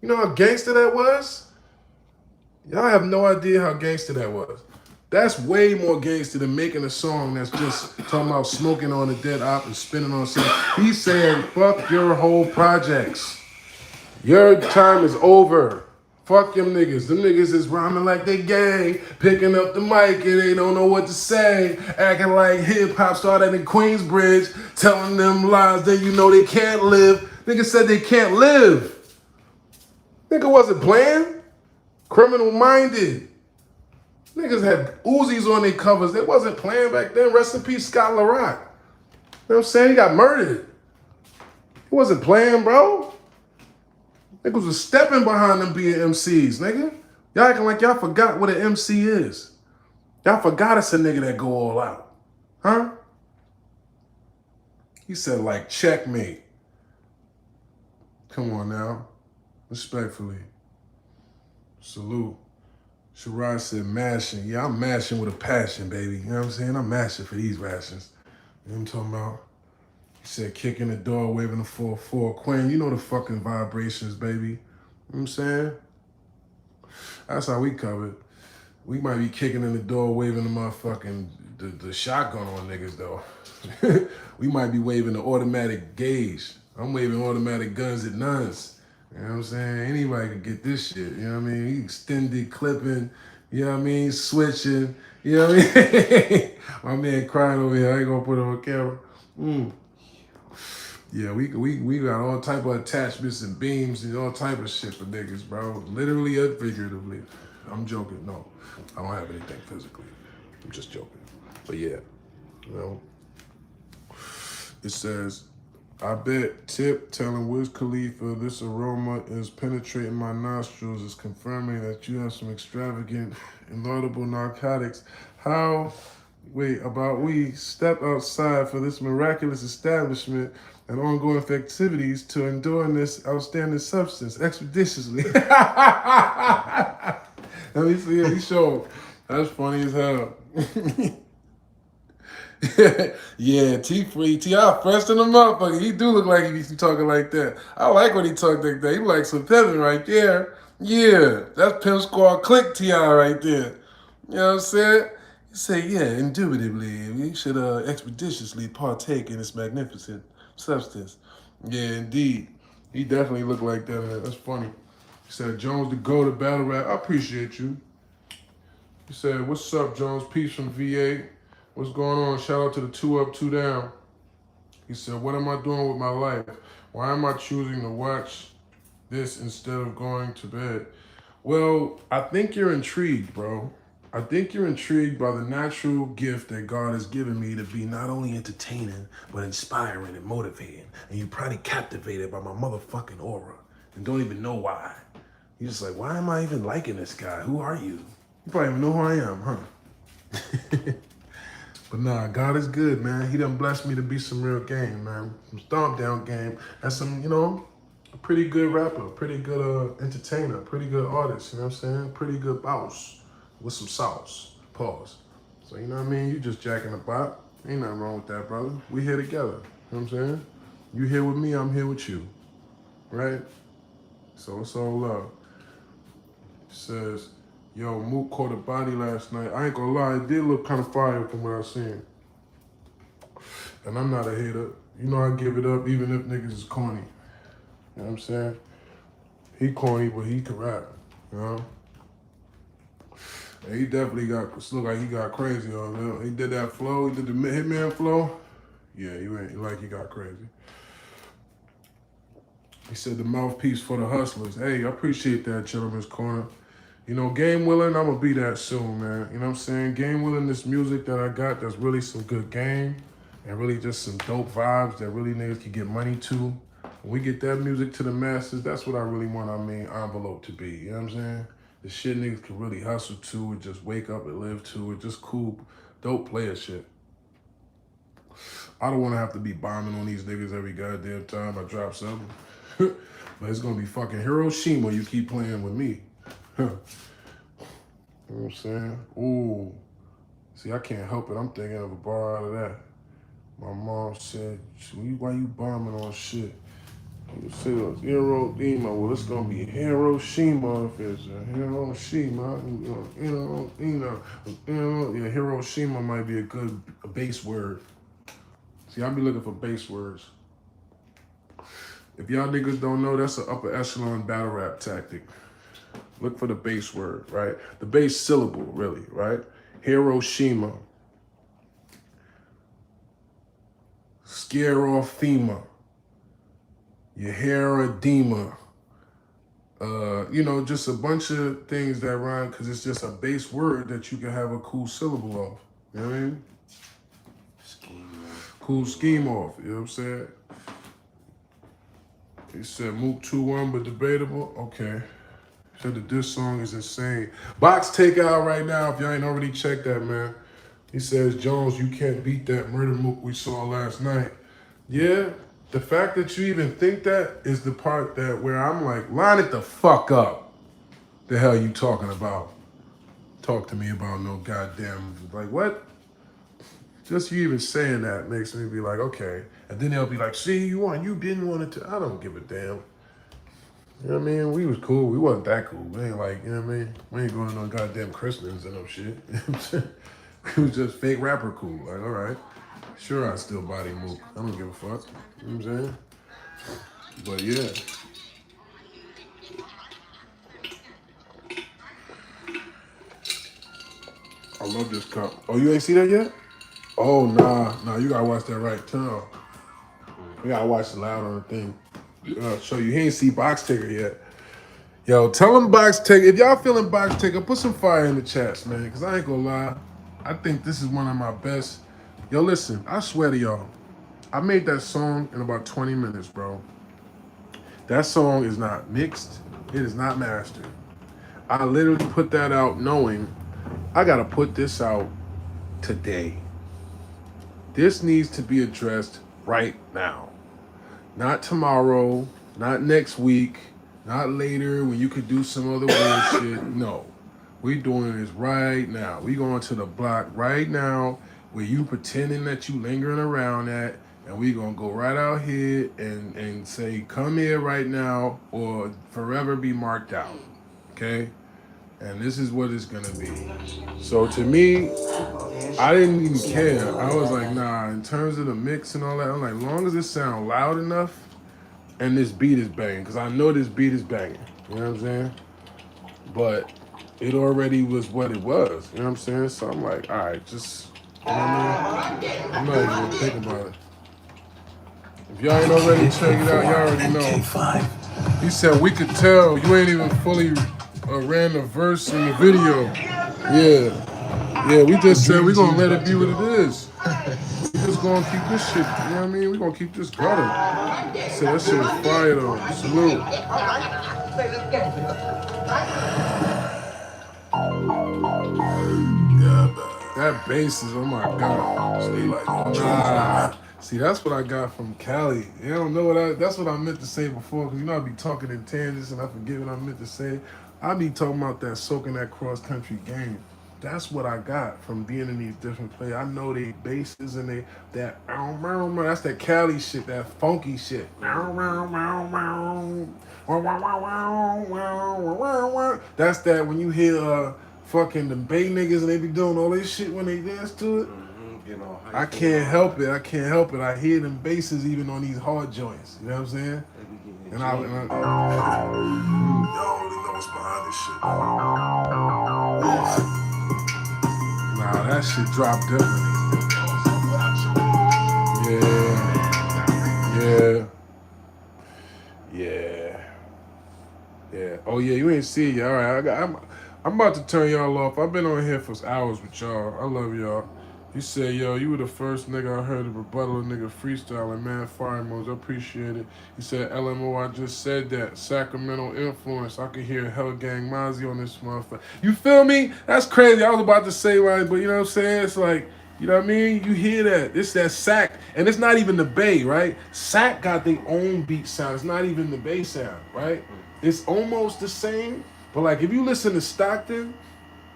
S1: You know how gangster that was? Y'all have no idea how gangster that was. That's way more gangster than making a song that's just talking about smoking on a dead op and spinning on something. He's saying, fuck your whole projects. Your time is over. Fuck them niggas. Them niggas is rhyming like they gay, picking up the mic and they don't know what to say, acting like hip-hop started in Queensbridge, telling them lies that you know they can't live. Niggas said they can't live. Nigga wasn't playing. Criminal Minded. Niggas had Uzis on their covers. They wasn't playing back then. Rest in peace, Scott LaRock. You know what I'm saying? He got murdered. He wasn't playing, bro. Niggas was stepping behind them being MCs, nigga. Y'all acting like y'all forgot what an MC is. Y'all forgot it's a nigga that go all out. Huh? He said, like, checkmate. Come on now. Respectfully. Salute. Sherrod said mashing. Yeah, I'm mashing with a passion, baby. You know what I'm saying? I'm mashing for these rations. You know what I'm talking about? He said kicking the door, waving the 4-4. Quinn, you know the fucking vibrations, baby. You know what I'm saying? That's how we covered. We might be kicking in the door, waving the motherfucking, the shotgun on niggas, though. We might be waving the automatic gauge. I'm waving automatic guns at nuns. You know what I'm saying? Anybody can get this shit, you know what I mean? Extended clipping, you know what I mean? Switching, You know what I mean? My man crying over here. I ain't gonna put it on camera. Yeah, we got all type of attachments and beams and all type of shit for niggas, bro. Literally and figuratively. I'm joking. No, I don't have anything physically. I'm just joking. But yeah, you know. It says, I bet Tip telling Wiz Khalifa this aroma is penetrating my nostrils is confirming that you have some extravagant and laudable narcotics. How, wait, about we step outside for this miraculous establishment and ongoing activities to enduring this outstanding substance expeditiously. Let me see it. You show. That's funny as hell. Yeah, T.I. fresh than a motherfucker. He do look like he be talking like that. I like when he talk like that. He like some pimping right there. Yeah, that's Pimp Squad Click T.I. right there. You know what I'm saying? He say, yeah, indubitably, we should expeditiously partake in this magnificent substance. Yeah, indeed. He definitely look like that, man. That's funny. He said, Jones to go to battle rap. I appreciate you. He said, what's up, Jones? Peace from VA. What's going on? Shout out to the 2 Up, 2 Down. He said, what am I doing with my life? Why am I choosing to watch this instead of going to bed? Well, I think you're intrigued, bro. I think you're intrigued by the natural gift that God has given me to be not only entertaining, but inspiring and motivating. And you're probably captivated by my motherfucking aura and don't even know why. You're just like, why am I even liking this guy? Who are you? You probably even know who I am, huh? But nah, God is good, man. He done blessed me to be some real game, man. Some Stomp Down game. That's some, you know, a pretty good rapper, pretty good entertainer, pretty good artist, you know what I'm saying? Pretty good boss with some sauce. Pause. So, you know what I mean? You just jacking the bop. Ain't nothing wrong with that, brother. We here together. You know what I'm saying? You here with me, I'm here with you. Right? So it's all love. It says, yo, Mook caught a body last night. I ain't gonna lie, it did look kind of fire from what I seen. And I'm not a hater. You know I give it up even if niggas is corny. You know what I'm saying? He corny, but he can rap. You know? And he definitely got, look like he got crazy on him. He did that flow, he did the Hitman flow. Yeah, he got crazy. He said the mouthpiece for the hustlers. Hey, I appreciate that, Gentleman's Corner. You know, Game Willing, I'm gonna be that soon, man. You know what I'm saying? Game Willing, this music that I got that's really some good game and really just some dope vibes that really niggas can get money to. When we get that music to the masses, that's what I really want our main envelope to be. You know what I'm saying? The shit niggas can really hustle to and just wake up and live to it. Just cool, dope player shit. I don't want to have to be bombing on these niggas every goddamn time I drop something. But it's gonna be fucking Hiroshima you keep playing with me. You know what I'm saying? Ooh. See, I can't help it. I'm thinking of a bar out of that. My mom said, why you bombing on shit? You said Hiroshima. Well, it's gonna be Hiroshima if it's a Hiroshima. Yeah, Hiroshima might be a base word. See, I be looking for base words. If y'all niggas don't know, that's an upper echelon battle rap tactic. Look for the base word, right? The base syllable, really, right? Hiroshima. Scare off FEMA. Your hair edema. You know, just a bunch of things that rhyme because it's just a base word that you can have a cool syllable of. You know what I mean?
S2: Scheme off.
S1: Cool scheme off, you know what I'm saying? He said Mook 2-1 but debatable. Okay. Said that this song is insane. Box takeout right now if y'all ain't already checked that, man. He says, Jones, you can't beat that murder mook we saw last night. Yeah, the fact that you even think that is the part that where I'm like, line it the fuck up. The hell you talking about? Talk to me about no goddamn, like what? Just you even saying that makes me be like, okay. And then they'll be like, see, you didn't want it to. I don't give a damn. You know what I mean? We was cool. We wasn't that cool. We ain't like, you know what I mean? We ain't going to no goddamn christenings and no shit. We was just fake rapper cool. Like, all right. Sure, I still body move. I don't give a fuck. You know what I'm saying? But yeah. I Smoke just come. Oh, you ain't see that yet? Oh, nah, you gotta watch that right. Turn it off. We gotta watch it loud on the thing. I'll show you. He ain't see Box Ticker yet. Yo, tell him Box Ticker. If y'all feeling Box Ticker, put some fire in the chats, man. Because I ain't gonna lie. I think this is one of my best. Yo, listen, I swear to y'all. I made that song in about 20 minutes, bro. That song is not mixed. It is not mastered. I literally put that out knowing I gotta put this out today. This needs to be addressed right now. Not tomorrow, not next week, not later when you could do some other weird shit. No. We doing this right now. We going to the block right now where you pretending that you lingering around at, and we gonna go right out here and say, come here right now or forever be marked out. Okay? And this is what it's gonna be. So to me, I didn't even care. I was like, nah, in terms of the mix and all that, I'm like, as long as it sound loud enough and this beat is banging, because I know this beat is banging. You know what I'm saying? But it already was what it was. You know what I'm saying? So I'm like, all right, just, you know what I mean? I'm not even gonna think about it. If y'all ain't already checked it out, y'all already know. He said, we could tell you ain't even fully ran the verse in the video. Yeah, we just said we gonna let it be what it is. We just gonna keep this shit, you know what I mean? We gonna keep this gutter. So that shit was fire though. Salute. That bass is, oh my God. See, like, nah. See, that's what I got from Cali. You don't know that's what I meant to say before, because you know I be talking in tangents and I forget what I meant to say. I be talking about that soaking that cross-country game. That's what I got from being in these different places. I know they basses and that's that Cali shit, that funky shit. That's that when you hear fucking the Bay niggas and they be doing all this shit when they dance to it. I can't help it. I hear them basses even on these hard joints. You know what I'm saying? And y'all already know what's behind this shit. Nah, that shit dropped differently. Yeah. Oh yeah, you ain't see it yet. All right, I'm about to turn y'all off. I've been on here for hours with y'all. I love y'all. You said, yo, you were the first nigga I heard a rebuttal a nigga freestyling, man. Fire modes, I appreciate it. He said, LMO, I just said that. Sacramento influence. I could hear Hell Gang Mozzie on this motherfucker. You feel me? That's crazy. I was about to say, right, but you know what I'm saying? It's like, you know what I mean? You hear that. It's that Sac. And it's not even the Bay, right? Sac got their own beat sound. It's not even the Bay sound, right? It's almost the same. But like, if you listen to Stockton,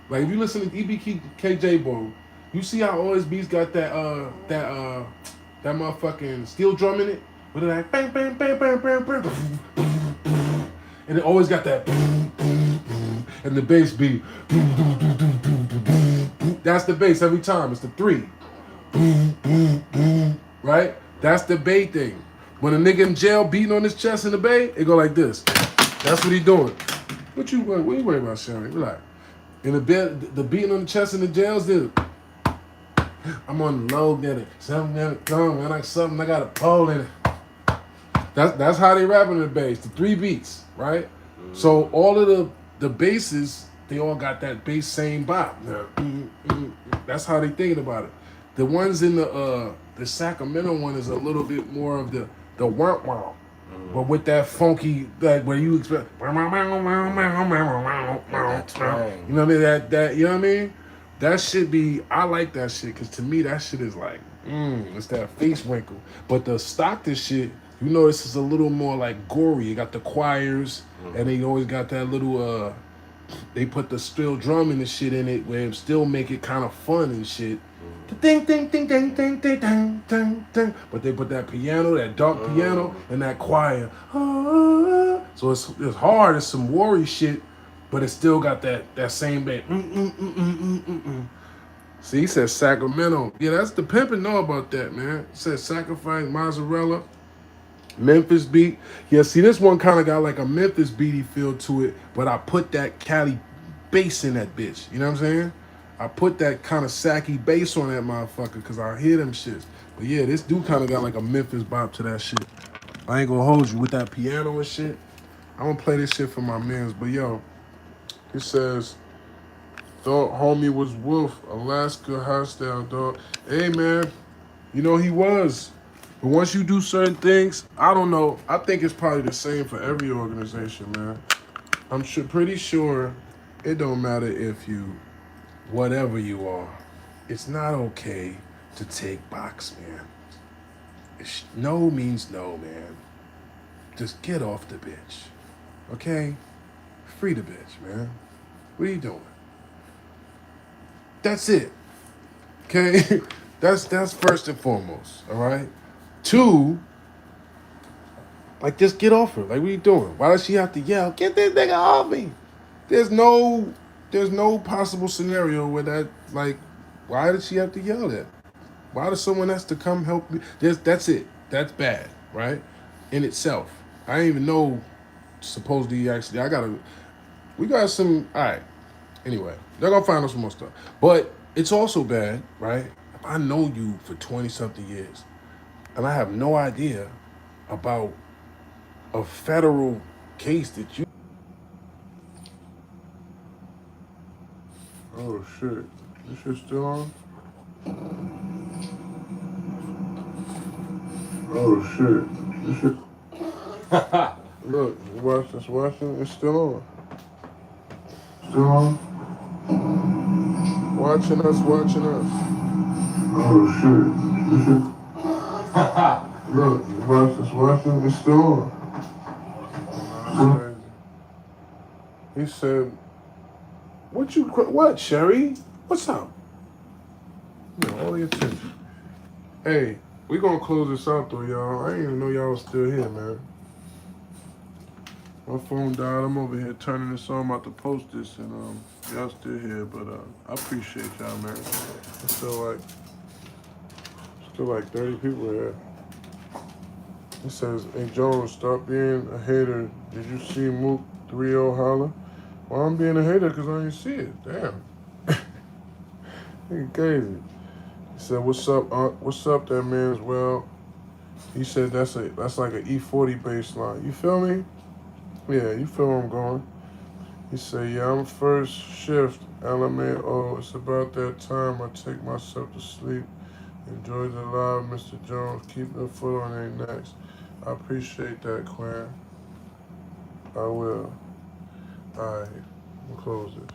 S1: like if you listen to EBKJ Bowl, you see how all his beats got that motherfucking steel drum in it? With it like bang bang bang bang bang bang, and it always got that and the bass beat. That's the bass every time. It's the 3. Right? That's the Bay thing. When a nigga in jail beating on his chest in the Bay, it go like this. That's what he doing. What you worry about, Sherry? Relax. In the beating on the chest in the jails, dude. I'm on the low, get it. Something got it come, man. Like something, I got a pole in it. That's how they rapping the bass. The 3 beats, right? So all of the basses, they all got that bass same bop. That's how they thinking about it. The ones in the Sacramento one is a little bit more of the womp womp. But with that funky, like where you expect, you know what I mean? That you know what I mean? That shit be, I like that shit, because to me that shit is like, it's that face wrinkle. But the Stockton shit, you know, this is a little more like gory. You got the choirs, and they always got that little, they put the steel drum and the shit in it, where it still make it kind of fun and shit. Ding, ding, ding, ding, ding, ding, ding, ding, ding. But they put that piano, that dark piano, and that choir. So it's hard. It's some worry shit, but it still got that same beat. See, he said Sacramento. Yeah, that's the pimpin' know about that, man. He said Sacrifice, Mozzarella, Memphis beat. Yeah, see, this one kind of got like a Memphis beaty feel to it, but I put that Cali bass in that bitch. You know what I'm saying? I put that kind of sacky bass on that motherfucker because I hear them shits. But yeah, this dude kind of got like a Memphis bop to that shit. I ain't gonna hold you with that piano and shit. I'm gonna play this shit for my mans. But yo, it says, thought homie was Wolf, Alaska hostile dog. Hey man, you know he was. But once you do certain things, I don't know. I think it's probably the same for every organization, man. I'm pretty sure it don't matter if you, whatever you are, it's not okay to take box, man. No means no, man. Just get off the bitch, okay? Free the bitch, man. What are you doing? That's it, okay? That's first and foremost, all right? Two, like just get off her. Like, what are you doing? Why does she have to yell, get this nigga off me? There's no possible scenario where that, like, why did she have to yell that? Why does someone has to come help me? That's it. That's bad, right? In itself. I didn't even know, supposedly, actually, we got some, all right. Anyway, they're going to find out some more stuff. But it's also bad, right? If I know you for 20-something years, and I have no idea about a federal case that you... Oh, shit. This shit still on? Oh, shit. This shit... Look, watching. It's still on. Still on? Watching us. Oh, shit. This shit... Look, watching. It's still on. That's crazy. He said, what, Sherry? What's up? You know, all your attention. Hey, we gonna close this out though, y'all. I didn't even know y'all was still here, man. My phone died. I'm over here turning this on. I'm about to post this, and y'all still here, but I appreciate y'all, man. It's still like 30 people here. It says, hey Jones, stop being a hater. Did you see Mook 3-0 holler? Well, I'm being a hater because I didn't see it. Damn. Nigga crazy. He said, what's up, what's up there, man, as well? He said that's like an E40 bass line. You feel me? Yeah, you feel where I'm going. He said, yeah, I'm first shift, LMAO. It's about that time I take myself to sleep. Enjoy the live, Mr. Jones. Keep the foot on their necks. I appreciate that, Quinn. I will. All right, we'll close it.